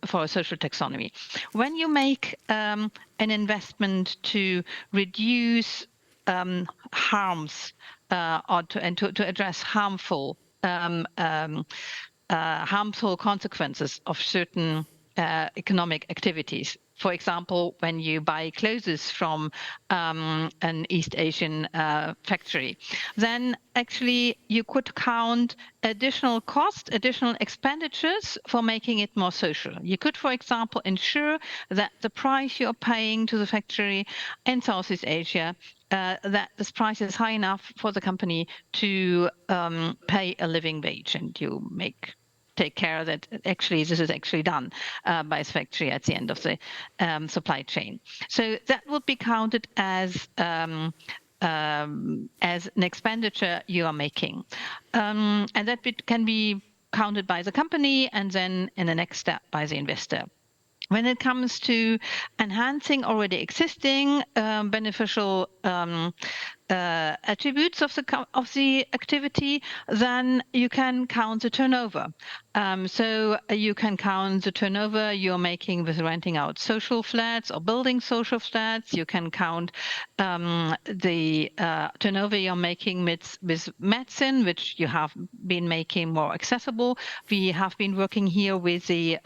for a social taxonomy. When you make an investment to reduce harms or to address harmful consequences of certain economic activities. For example, when you buy clothes from an East Asian factory, then actually you could count additional cost, additional expenditures for making it more social. You could, for example, ensure that the price you're paying to the factory in Southeast Asia, that this price is high enough for the company to pay a living wage, and you take care that actually this is actually done by his factory at the end of the supply chain. So that would be counted as an expenditure you are making, and that can be counted by the company and then in the next step by the investor. When it comes to enhancing already existing beneficial attributes of the activity, then you can count the turnover. So you can count the turnover you're making with renting out social flats or building social flats. You can count the turnover you're making with medicine, which you have been making more accessible. We have been working here with the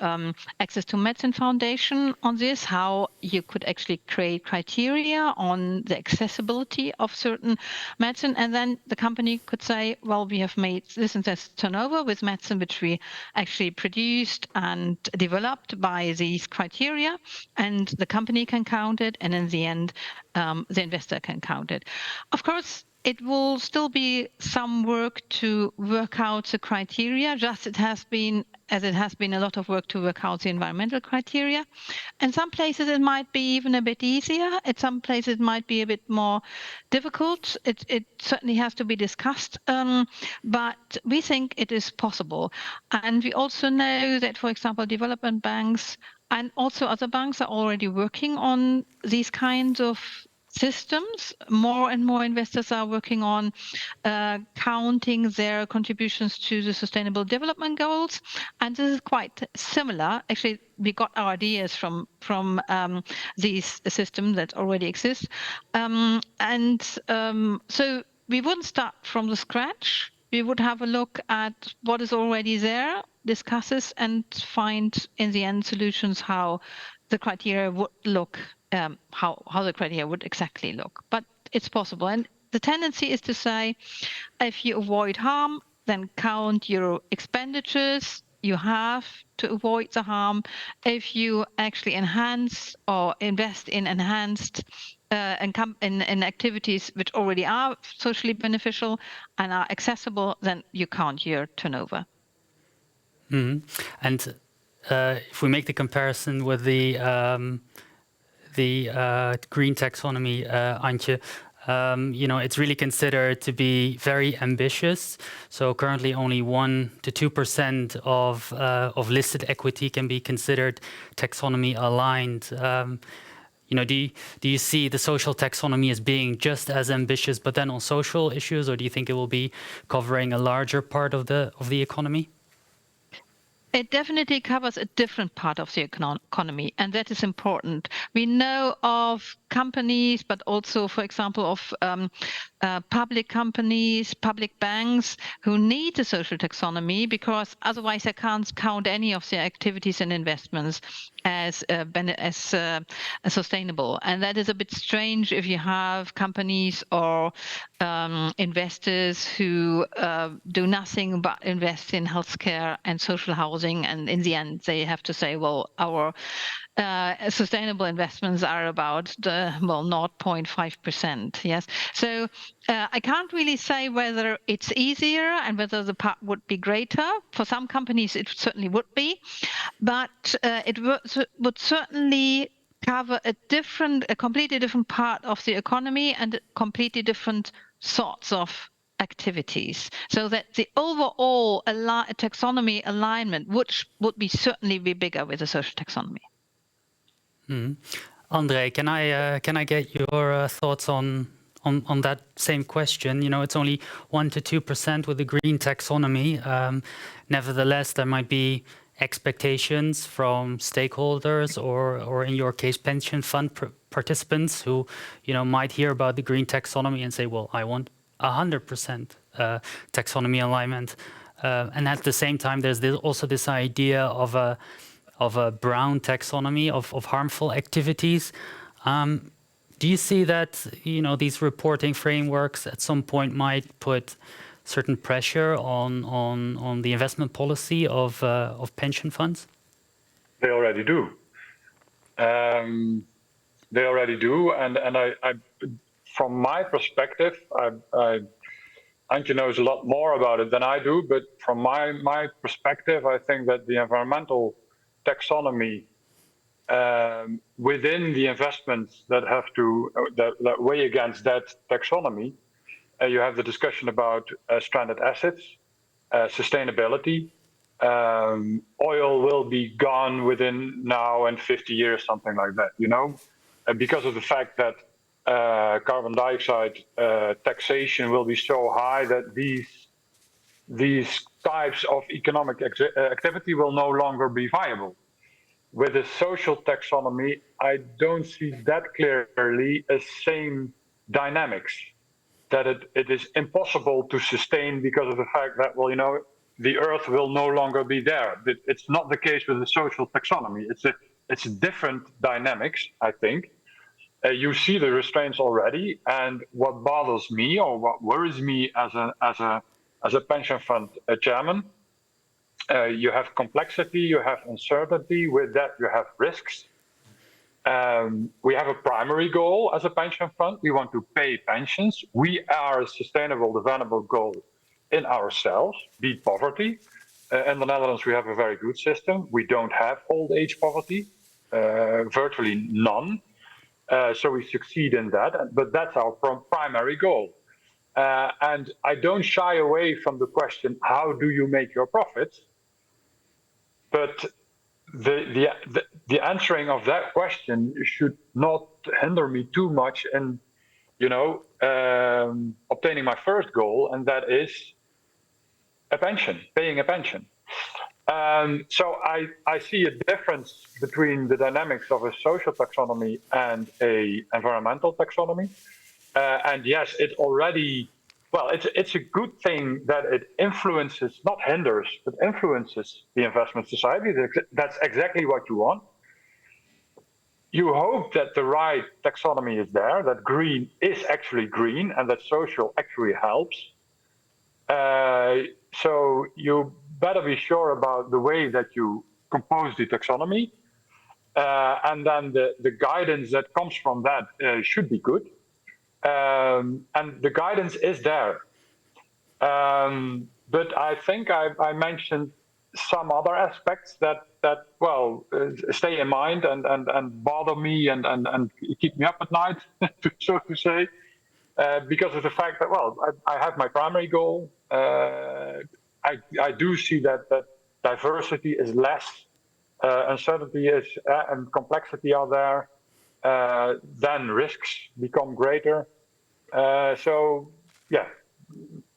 Access to Medicine Foundation on this, how you could actually create criteria on the accessibility of certain medicine. And then the company could say, well, we have made this and this turnover with medicine, which we actually produced and developed by these criteria. And the company can count it. And in the end, the investor can count it. Of course, it will still be some work to work out the criteria, just it has been a lot of work to work out the environmental criteria. In some places it might be even a bit easier. At some places it might be a bit more difficult. It certainly has to be discussed, but we think it is possible. And we also know that, for example, development banks and also other banks are already working on these kinds of systems. More and more investors are working on counting their contributions to the Sustainable Development Goals, and this is quite similar. Actually, we got our ideas from these systems that already exist, so we wouldn't start from the scratch. We would have a look at what is already there, discuss it, and find in the end solutions how the criteria would look. How the criteria would exactly look, but it's possible. And the tendency is to say, if you avoid harm, then count your expenditures you have to avoid the harm. If you actually enhance or invest in enhanced in activities which already are socially beneficial and are accessible, then you count your turnover. Mm-hmm. And if we make the comparison with the green taxonomy, Antje, it's really considered to be very ambitious. So currently only 1 to 2% of listed equity can be considered taxonomy aligned. Do you see the social taxonomy as being just as ambitious, but then on social issues, or do you think it will be covering a larger part of the economy? It definitely covers a different part of the economy, and that is important. We know of companies, but also, for example, of public companies, public banks who need a social taxonomy because otherwise they can't count any of their activities and investments as sustainable. And that is a bit strange if you have companies or investors who do nothing but invest in healthcare and social housing, and in the end they have to say, well, our sustainable investments are about 0.5%. Yes, so I can't really say whether it's easier and whether the part would be greater. For some companies it certainly would be, but it would certainly cover a completely different part of the economy and completely different sorts of activities, so that the overall taxonomy alignment would certainly be bigger with the social taxonomy. Andre, can I get your thoughts on that same question? It's only 1 to 2% with the green taxonomy. Nevertheless, there might be expectations from stakeholders or in your case pension fund participants who might hear about the green taxonomy and say, well, I want 100% taxonomy alignment, and at the same time there's also this idea of a brown taxonomy of harmful activities. Do you see that these reporting frameworks at some point might put certain pressure on the investment policy of pension funds? They already do. They already do, and I from my perspective, Antje knows a lot more about it than I do, but from my perspective, I think that the environmental taxonomy within the investments that have to that weigh against that taxonomy, you have the discussion about stranded assets, sustainability. Oil will be gone within now and 50 years, something like that, because of the fact that carbon dioxide taxation will be so high that these types of economic activity will no longer be viable. With the social taxonomy, I don't see that clearly as same dynamics, that it is impossible to sustain because of the fact that, the earth will no longer be there. But it's not the case with the social taxonomy. It's a different dynamics, I think. You see the restraints already, and what bothers me or what worries me as a pension fund chairman, you have complexity, you have uncertainty. With that, you have risks. We have a primary goal as a pension fund. We want to pay pensions. We are a sustainable development goal in ourselves, beat poverty. In the Netherlands, we have a very good system. We don't have old age poverty, virtually none. So we succeed in that, but that's our primary goal. And I don't shy away from the question, how do you make your profits? But the answering of that question should not hinder me too much in, obtaining my first goal, and that is a pension, paying a pension. So I see a difference between the dynamics of a social taxonomy and a environmental taxonomy. And yes, it already, it's a good thing that it influences, not hinders, but influences the investment society. That's exactly what you want. You hope that the right taxonomy is there, that green is actually green, and that social actually helps. So you better be sure about the way that you compose the taxonomy. And then the guidance that comes from that should be good. And the guidance is there. But I think I mentioned some other aspects that stay in mind and bother me and keep me up at night, so to say, because of the fact that, I have my primary goal. I do see that diversity is less, uncertainty is and complexity are there, then risks become greater. So, yeah,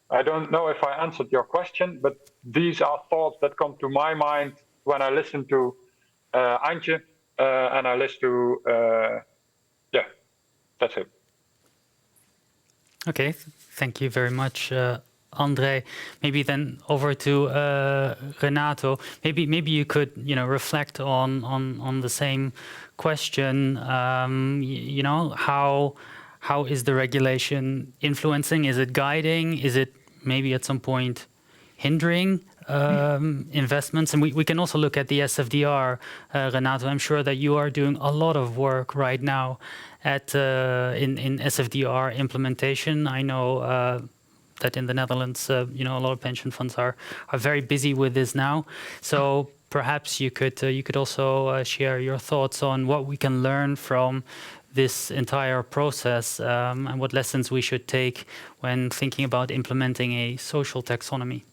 I don't know if I answered your question, but these are thoughts that come to my mind when I listen to Antje and I listen to, that's it. Okay, thank you very much, André. Maybe then over to Renato. Maybe you could reflect on the same question. How is the regulation influencing? Is it guiding? Is it maybe at some point hindering investments? And we can also look at the SFDR, Renato. I'm sure that you are doing a lot of work right now in SFDR implementation. I know that in the Netherlands, a lot of pension funds are very busy with this now. So perhaps you could also share your thoughts on what we can learn from this entire process and what lessons we should take when thinking about implementing a social taxonomy.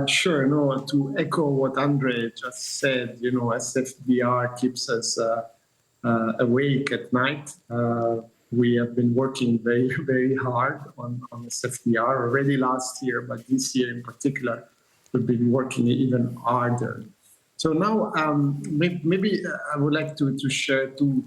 Sure. No, to echo what Andre just said, SFDR keeps us awake at night. We have been working very, very hard on SFDR already last year, but this year in particular, we've been working even harder. So now, maybe I would like to share two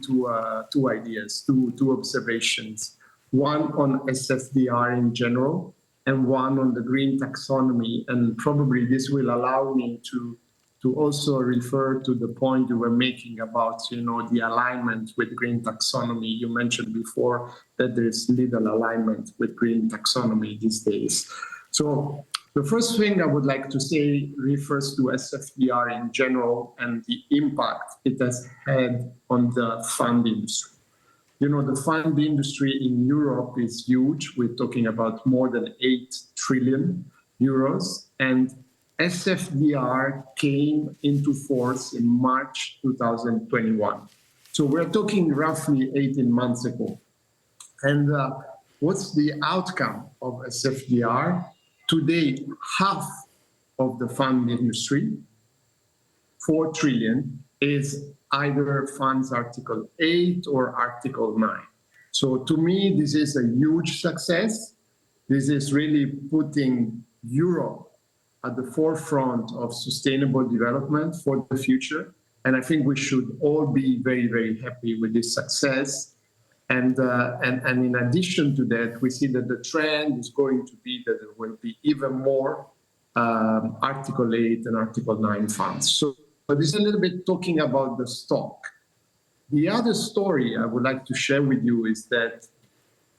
ideas, two observations. One on SFDR in general, and one on the green taxonomy. And probably this will allow me to to also refer to the point you were making about, the alignment with green taxonomy. You mentioned before that there's little alignment with green taxonomy these days. So the first thing I would like to say refers to SFDR in general and the impact it has had on the fund industry. The fund industry in Europe is huge. We're talking about more than 8 trillion euros. And SFDR came into force in March 2021. So we're talking roughly 18 months ago. And what's the outcome of SFDR? Today, half of the fund industry, 4 trillion, is either funds Article 8 or Article 9. So to me, this is a huge success. This is really putting Europe at the forefront of sustainable development for the future. And I think we should all be very, very happy with this success. And in addition to that, we see that the trend is going to be that there will be even more Article 8 and Article 9 funds. So this is a little bit talking about the stock. The other story I would like to share with you is that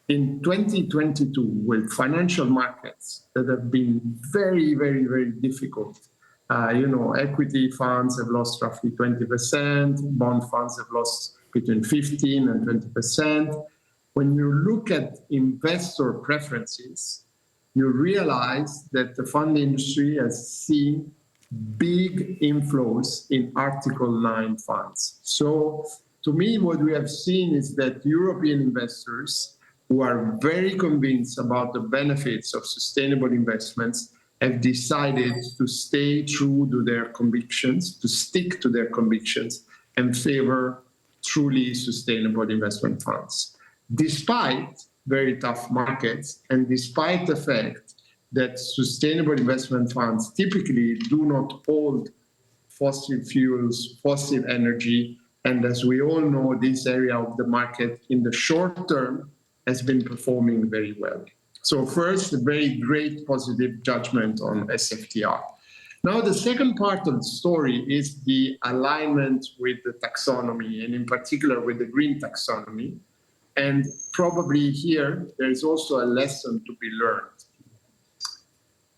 in 2022, with financial markets that have been very, very, very difficult, equity funds have lost roughly 20%, bond funds have lost between 15 and 20%. When you look at investor preferences, you realize that the fund industry has seen big inflows in Article 9 funds. So to me, what we have seen is that European investors who are very convinced about the benefits of sustainable investments have decided to stay true to their convictions, to stick to their convictions, and favor truly sustainable investment funds. Despite very tough markets, and despite the fact that sustainable investment funds typically do not hold fossil fuels, fossil energy, and as we all know, this area of the market in the short term has been performing very well. So first, a very great positive judgment on SFTR. Now, the second part of the story is the alignment with the taxonomy, and in particular with the green taxonomy. And probably here, there is also a lesson to be learned.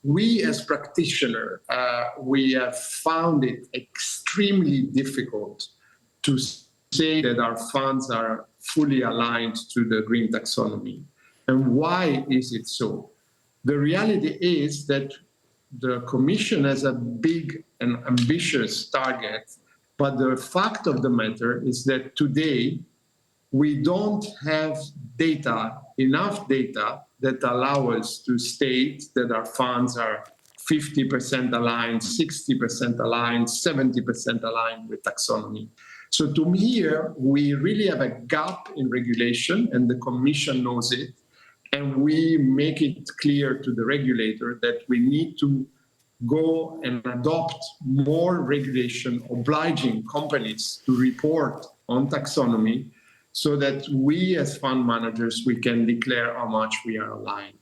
We as practitioners, we have found it extremely difficult to say that our funds are fully aligned to the green taxonomy. And why is it so? The reality is that the Commission has a big and ambitious target, but the fact of the matter is that today we don't have enough data that allow us to state that our funds are 50% aligned, 60% aligned, 70% aligned with taxonomy. So to me here, we really have a gap in regulation, and the Commission knows it. And we make it clear to the regulator that we need to go and adopt more regulation obliging companies to report on taxonomy so that we as fund managers, we can declare how much we are aligned.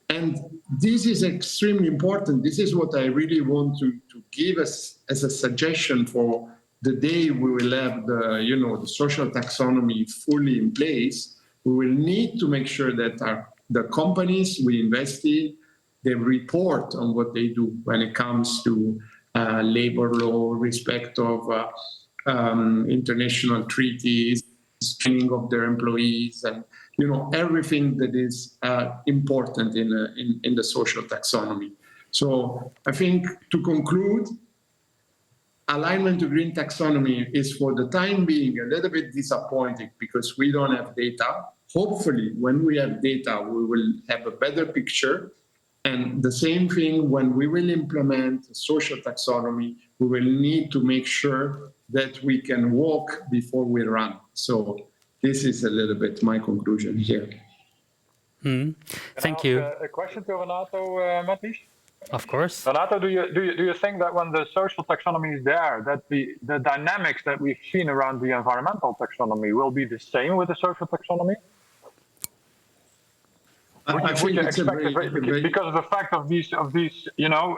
And this is extremely important. This is what I really want to give us as a suggestion for the day we will have the social taxonomy fully in place. We will need to make sure that the companies we invest in, they report on what they do when it comes to labor law, respect of international treaties, training of their employees, and everything that is important in the social taxonomy. So I think to conclude, alignment to green taxonomy is for the time being a little bit disappointing because we don't have data. Hopefully, when we have data, we will have a better picture. And the same thing, when we will implement social taxonomy, we will need to make sure that we can walk before we run. So this is a little bit my conclusion here. Thank you. A question to Renato, Matthijs? Of course. Renato, do you think that when the social taxonomy is there, that the dynamics that we've seen around the environmental taxonomy will be the same with the social taxonomy? Would you expect because of the fact of these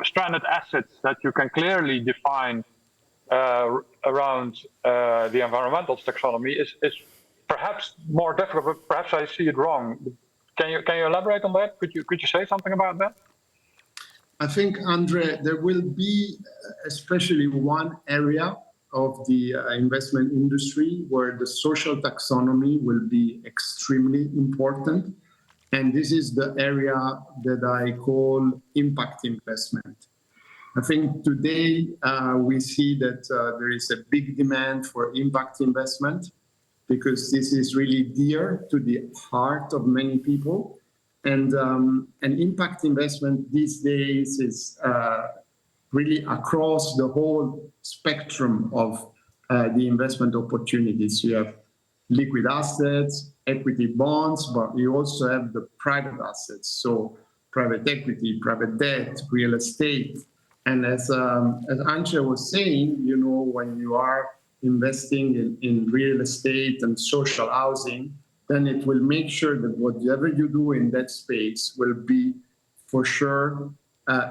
stranded assets that you can clearly define around the environmental taxonomy is perhaps more difficult, but perhaps I see it wrong. Can you elaborate on that? Could you say something about that? I think, Andre, there will be especially one area of the investment industry where the social taxonomy will be extremely important. And this is the area that I call impact investment. I think today we see that there is a big demand for impact investment because this is really dear to the heart of many people. And impact investment these days is really across the whole spectrum of the investment opportunities. You have liquid assets, equity bonds, but you also have the private assets. So private equity, private debt, real estate. And as Antje was saying, you know, when you are investing in real estate and social housing, then it will make sure that whatever you do in that space will be for sure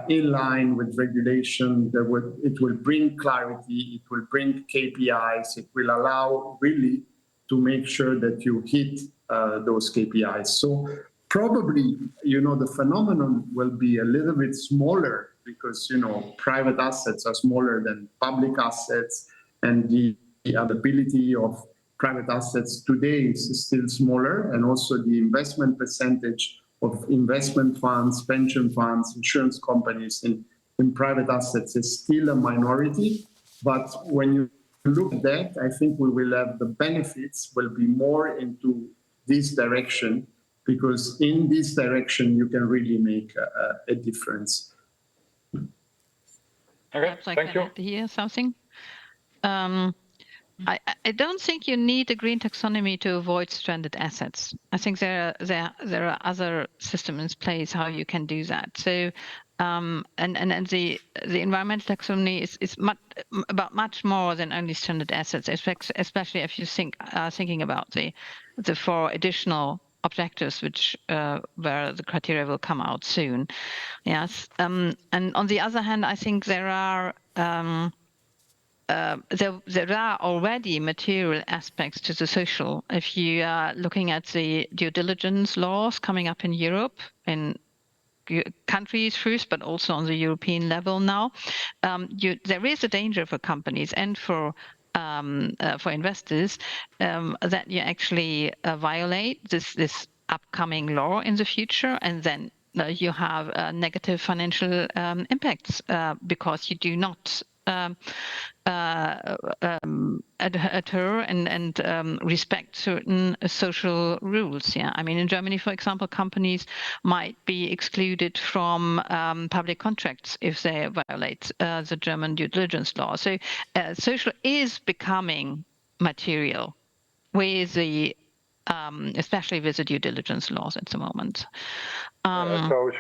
in line with regulation. It will bring clarity, it will bring KPIs, it will allow really to make sure that you hit those KPIs. So probably, you know, the phenomenon will be a little bit smaller because, you know, private assets are smaller than public assets, and the availability of private assets today is still smaller, and also the investment percentage of investment funds, pension funds, insurance companies in private assets is still a minority. But when you look at that, I think we will have the benefits will be more into this direction, because in this direction you can really make a difference. Okay, thank you. To hear something. I don't think you need a green taxonomy to avoid stranded assets. I think there are other systems in place how you can do that. So and the environmental taxonomy is about much more than only stranded assets, especially if you thinking about the 4 additional objectives which where the criteria will come out soon. Yes, and on the other hand, I think there are already material aspects to the social. If you are looking at the due diligence laws coming up in Europe, in countries first, but also on the European level now, there is a danger for companies and for investors that you actually violate this upcoming law in the future, and then you have negative financial impacts because you do not adhere and respect certain social rules. Yeah, I mean, in Germany, for example, companies might be excluded from public contracts if they violate the German due diligence law. So social is becoming material with the especially with the due diligence laws at the moment. So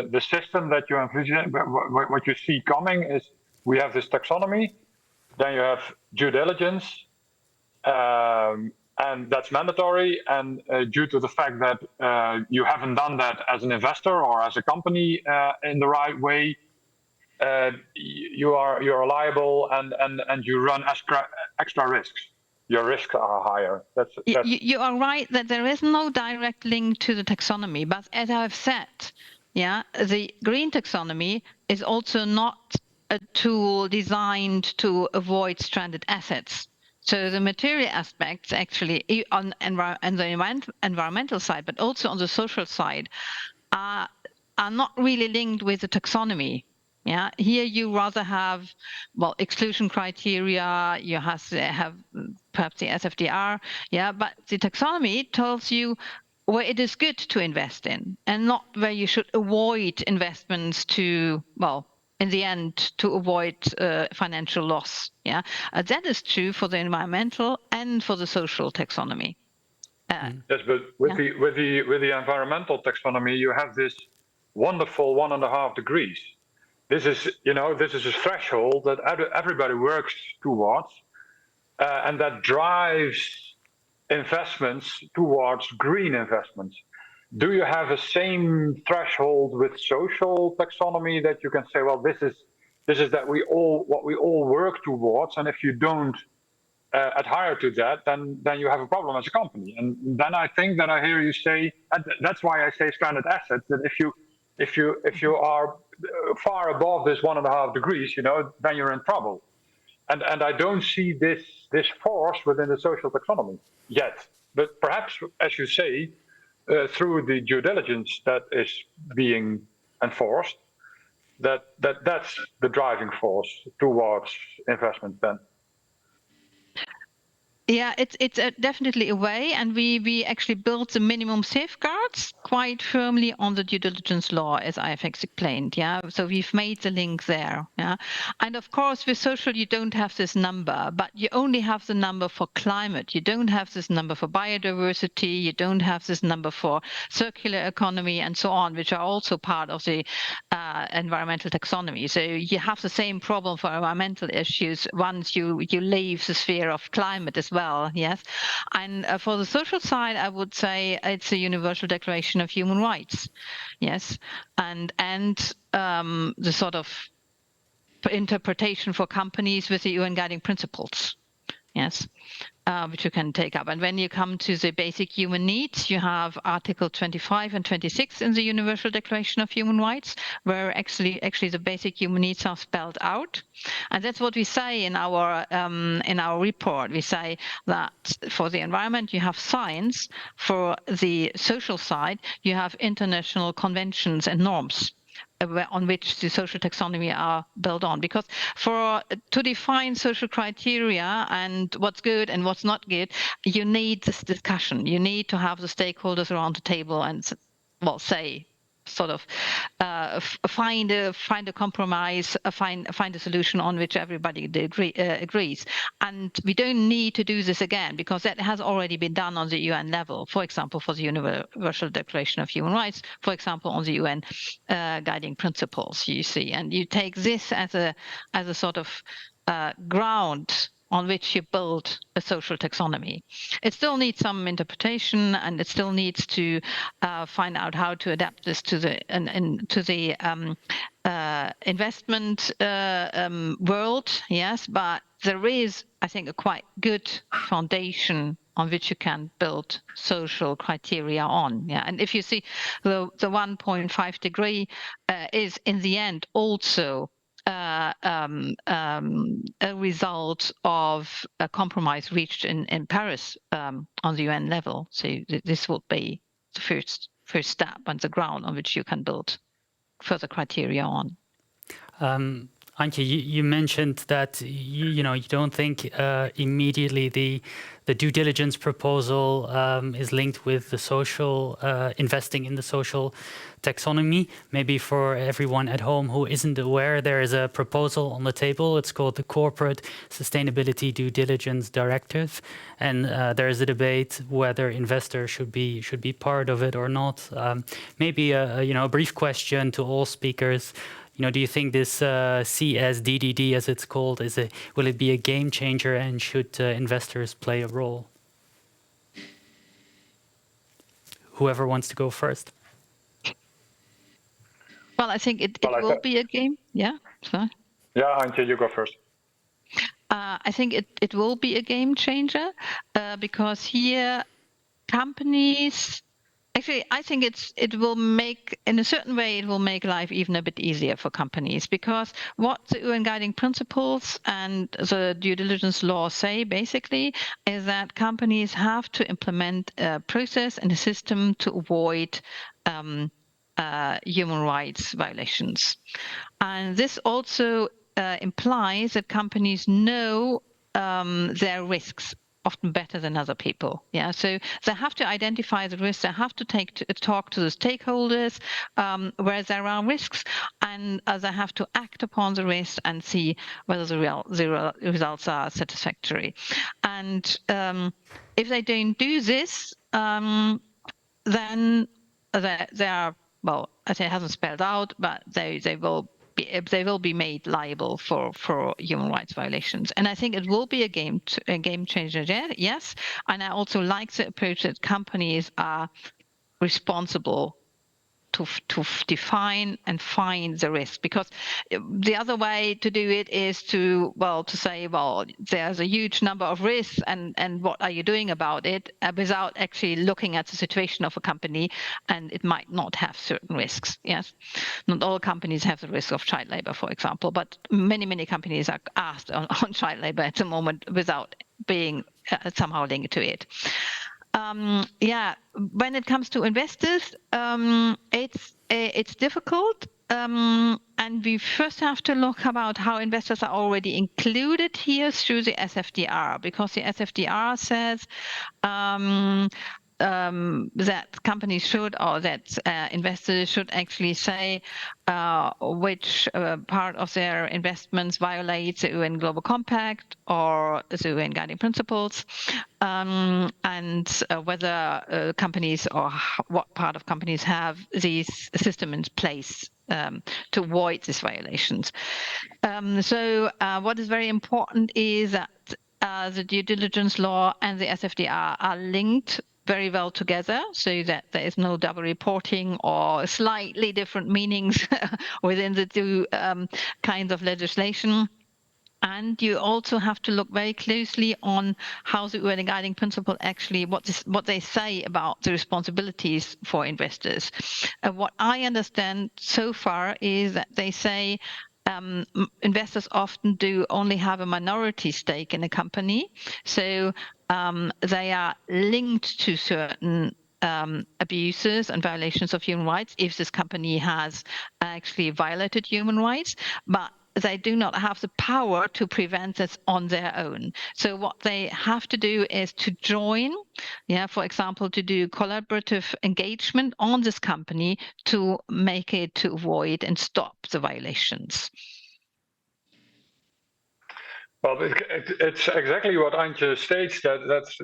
the system that you envision, what you see coming is we have this taxonomy, then you have due diligence, and that's mandatory. And due to the fact that you haven't done that as an investor or as a company in the right way, you're liable and you run extra risks. Your risks are higher. You are right that there is no direct link to the taxonomy, but as I've said, yeah, the green taxonomy is also not a tool designed to avoid stranded assets. So the material aspects actually on the environmental side, but also on the social side, are not really linked with the taxonomy. Yeah, here you rather have, well, exclusion criteria, you have perhaps the SFDR, yeah, but the taxonomy tells you where it is good to invest in and not where you should avoid investments to, well, in the end, to avoid financial loss. Yeah, that is true for the environmental and for the social taxonomy. Yes, but with the environmental taxonomy, you have this wonderful 1.5 degrees. This is a threshold that everybody works towards, and that drives investments towards green investments. Do you have a same threshold with social taxonomy that you can say, well, this This is that what we all work towards, and if you don't adhere to that, then you have a problem as a company. And then I think that I hear you say, and that's why I say stranded assets. That if you are far above this 1.5 degrees, then you're in trouble. And I don't see this force within the social taxonomy yet. But perhaps, as you say, through the due diligence that is being enforced, that's the driving force towards investment then. Yeah, it's definitely a way, and we actually built the minimum safeguards quite firmly on the due diligence law, as I have explained. Yeah, so we've made the link there. Yeah, and of course with social you don't have this number, but you only have the number for climate. You don't have this number for biodiversity. You don't have this number for circular economy and so on, which are also part of the environmental taxonomy. So you have the same problem for environmental issues once you leave the sphere of climate as well. Yes, and for the social side, I would say it's a Universal Declaration of Human Rights. Yes, and the sort of interpretation for companies with the UN Guiding Principles. Yes. Which you can take up. And when you come to the basic human needs, you have Article 25 and 26 in the Universal Declaration of Human Rights, where actually the basic human needs are spelled out. And that's what we say in our report. We say that for the environment, you have science. For the social side, you have international conventions and norms on which the social taxonomy are built on. Because to define social criteria and what's good and what's not good, you need this discussion. You need to have the stakeholders around the table and say sort of find a compromise, find a solution on which everybody agrees. And we don't need to do this again because that has already been done on the UN level. For example, for the Universal Declaration of Human Rights, for example, on the UN guiding principles, you see, and you take this as a sort of ground on which you build a social taxonomy. It still needs some interpretation, and it still needs to find out how to adapt this to the investment world. Yes, but there is, I think, a quite good foundation on which you can build social criteria on. Yeah, and if you see the 1.5 degree is in the end also a result of a compromise reached in Paris on the UN level. So this will be the first step and the ground on which you can build further criteria on. Antje, you mentioned that you don't think immediately the due diligence proposal is linked with the social investing in the social taxonomy. Maybe for everyone at home who isn't aware, there is a proposal on the table. It's called the Corporate Sustainability Due Diligence Directive, and there is a debate whether investors should be part of it or not. Maybe a brief question to all speakers. Do you think this CSDDD, as it's called, will it be a game changer, and should investors play a role? Whoever wants to go first. Well, I think it will be a game. Yeah, sorry. Yeah, Antje, you go first. I think it will be a game changer because here companies. Actually, I think it will make, in a certain way, it will make life even a bit easier for companies, because what the UN Guiding Principles and the due diligence law say basically is that companies have to implement a process and a system to avoid human rights violations. And this also implies that companies know their risks often better than other people. Yeah, so they have to identify the risks. They have to talk to the stakeholders where there are risks, and they have to act upon the risks and see whether the results are satisfactory. And if they don't do this, then they are, well, I say it hasn't spelled out, but they will be made liable for human rights violations. And I think it will be a game changer there, yes. And I also like the approach that companies are responsible to define and find the risk, because the other way to do it is to say, well, there's a huge number of risks and what are you doing about it, without actually looking at the situation of a company, and it might not have certain risks. Yes, not all companies have the risk of child labor, for example, but many companies are asked on child labor at the moment without being somehow linked to it. When it comes to investors, it's difficult, and we first have to look about how investors are already included here through the SFDR, because the SFDR says that companies should, or that investors should actually say which part of their investments violates the UN Global Compact or the UN Guiding Principles, and whether companies or what part of companies have these systems in place to avoid these violations. So what is very important is that the due diligence law and the SFDR are linked very well together, so that there is no double reporting or slightly different meanings within the two kinds of legislation. And you also have to look very closely on how the UN Guiding Principle actually, what they say about the responsibilities for investors. What I understand so far is that they say investors often do only have a minority stake in a company, so they are linked to certain abuses and violations of human rights if this company has actually violated human rights, but they do not have the power to prevent this on their own. So what they have to do is to join, for example, to do collaborative engagement on this company to make it, to avoid and stop the violations. Well, it's exactly what Antje states. That's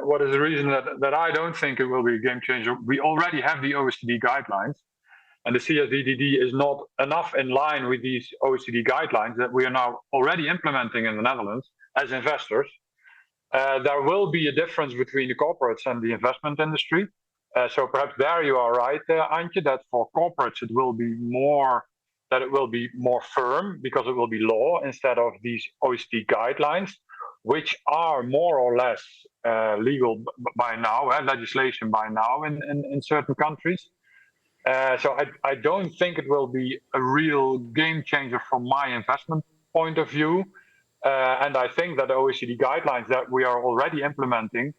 what is the reason that I don't think it will be a game changer. We already have the OECD guidelines, and the CSDDD is not enough in line with these OECD guidelines that we are now already implementing in the Netherlands as investors. There will be a difference between the corporates and the investment industry. So perhaps there you are right, Antje, that for corporates it will be more firm because it will be law instead of these OECD guidelines, which are more or less legal by now, legislation by now in certain countries. So I don't think it will be a real game changer from my investment point of view. And I think that the OECD guidelines that we are already implementing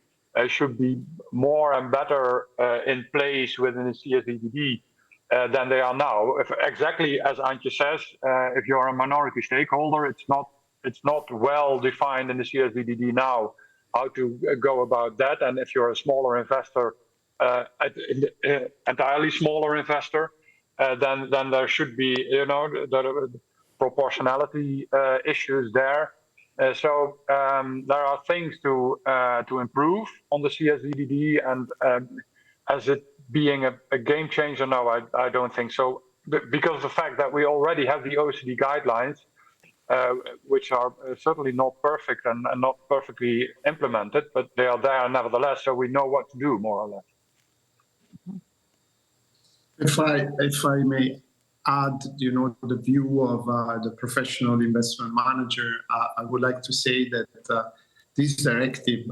should be more and better in place within the CSDDD than they are now. Exactly as Antje says, if you're a minority stakeholder, it's not well defined in the CSDDD now how to go about that. And if you're a smaller investor, entirely smaller investor, then there should be, the proportionality issues there. So there are things to improve on the CSDDD, and as it being a game changer, no, I don't think so. Because of the fact that we already have the OECD guidelines, which are certainly not perfect and not perfectly implemented, but they are there nevertheless, so we know what to do, more or less. If I may add, the view of the professional investment manager, I would like to say that this directive,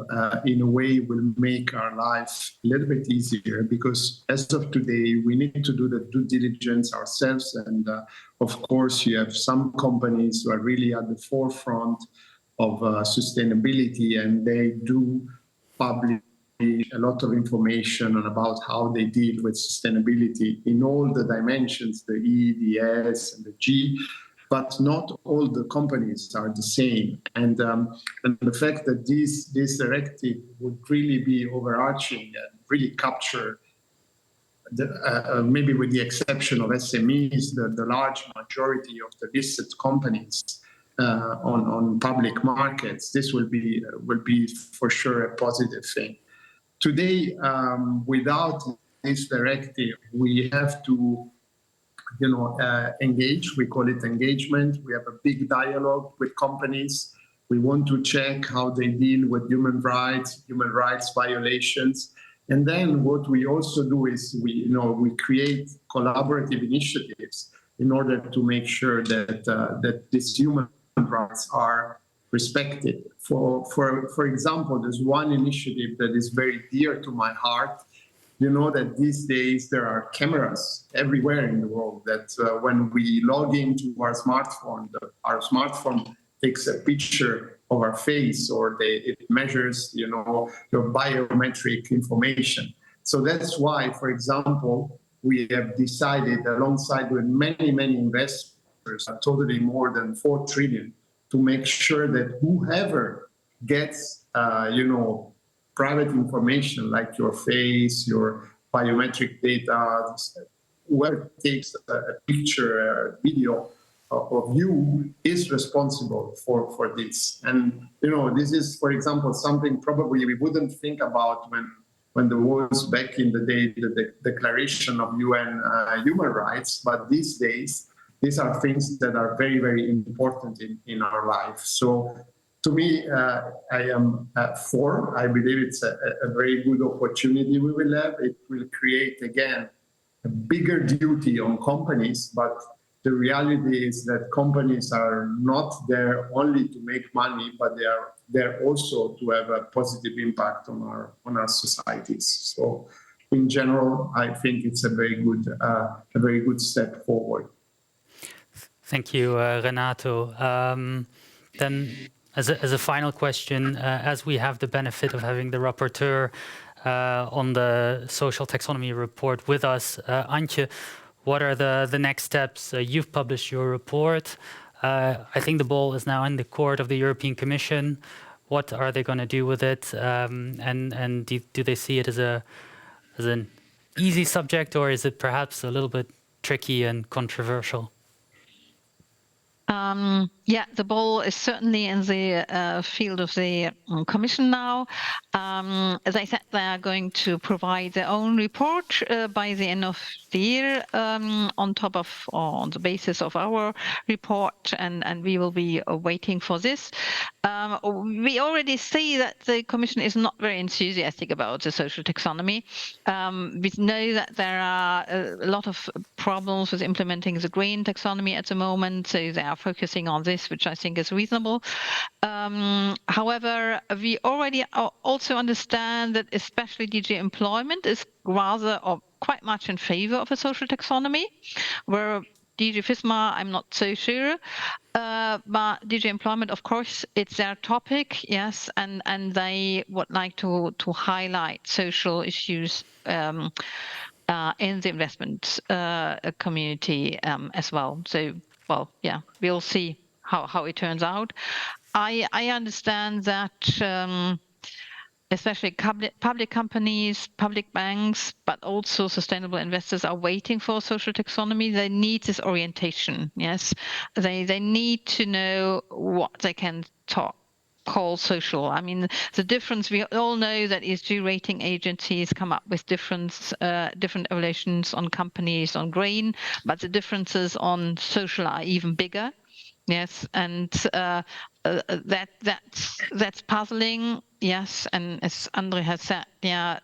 in a way, will make our life a little bit easier, because as of today, we need to do the due diligence ourselves. And of course, you have some companies who are really at the forefront of sustainability, and they do publish a lot of information about how they deal with sustainability in all the dimensions, the E, the S, and the G. But not all the companies are the same. And the fact that this directive would really be overarching and really capture, maybe with the exception of SMEs, the large majority of the listed companies on public markets, this will be for sure a positive thing. Today, without this directive, we have to engage. We call it engagement. We have a big dialogue with companies. We want to check how they deal with human rights violations. And then what we also do is we create collaborative initiatives in order to make sure that that these human rights are respected. For example, there's one initiative that is very dear to my heart. You know that these days there are cameras everywhere in the world that when we log into our smartphone takes a picture of our face, or it measures, your biometric information. So that's why, for example, we have decided, alongside with many investors, totally more than 4 trillion, to make sure that whoever gets, private information like your face, your biometric data, whoever takes a picture, a video of you is responsible for this. And, this is, for example, something probably we wouldn't think about when there was back in the day the Declaration of UN Human Rights, but these days, these are things that are very, very important in our life. So to me, I am for. I believe it's a very good opportunity we will have. It will create, again, a bigger duty on companies, but the reality is that companies are not there only to make money, but they are there also to have a positive impact on our societies. So in general, I think it's a very good step forward. Thank you, Renato. Then, as a final question, as we have the benefit of having the rapporteur on the social taxonomy report with us, Antje, what are the next steps? You've published your report. I think the ball is now in the court of the European Commission. What are they going to do with it? And do they see it as an easy subject, or is it perhaps a little bit tricky and controversial? Yeah, the ball is certainly in the field of the Commission now. As I said, they are going to provide their own report by the end of the year on the basis of our report, and we will be waiting for this. We already see that the Commission is not very enthusiastic about the social taxonomy. We know that there are a lot of problems with implementing the green taxonomy at the moment, so they are focusing on this, which I think is reasonable. However, we already also understand that especially DG Employment is rather or quite much in favor of a social taxonomy, where DG FISMA, I'm not so sure. But DG Employment, of course, it's their topic, yes, and they would like to highlight social issues in the investment community as well. So, well, yeah, we'll see how it turns out. I understand that especially public companies, public banks, but also sustainable investors are waiting for social taxonomy. They need this orientation, yes. They need to know what they can call social. I mean, the difference, we all know that ESG rating agencies come up with different evaluations on companies on green, but the differences on social are even bigger. Yes, and that's puzzling. Yes, and as Andre has said, yeah,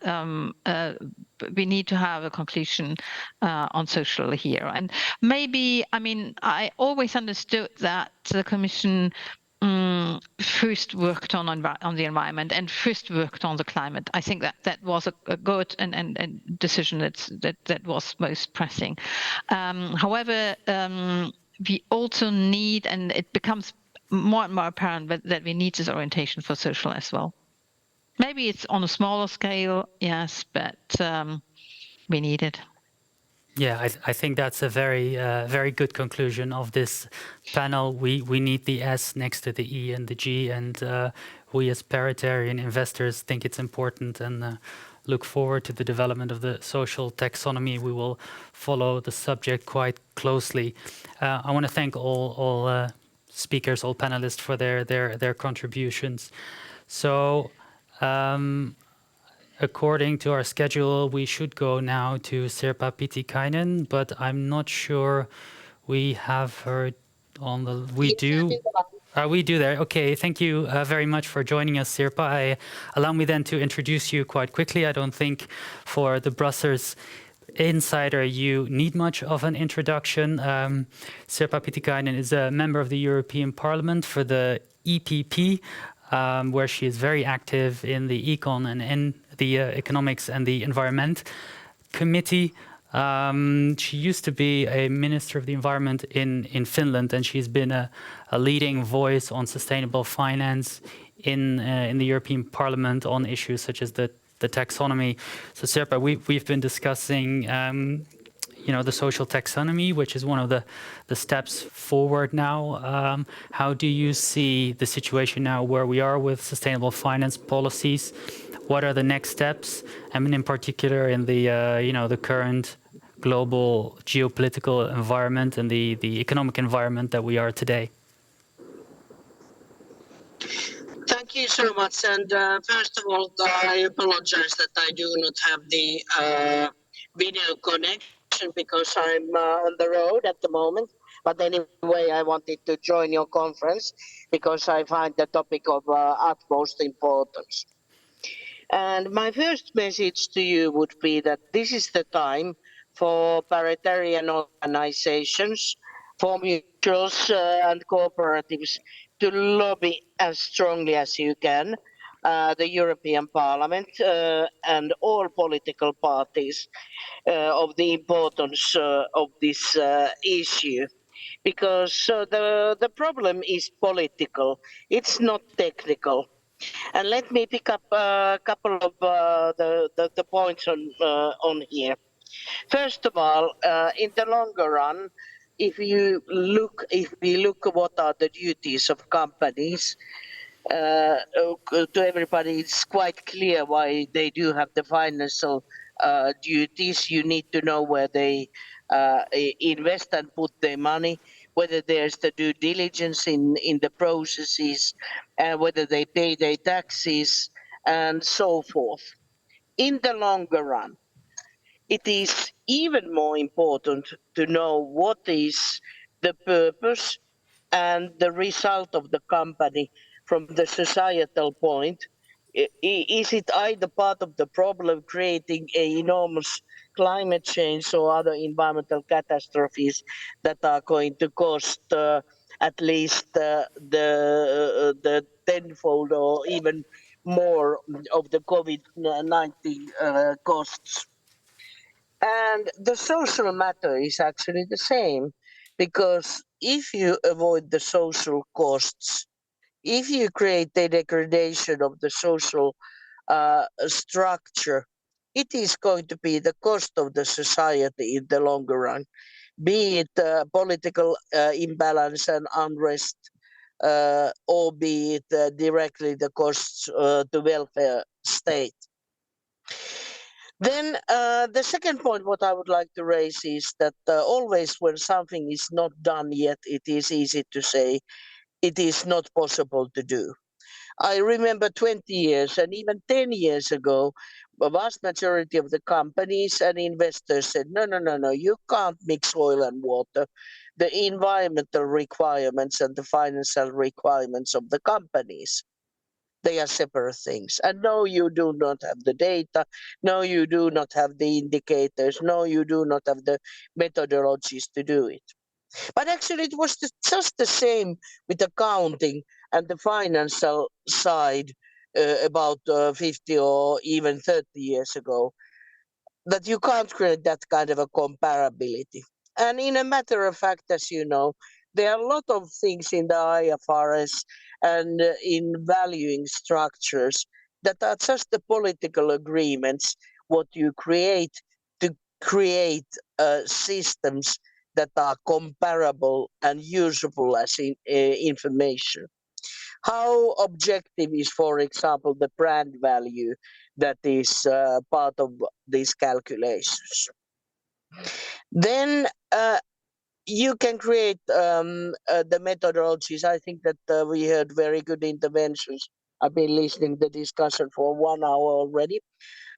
we need to have a conclusion on social here. And maybe, I mean, I always understood that the Commission first worked on the environment and first worked on the climate. I think that was a good and decision that was most pressing. However, we also need, and it becomes more and more apparent that we need this orientation for social as well. Maybe it's on a smaller scale, yes, but we need it. Yeah, I think that's a very good conclusion of this panel. We need the S next to the E and the G, and we as paritarian investors think it's important and look forward to the development of the social taxonomy. We will follow the subject quite closely. I want to thank all speakers, all panelists for their contributions. So, according to our schedule, we should go now to Sirpa Pitikainen, but I'm not sure we have her on the. We do. Are we do there? Okay, thank you very much for joining us, Sirpa. Allow me then to introduce you quite quickly. I don't think for the Brussels insider you need much of an introduction. Sirpa Pietikäinen is a member of the European Parliament for the EPP, where she is very active in the econ and in the economics and the environment committee. She used to be a minister of the environment in Finland, and she's been a leading voice on sustainable finance in the European Parliament on issues such as the taxonomy. So Sirpa, we've been discussing the social taxonomy, which is one of the steps forward now. How do you see the situation now where we are with sustainable finance policies? What are the next steps? I mean, in particular, in the current global geopolitical environment and the economic environment that we are today. Thank you so much. And first of all, I apologize that I do not have the video connection because I'm on the road at the moment. But anyway, I wanted to join your conference because I find the topic of utmost importance. And my first message to you would be that this is the time for paritarian organizations, for mutuals and cooperatives to lobby as strongly as you can the European Parliament and all political parties of the importance of this issue. Because the problem is political, it's not technical. And let me pick up a couple of the points on here. First of all, in the longer run, if we look at what are the duties of companies, to everybody, it's quite clear why they do have the financial duties. You need to know where they invest and put their money, whether there's the due diligence in the processes, whether they pay their taxes, and so forth. In the longer run, it is even more important to know what is the purpose and the result of the company from the societal point. Is it either part of the problem creating an enormous climate change or other environmental catastrophes that are going to cost at least the tenfold or even more of the COVID-19 costs? And the social matter is actually the same, because if you avoid the social costs, if you create a degradation of the social structure, it is going to be the cost of the society in the longer run, be it political imbalance and unrest, or be it directly the costs to welfare state. Then the second point what I would like to raise is that always when something is not done yet, it is easy to say it is not possible to do. I remember 20 years and even 10 years ago, a vast majority of the companies and investors said, no, you can't mix oil and water. The environmental requirements and the financial requirements of the companies, they are separate things. And no, you do not have the data. No, you do not have the indicators. No, you do not have the methodologies to do it. But actually, it was just the same with accounting and the financial side about 50 or even 30 years ago, that you can't create that kind of a comparability. And in a matter of fact, as you know, there are a lot of things in the IFRS and in valuing structures that are just the political agreements, what you create to create systems that are comparable and usable as information. How objective is, for example, the brand value that is part of these calculations? Then you can create the methodologies. I think that we heard very good interventions. I've been listening to the discussion for 1 hour already.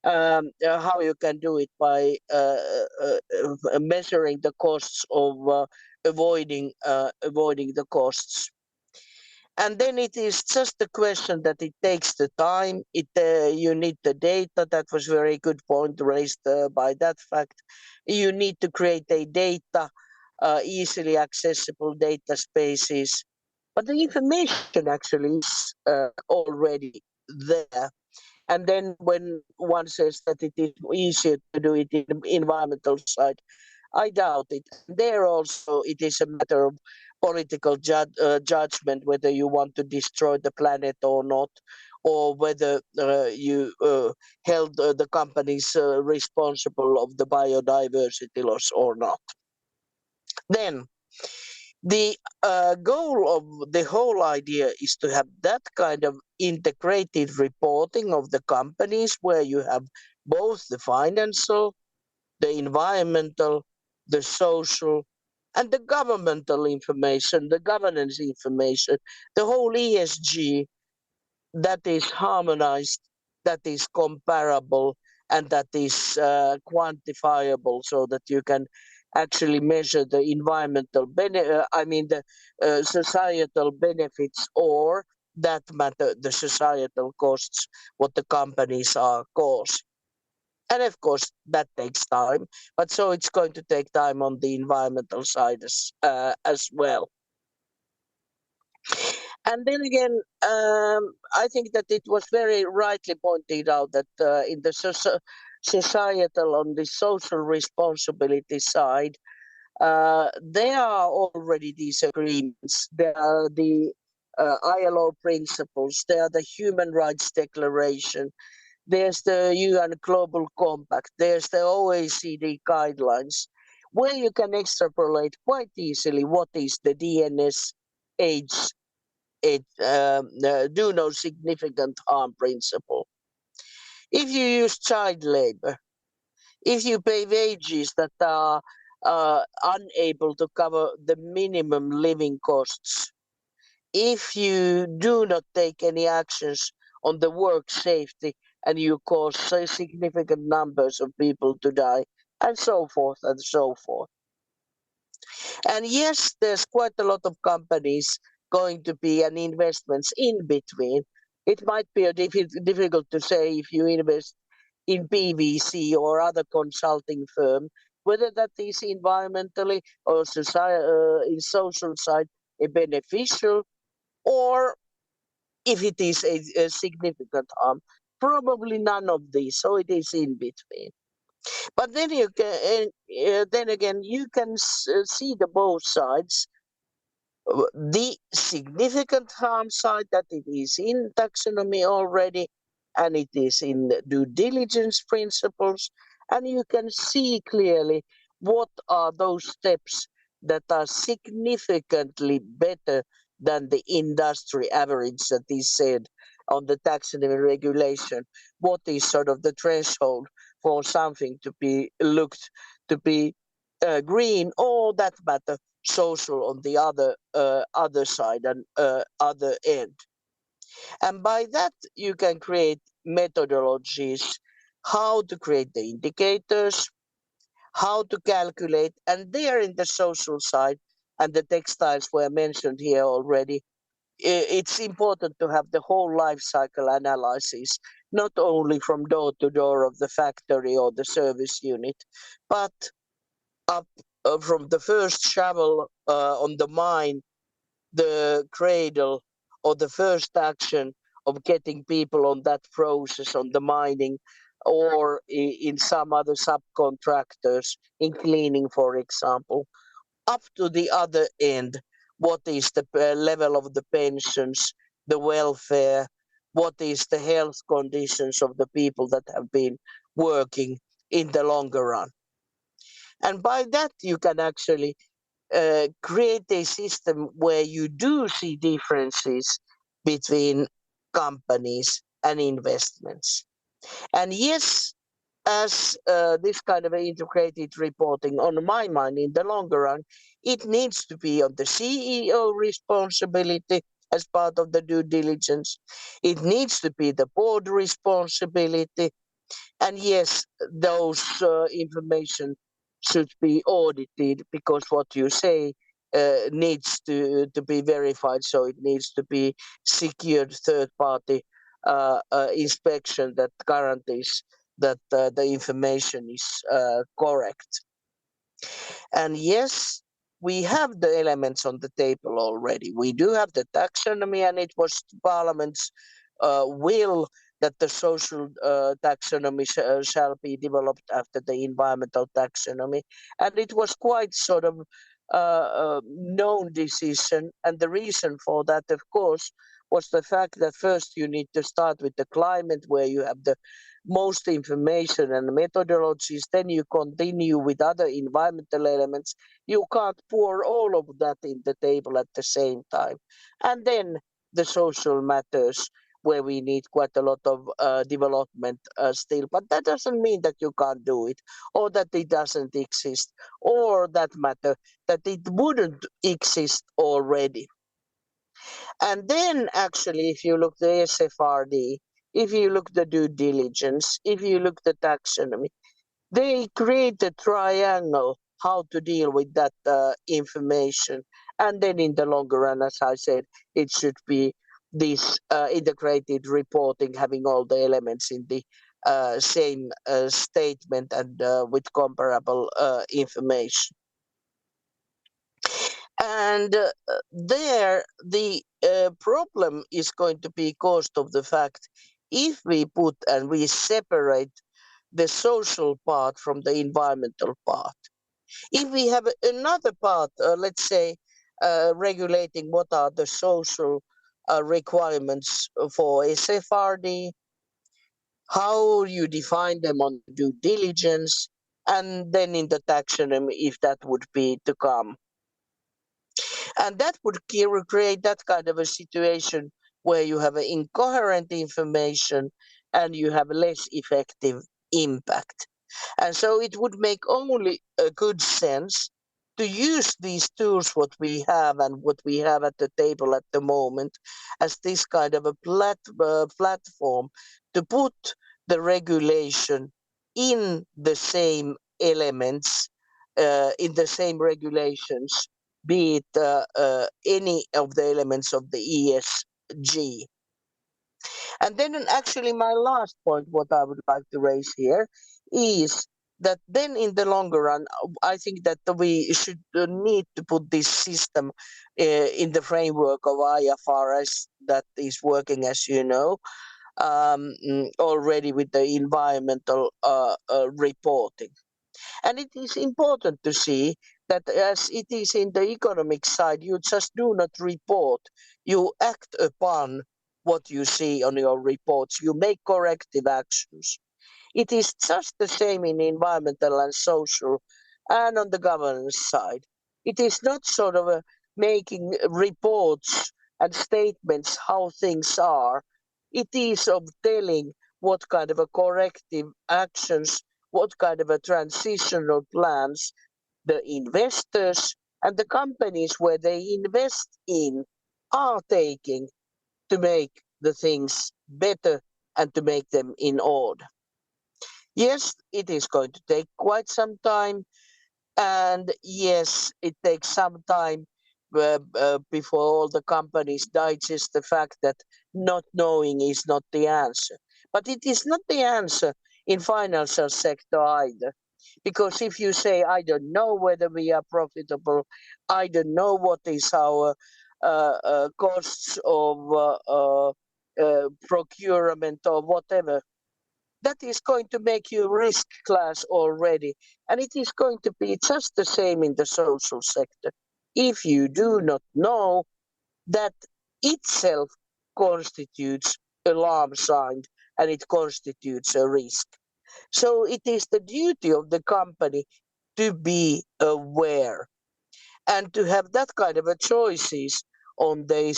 How you can do it by measuring the costs of avoiding the costs. And then it is just a question that it takes the time. You need the data. That was very good point raised by that fact. You need to create a data, easily accessible data spaces. But the information actually is already there. And then when one says that it is easier to do it in the environmental side, I doubt it. There also, it is a matter of political judgment whether you want to destroy the planet or not, or whether you held the companies responsible of the biodiversity loss or not. Then the goal of the whole idea is to have that kind of integrated reporting of the companies where you have both the financial, the environmental, the social, and the governmental information, the governance information, the whole ESG that is harmonized, that is comparable, and that is quantifiable so that you can actually measure the environmental the societal benefits, or that matter the societal costs what the companies are causing. And of course, that takes time, but so it's going to take time on the environmental side as well. And then again, I think that it was very rightly pointed out that in the societal, on the social responsibility side, there are already these agreements. There are the ILO principles, there are the Human Rights Declaration, there's the UN Global Compact, there's the OECD guidelines, where you can extrapolate quite easily what is the DNS age, do no significant harm principle. If you use child labor, if you pay wages that are unable to cover the minimum living costs, if you do not take any actions on the work safety and you cause significant numbers of people to die, and so forth and so forth. And yes, there's quite a lot of companies going to be and investments in between. It might be difficult to say if you invest in PVC or other consulting firm, whether that is environmentally or in social side a beneficial, or if it is a significant harm. Probably none of these, so it is in between. But then you can, then again, you can see the both sides. The significant harm side, that it is in taxonomy already, and it is in due diligence principles, and you can see clearly what are those steps that are significantly better than the industry average that is said on the taxonomy regulation. What is sort of the threshold for something to be looked to be green, or that matter social on the other side and other end. And by that you can create methodologies, how to create the indicators, how to calculate, and there in the social side, and the textiles were mentioned here already, it's important to have the whole life cycle analysis, not only from door to door of the factory or the service unit, but up from the first shovel on the mine, the cradle, or the first action of getting people on that process on the mining, or in some other subcontractors in cleaning, for example, up to the other end. What is the level of the pensions, the welfare, what is the health conditions of the people that have been working in the longer run. And by that you can actually create a system where you do see differences between companies and investments. And yes, as this kind of integrated reporting, on my mind, in the longer run, it needs to be on the CEO responsibility as part of the due diligence. It needs to be the board responsibility. And yes, those information should be audited, because what you say needs to be verified, so it needs to be secured third-party inspection that guarantees that the information is correct. And yes, we have the elements on the table already. We do have the taxonomy, and it was Parliament's will that the social taxonomy shall be developed after the environmental taxonomy. And it was quite sort of known decision. And the reason for that, of course, was the fact that first you need to start with the climate, where you have the most information and methodologies, then you continue with other environmental elements. You can't pour all of that in the table at the same time. And then the social matters, where we need quite a lot of development still. But that doesn't mean that you can't do it, or that it doesn't exist, or that matter, that it wouldn't exist already. And then actually, if you look the SFRD, if you look the due diligence, if you look the taxonomy, they create a triangle how to deal with that information. And then in the longer run, as I said, it should be this integrated reporting, having all the elements in the same statement and with comparable information. And there, the problem is going to be caused of the fact, if we put and we separate the social part from the environmental part. If we have another part, let's say, regulating what are the social requirements for SFRD, how you define them on due diligence, and then in the taxonomy, if that would be to come. And that would create that kind of a situation where you have incoherent information and you have less effective impact. And so it would make only a good sense to use these tools what we have and what we have at the table at the moment as this kind of a platform to put the regulation in the same elements, in the same regulations, be it any of the elements of the ESG. And then actually my last point, what I would like to raise here, is that then in the longer run, I think that we should need to put this system in the framework of IFRS that is working, as you know, already with the environmental reporting. And it is important to see that as it is in the economic side, you just do not report, you act upon what you see on your reports, you make corrective actions. It is just the same in environmental and social and on the governance side. It is not sort of making reports and statements how things are. It is of telling what kind of a corrective actions, what kind of a transitional plans the investors and the companies where they invest in are taking to make the things better and to make them in order. Yes, it is going to take quite some time, and yes, it takes some time before all the companies digest the fact that not knowing is not the answer. But it is not the answer in financial sector either. Because if you say, I don't know whether we are profitable, I don't know what is our costs of procurement or whatever, that is going to make you risk class already. And it is going to be just the same in the social sector. If you do not know, that itself constitutes alarm sign and it constitutes a risk. So it is the duty of the company to be aware and to have that kind of a choices on the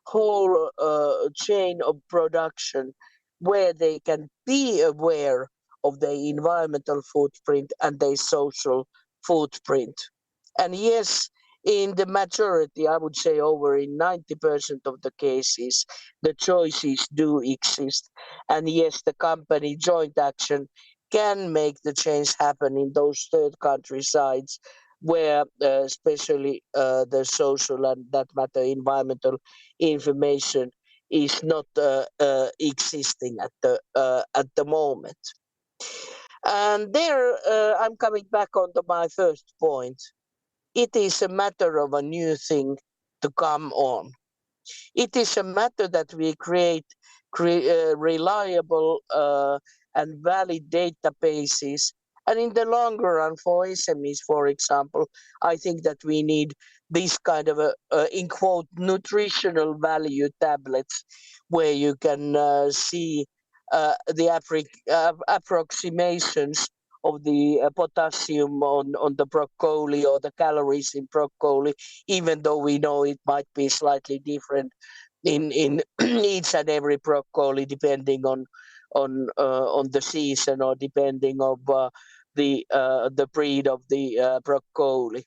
whole chain of production, where they can be aware of their environmental footprint and their social footprint. And yes, in the majority, I would say over in 90% of the cases, the choices do exist. And yes, the company joint action can make the change happen in those third country sides where especially the social and that matter environmental information is not existing at the moment. And there I'm coming back onto my first point. It is a matter of a new thing to come on. It is a matter that we create reliable and valid databases. And in the longer run, for SMEs, for example, I think that we need this kind of in quote, nutritional value tablets, where you can see the approximations of the potassium on the broccoli or the calories in broccoli, even though we know it might be slightly different in each and every broccoli, depending on the season or depending of the breed of the broccoli.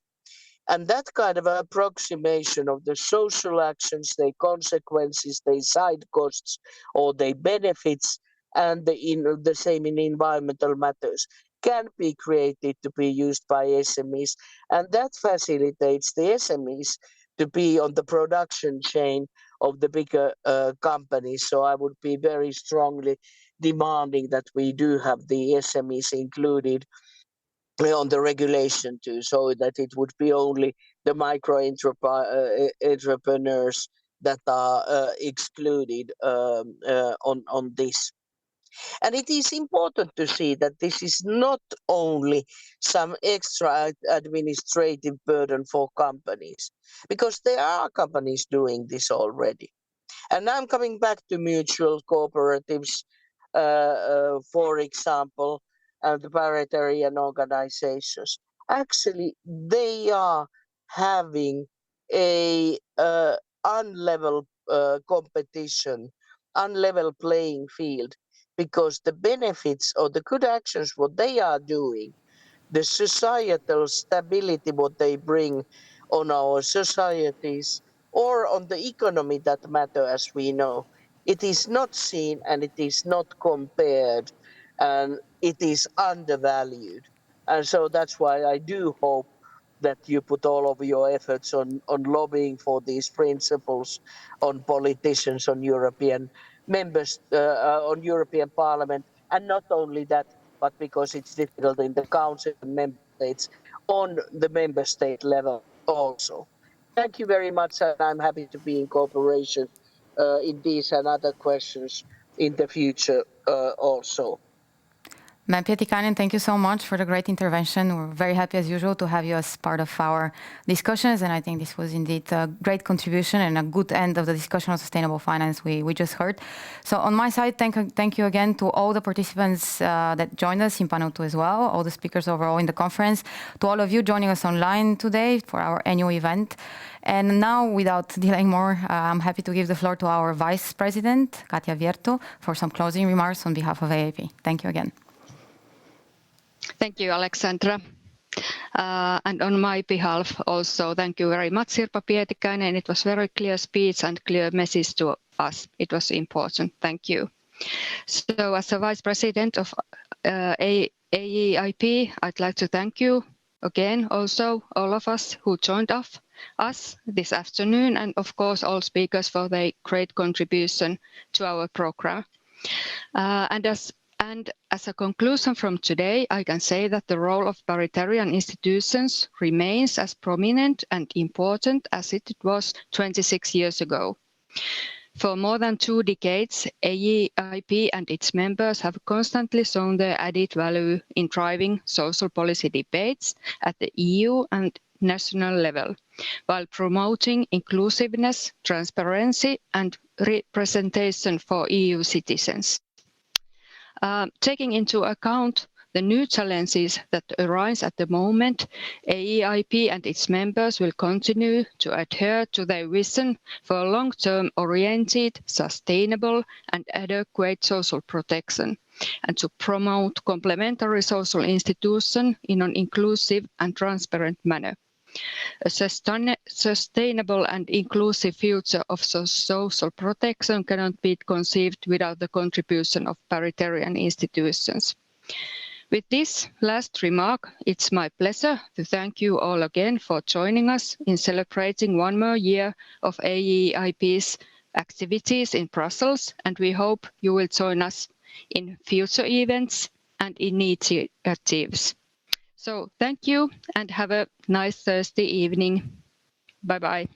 And that kind of approximation of the social actions, their consequences, their side costs, or their benefits, and the same in environmental matters, can be created to be used by SMEs. And that facilitates the SMEs to be on the production chain of the bigger companies. So I would be very strongly demanding that we do have the SMEs included on the regulation too, so that it would be only the micro entrepreneurs that are excluded on this. And it is important to see that this is not only some extra administrative burden for companies, because there are companies doing this already. And I'm coming back to mutual cooperatives, for example, and the paritarian organizations. Actually, they are having a unlevel competition, unlevel playing field, because the benefits or the good actions, what they are doing, the societal stability, what they bring on our societies or on the economy that matter, as we know, it is not seen and it is not compared, and it is undervalued. And so that's why I do hope that you put all of your efforts on lobbying for these principles on politicians, on European members, on European Parliament, and not only that, but because it's difficult in the Council and Member States, on the Member State level also. Thank you very much, and I'm happy to be in cooperation in these and other questions in the future also. Ma'am Pietikainen, thank you so much for the great intervention. We're very happy, as usual, to have you as part of our discussions, and I think this was indeed a great contribution and a good end of the discussion on sustainable finance we just heard. So on my side, thank you again to all the participants that joined us in panel 2 as well, all the speakers overall in the conference, to all of you joining us online today for our annual event. And now, without delaying more, I'm happy to give the floor to our Vice President, Katia Vierto, for some closing remarks on behalf of AEIP. Thank you again. Thank you, Alexandra. And on my behalf also, thank you very much, Sirpa Pietikainen. It was very clear speech and clear message to us. It was important. Thank you. So as a Vice President of AEIP, I'd like to thank you again, also all of us who joined us this afternoon, and of course all speakers for their great contribution to our program. And as a conclusion from today, I can say that the role of paritarian institutions remains as prominent and important as it was 26 years ago. For more than 2 decades, AEIP and its members have constantly shown their added value in driving social policy debates at the EU and national level, while promoting inclusiveness, transparency, and representation for EU citizens. Taking into account the new challenges that arise at the moment, AEIP and its members will continue to adhere to their vision for long-term oriented, sustainable and adequate social protection, and to promote complementary social institutions in an inclusive and transparent manner. A sustainable and inclusive future of social protection cannot be conceived without the contribution of paritarian institutions. With this last remark, it's my pleasure to thank you all again for joining us in celebrating one more year of AEIP's activities in Brussels, and we hope you will join us in future events and initiatives. So thank you and have a nice Thursday evening. Bye-bye.